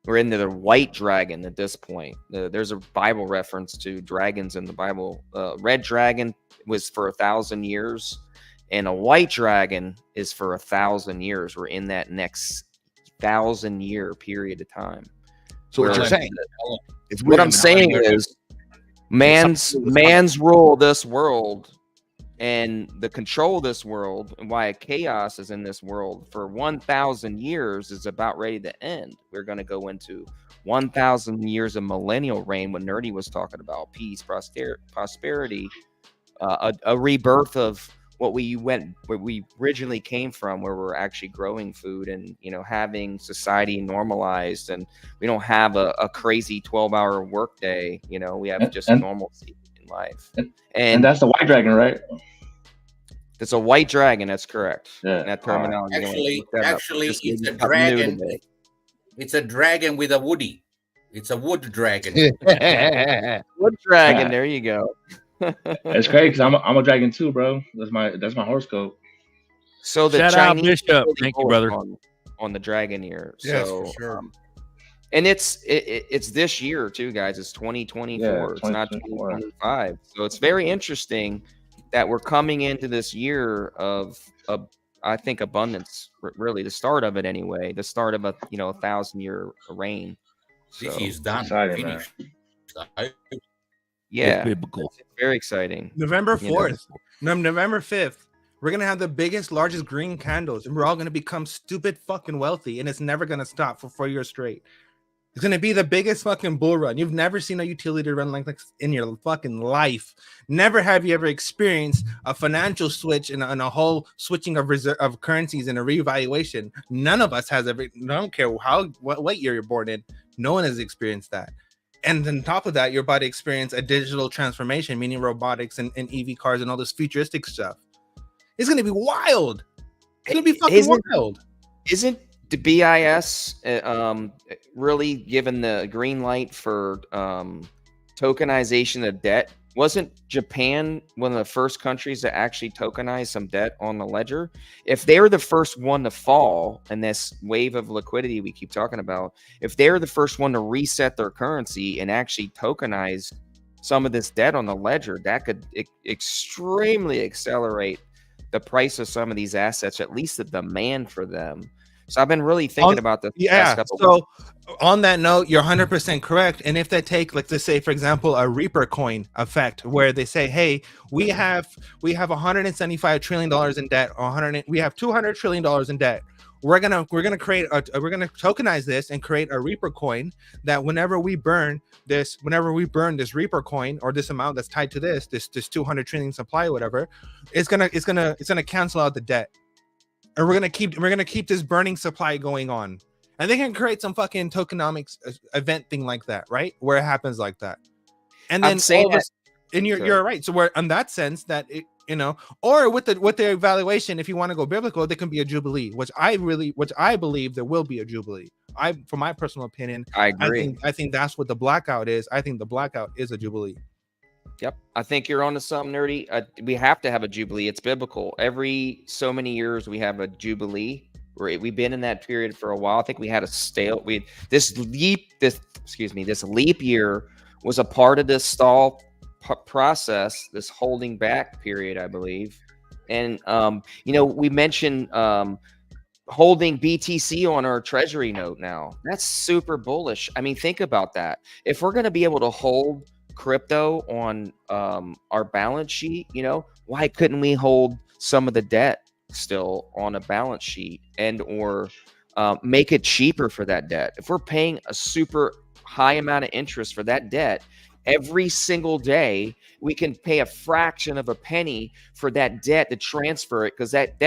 We're into the white dragon at this point. There's a Bible reference to dragons in the Bible. Red dragon was for 1,000 years, and a white dragon is for 1,000 years. We're in that next 1,000-year period of time.
So what you're saying?
What I'm saying is, man's rule this world and the control of this world, and why chaos is in this world for 1,000 years is about ready to end. We're going to go into 1,000 years of millennial reign, what Nerdy was talking about: peace, prosperity, a rebirth of where we originally came from, where we're actually growing food and having society normalized, and we don't have a crazy 12-hour workday. We have just normalcy in life.
And that's the white dragon, right?
It's a white dragon. That's correct.
Yeah.
That terminology.
Actually, it's a dragon. It's a dragon with a woody. It's a wood dragon.
Wood dragon. There you go.
It's crazy because I'm a dragon too, bro. That's my horoscope.
So the
Shout out
Chinese
Bishop.
really
Thank you, brother.
on the dragon year.
Yes,
So,
for sure.
And it's this year too, guys. It's 2024.
Yeah,
it's not
2024.
2025. So it's very interesting that we're coming into this year of I think abundance. Really, the start of it anyway. The start of a 1,000-year reign. So,
He's done.
Exciting,
Finished.
yeah,
biblical.
it's very exciting.
November
You know.
4th, November 5th, we're going to have the biggest, largest green candles, and we're all going to become stupid fucking wealthy, and it's never going to stop for 4 years straight. It's going to be the biggest fucking bull run. You've never seen a utility run like this in your fucking life. Never have you ever experienced a financial switch and a whole switching of currencies and a reevaluation. None of us has ever. I don't care what year you're born in. No one has experienced that. And on top of that, you're about to experience a digital transformation, meaning robotics and EV cars and all this futuristic stuff. It's going to be wild. It's going to be fucking wild.
Isn't the BIS really given the green light for tokenization of debt? Wasn't Japan one of the first countries to actually tokenize some debt on the ledger? If they're the first one to fall in this wave of liquidity we keep talking about, if they're the first one to reset their currency and actually tokenize some of this debt on the ledger, that could extremely accelerate the price of some of these assets, at least the demand for them. So I've been really thinking about this.
Yeah. So on that note, you're 100% correct. And if they take, like, let's say, for example, a Reaper coin effect, where they say, hey, we have $175 trillion in debt, we have $200 trillion in debt. We're gonna tokenize this and create a Reaper coin that whenever we burn this Reaper coin, or this amount that's tied to this 200 trillion supply, or whatever, it's gonna cancel out the debt. And we're gonna keep this burning supply going on. And they can create some fucking tokenomics event thing like that, right? Where it happens like that. And then and you're right. So we're in that sense that it, or with the evaluation, if you want to go biblical, there can be a jubilee, which I believe there will be a jubilee. For my personal opinion,
I agree.
I think that's what the blackout is. I think the blackout is a jubilee.
Yep, I think you're onto something, Nerdy. We have to have a jubilee. It's biblical. Every so many years we have a jubilee. We've been in that period for a while. I think we had this leap year was a part of this stall process, this holding back period, I believe. And we mentioned holding BTC on our treasury note now. That's super bullish. I mean, think about that. If we're going to be able to hold crypto on our balance sheet, why couldn't we hold some of the debt still on a balance sheet, and or make it cheaper for that debt? If we're paying a super high amount of interest for that debt every single day, we can pay a fraction of a penny for that debt to transfer it, because that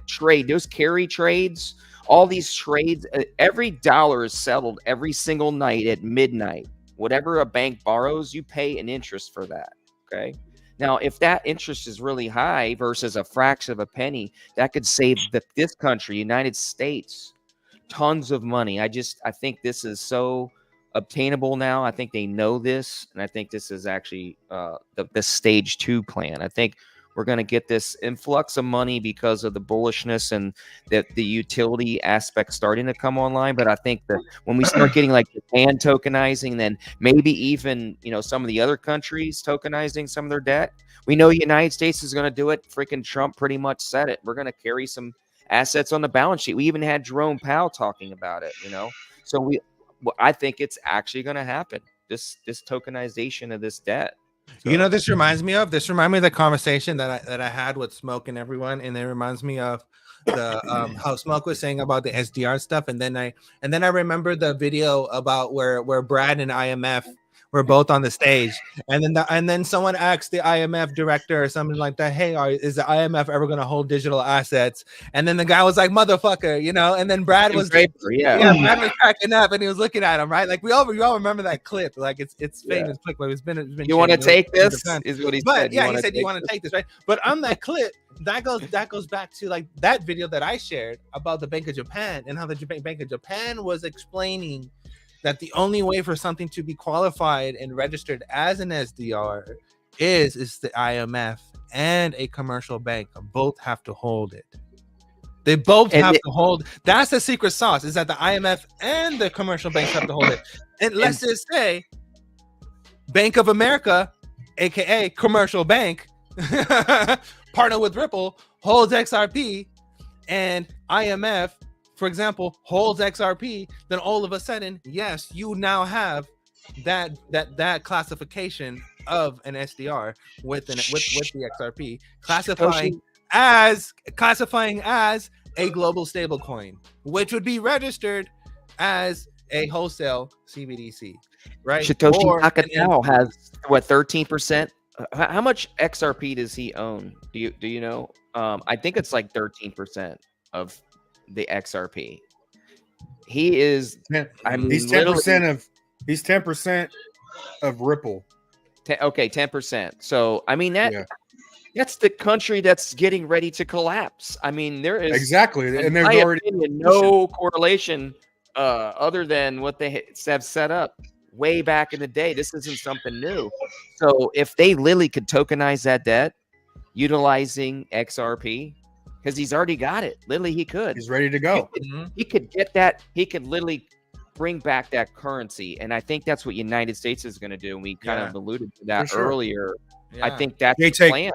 trade, those carry trades, all these trades, every dollar is settled every single night at midnight. Whatever a bank borrows, you pay an interest for that. Okay. Now, if that interest is really high versus a fraction of a penny, that could save this country, United States, tons of money. I think this is so obtainable now. I think they know this, and I think this is actually the stage 2 plan. I think we're going to get this influx of money because of the bullishness and the utility aspect starting to come online. But I think that when we start getting like Japan tokenizing, then maybe even some of the other countries tokenizing some of their debt, we know the United States is going to do it. Freaking Trump pretty much said it. We're going to carry some assets on the balance sheet. We even had Jerome Powell talking about it. So I think it's actually going to happen. This tokenization of this debt.
So, this reminds me of the conversation that I had with Smoke and everyone, and it reminds me of the how Smoke was saying about the SDR stuff, and then I remember the video about where Brad and IMF were both on the stage, and then someone asked the IMF director or something like that, hey, is the IMF ever going to hold digital assets? And then the guy was like, motherfucker, and then Brad was Brad was cracking up, and he was looking at him, right? Like we all remember that clip, like it's famous clip, but it's been
you want to take this is what he said.
Yeah, he said you want to take this, right? But on that clip, that goes back to like that video that I shared about the Bank of Japan, and how the Bank of Japan was explaining that the only way for something to be qualified and registered as an SDR is the IMF and a commercial bank both have to hold it. They both have to hold. That's the secret sauce, is that the IMF and the commercial banks have to hold it. And let's just say Bank of America, aka commercial bank, partner with Ripple, holds XRP, and IMF, for example, holds XRP, then all of a sudden, yes, you now have that classification of an SDR with the XRP, classifying as a global stablecoin, which would be registered as a wholesale CBDC, right?
Satoshi Nakamoto has 13%. How much XRP does he own? Do you know? I think it's like 13% of the XRP. He is.
He's 10% He's 10% of Ripple.
Okay, 10%. So I mean that's the country that's getting ready to collapse. I mean, there is
exactly, and there's already
no correlation other than what they have set up way back in the day. This isn't something new. So if they literally could tokenize that debt utilizing XRP, because he's already got it. Literally, he could.
He's ready to go.
He could get that. He could literally bring back that currency, and I think that's what United States is going to do. And we kind of alluded to that earlier. I think that's the plan.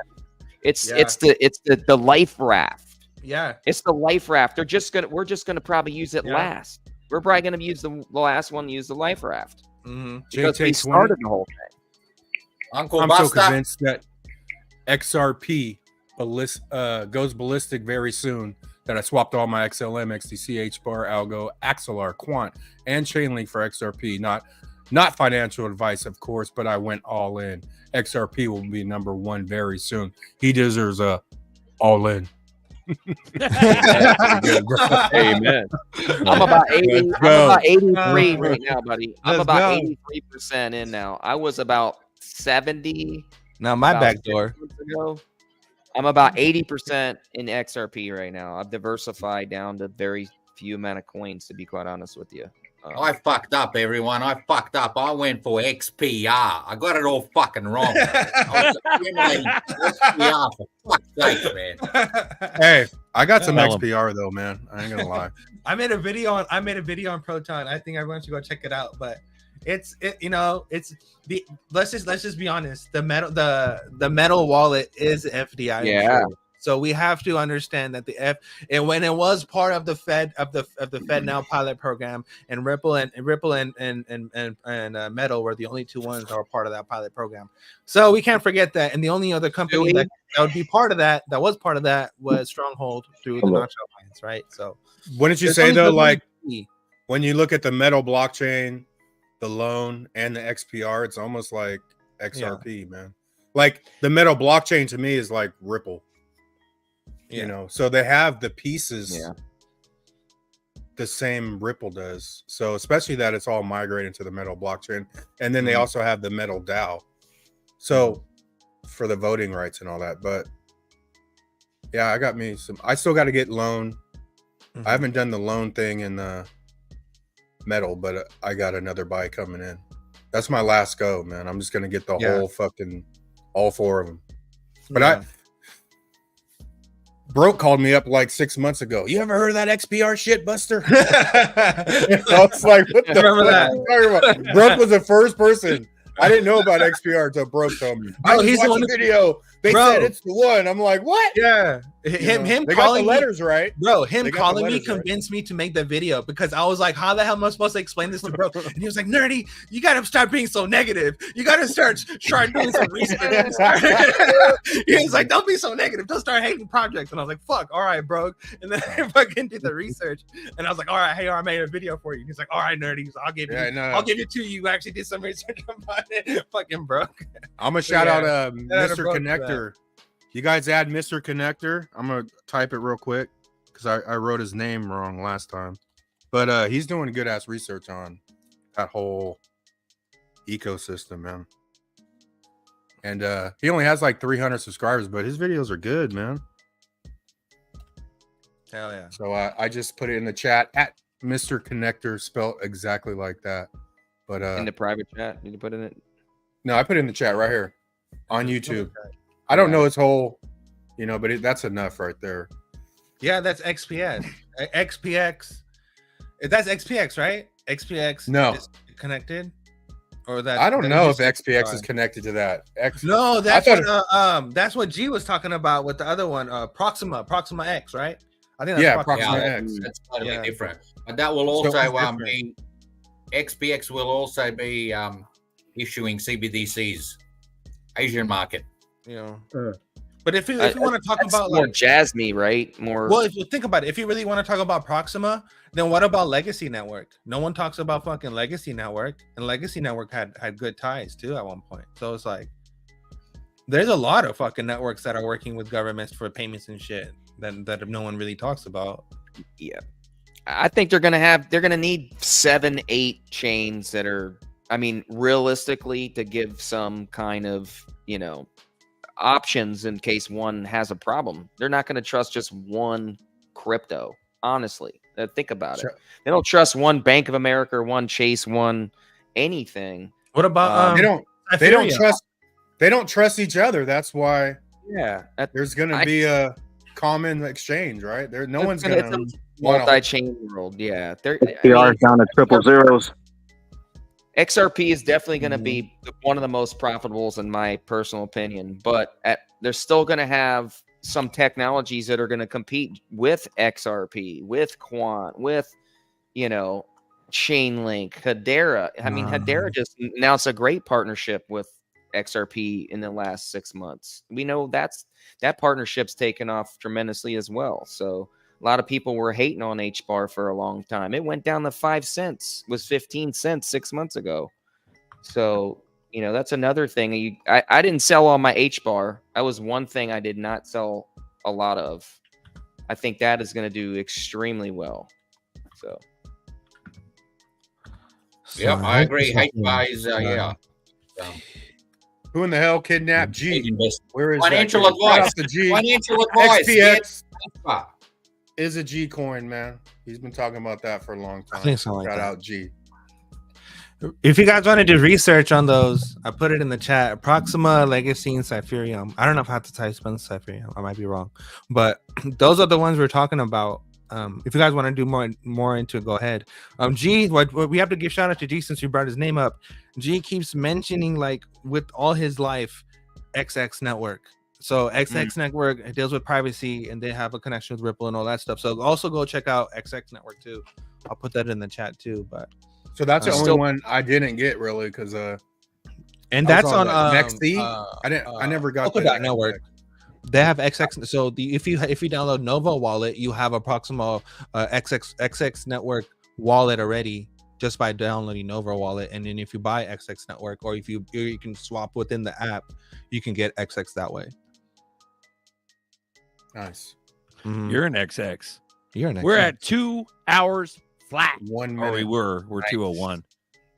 It's the life raft.
Yeah,
it's the life raft. We're just gonna probably use it last. We're probably gonna use the last one. Use the life raft because we started the whole thing.
I'm so convinced that XRP goes ballistic very soon that I swapped all my XLM, XDC, HBAR, Algo, Axelar, Quant, and Chainlink for XRP. Not financial advice, of course, but I went all in. XRP will be number one very soon. He deserves a all in.
Amen. I'm about 80. I'm about 83 right now, buddy. I'm about 83% in now. I was about 70.
Now my back door.
I'm about 80% in XRP right now. I've diversified down to very few amount of coins, to be quite honest with you.
I fucked up, everyone. I fucked up. I went for XPR. I got it all fucking wrong. I was accumulating XPR for fuck's sake, man.
Hey, I got some XPR though, man. I ain't gonna lie.
I made a video on Proton. I think everyone should go check it out. But let's just be honest. The metal wallet is FDI.
Yeah.
So we have to understand that when it was part of the Fed Now pilot program, and Ripple and Metal were the only two ones that were part of that pilot program. So we can't forget that. And the only other company that would be part of that was Stronghold through the Notch Alliance, right? So
wouldn't you say though, like when you look at the Metal blockchain, the loan, and the XPR, it's almost like XRP, man. Like the Metal blockchain to me is like Ripple. You know, so they have the pieces the same Ripple does. So especially that it's all migrating to the Metal blockchain. And then they also have the Metal DAO. So for the voting rights and all that. But yeah, I still got to get loan. I haven't done the loan thing in the Metal, but I got another buy coming in. That's my last go, man. I'm just going to get the whole fucking, all four of them. But Broke called me up like 6 months ago. You ever heard of that XPR shit, Buster? I was like, what the fuck are you talking about? Broke was the first person. I didn't know about XPR until Broke told me. He's watching the video. They said it's the one. I'm like, what?
Yeah. Him
they
calling
got the letters right.
Bro, him calling me convinced me to make the video because I was like, how the hell am I supposed to explain this to Bro? And he was like, Nerdy, you gotta stop being so negative. You gotta start doing some research. He was like, don't be so negative. Don't start hating projects. And I was like, fuck, all right, bro. And then I fucking did the research. And I was like, all right, hey, I made a video for you. He's like, all right, Nerdy, I'll give it to you. You actually did some research about it. Fucking Broke.
I'm gonna shout out Mr. Connector. You guys add Mr. Connector. I'm gonna type it real quick because I wrote his name wrong last time. But he's doing good ass research on that whole ecosystem, man. And he only has like 300 subscribers, but his videos are good, man.
Hell yeah.
So I just put it in the chat at Mr. Connector, spelled exactly like that. But
in the private chat, did you put in it?
No, I put it in the chat right here on YouTube. I don't know his whole, but that's enough right there.
Yeah, that's XPX. XPX. That's XPX, right? XPX.
No.
Is connected, or that
I don't know if XPX is connected to that.
No, that's what G was talking about with the other one, Proxima X, right? I think that's
Proxima X.
That's quite a bit different. But that will also be XPX will also be issuing CBDCs, Asian market.
But if you want to talk about
more Jasmy, right? More.
Well, if you think about it, if you really want to talk about Proxima, then what about Legacy Network? No one talks about fucking Legacy Network, and Legacy Network had good ties too at one point. So it's like there's a lot of fucking networks that are working with governments for payments and shit that no one really talks about.
Yeah, I think they're gonna need 7-8 chains that are. I mean, realistically, to give some kind of options in case one has a problem. They're not going to trust just one crypto. Honestly, think about it. They don't trust one Bank of America, one Chase, one anything.
What about
they don't trust each other. That's why there's going to be a common exchange, right? There, no one's
It's
gonna
a
want
multi-chain world. Yeah,
XPR is down to triple zeros.
XRP is definitely going to be one of the most profitables in my personal opinion, but they're still going to have some technologies that are going to compete with XRP, with Quant, with, Chainlink, Hedera. I mean, Hedera just announced a great partnership with XRP in the last 6 months. We know that partnership's taken off tremendously as well. So a lot of people were hating on HBAR for a long time. It went down to 5 cents, was 15 cents 6 months ago. So, that's another thing. I didn't sell all my HBAR. That was one thing I did not sell a lot of. I think that is going to do extremely well. So.
Yep, I agree. HBAR is, yeah.
Who in the hell kidnapped G? Where is
financial
that?
advice?
The G.
Financial advice.
XPX is a G coin, man. He's been talking about that for a long time.
I think so.
Shout out G.
If you guys want to do research on those, I put it in the chat. Proxima, Legacy, and Cypherium. I don't know if I have to type spell Cypherium. I might be wrong, but those are the ones we're talking about. If you guys want to do more into it, go ahead. G, what we have to give shout out to G since you brought his name up. G keeps mentioning, like, with all his life, XX Network. So XX Network, it deals with privacy, and they have a connection with Ripple and all that stuff. So also go check out XX Network too. I'll put that in the chat too. But
so that's the only one I didn't get really because
and that's on
XD. I never got
that network. They have XX. So if you download Nova Wallet, you have a Proxima XX Network wallet already just by downloading Nova Wallet. And then if you buy XX Network, or if you can swap within the app, you can get XX that way.
Nice.
You're an XX.
You're an XX.
We're at 2 hours flat.
1 minute.
We're 2:01.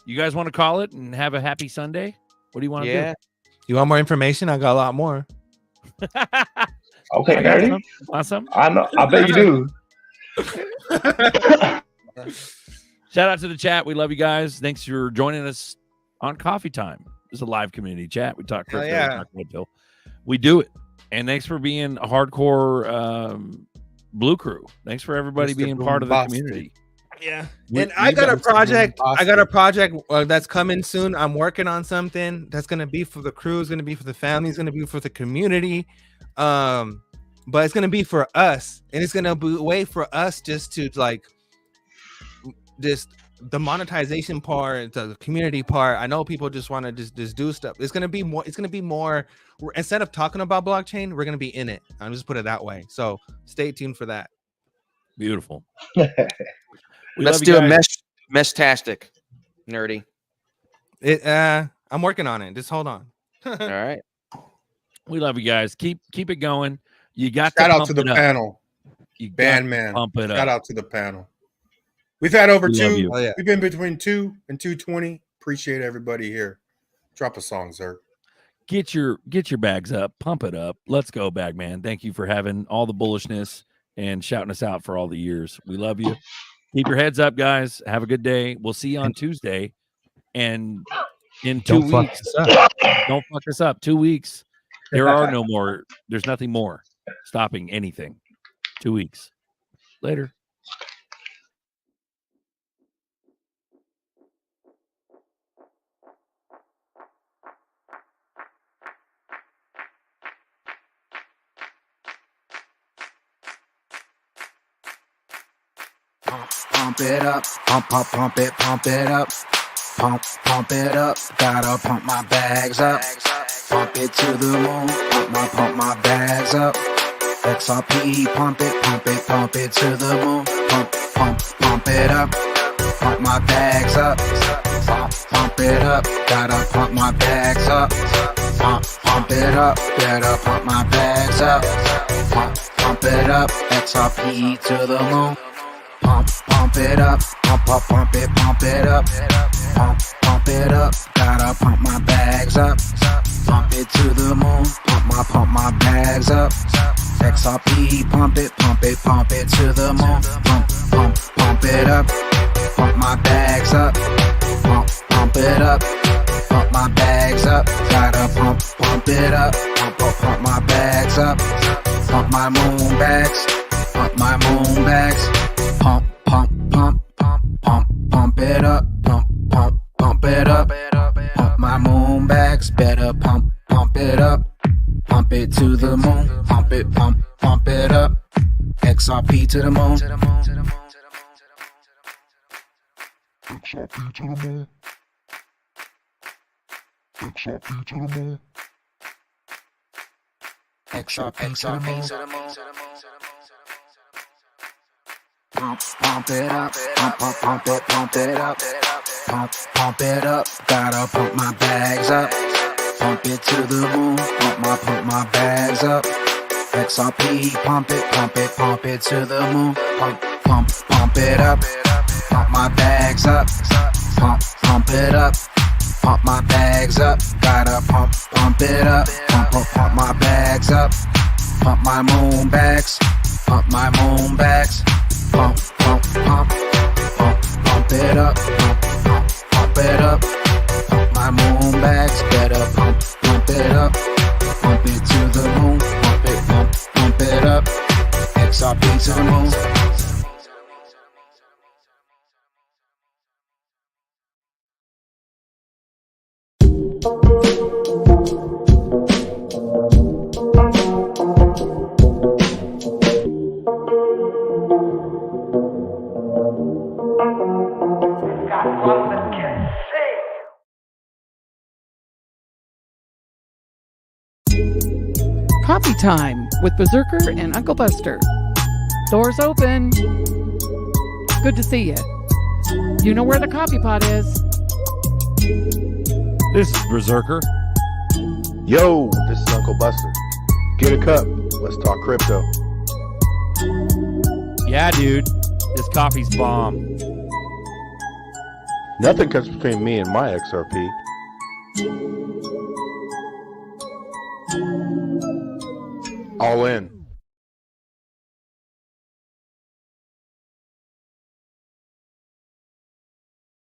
You guys want to call it and have a happy Sunday? What do you want to do?
You want more information? I got a lot more.
Okay, nerdy.
Awesome.
I know. I bet you do.
Shout out to the chat. We love you guys. Thanks for joining us on Coffee Time. This is a live community chat. We talk crypto.
Yeah.
We talk Redpill. We do it. And thanks for being a hardcore Blue Crew. Thanks for everybody being part of the community.
Yeah. And I got a project. That's coming soon. I'm working on something that's going to be for the crew, it's going to be for the family, it's going to be for the community. But it's going to be for us, and it's going to be a way for us just to just the monetization part, the community part. I know people just want to just do stuff. It's going to be more instead of talking about blockchain, we're going to be in it. I'll just put it that way. So stay tuned for that.
Beautiful.
Let's do a mesh-tastic, nerdy.
I'm working on it. Just hold on.
All right.
We love you guys. Keep it going. You got
shout out to the panel. Bandman.
Pump it up.
Shout out to the panel. We've had over two.
Oh, yeah.
We've been between 2 and 220. Appreciate everybody here. Drop a song, sir.
Get your bags up. Pump it up. Let's go, Bagman. Thank you for having all the bullishness and shouting us out for all the years. We love you. Keep your heads up, guys. Have a good day. We'll see you on Tuesday. And in 2 weeks, don't fuck us up. 2 weeks. There's nothing more stopping anything. 2 weeks. Later.
Pump it up, pump it up, pump it up, gotta pump my bags up, pump it to the moon, pump my bags up, XRP, pump it to the moon, pump it up, pump my bags up, pump it up, gotta pump my bags up, pump it up, gotta pump my bags up, pump it up, XRP to the moon. Pump it up, pump it up, pump it up, gotta pump my bags up, pump it to the moon, pump my bags up, XRP, pump it to the moon, pump it up, pump my bags up, pump it up, pump my bags up, gotta pump it up, pump my bags up. pump my moon bags, pump my moon bags, pump, pump, pump, pump, pump, pump it up, pump, pump, pump it up, pump my moon bags, better pump, pump it up, pump it to the moon, pump it, pump it up, XRP to the moon. XRP to the moon. XRP to the moon. XRP to the moon. Pump it up, pump it up, pump it up. Gotta pump my bags up, pump it to the moon. Pump my bags up. XRP, pump it to the moon. Pump it up, pump my bags up, pump it up. Pump my bags up, gotta pump it up, pump my bags up, pump my moon bags, pump my moon bags, pump it up, pump it up, pump my moon bags, better pump it up, pump it to the moon, pump it up, XRP to the moon.
Coffee time with Berserker and Uncle Buster. Doors open. Good to see you. You know where the coffee pot is.
This is Berserker.
Yo, this is Uncle Buster. Get a cup. Let's talk crypto.
Yeah, dude. This coffee's bomb.
Nothing comes between me and my XRP. All in.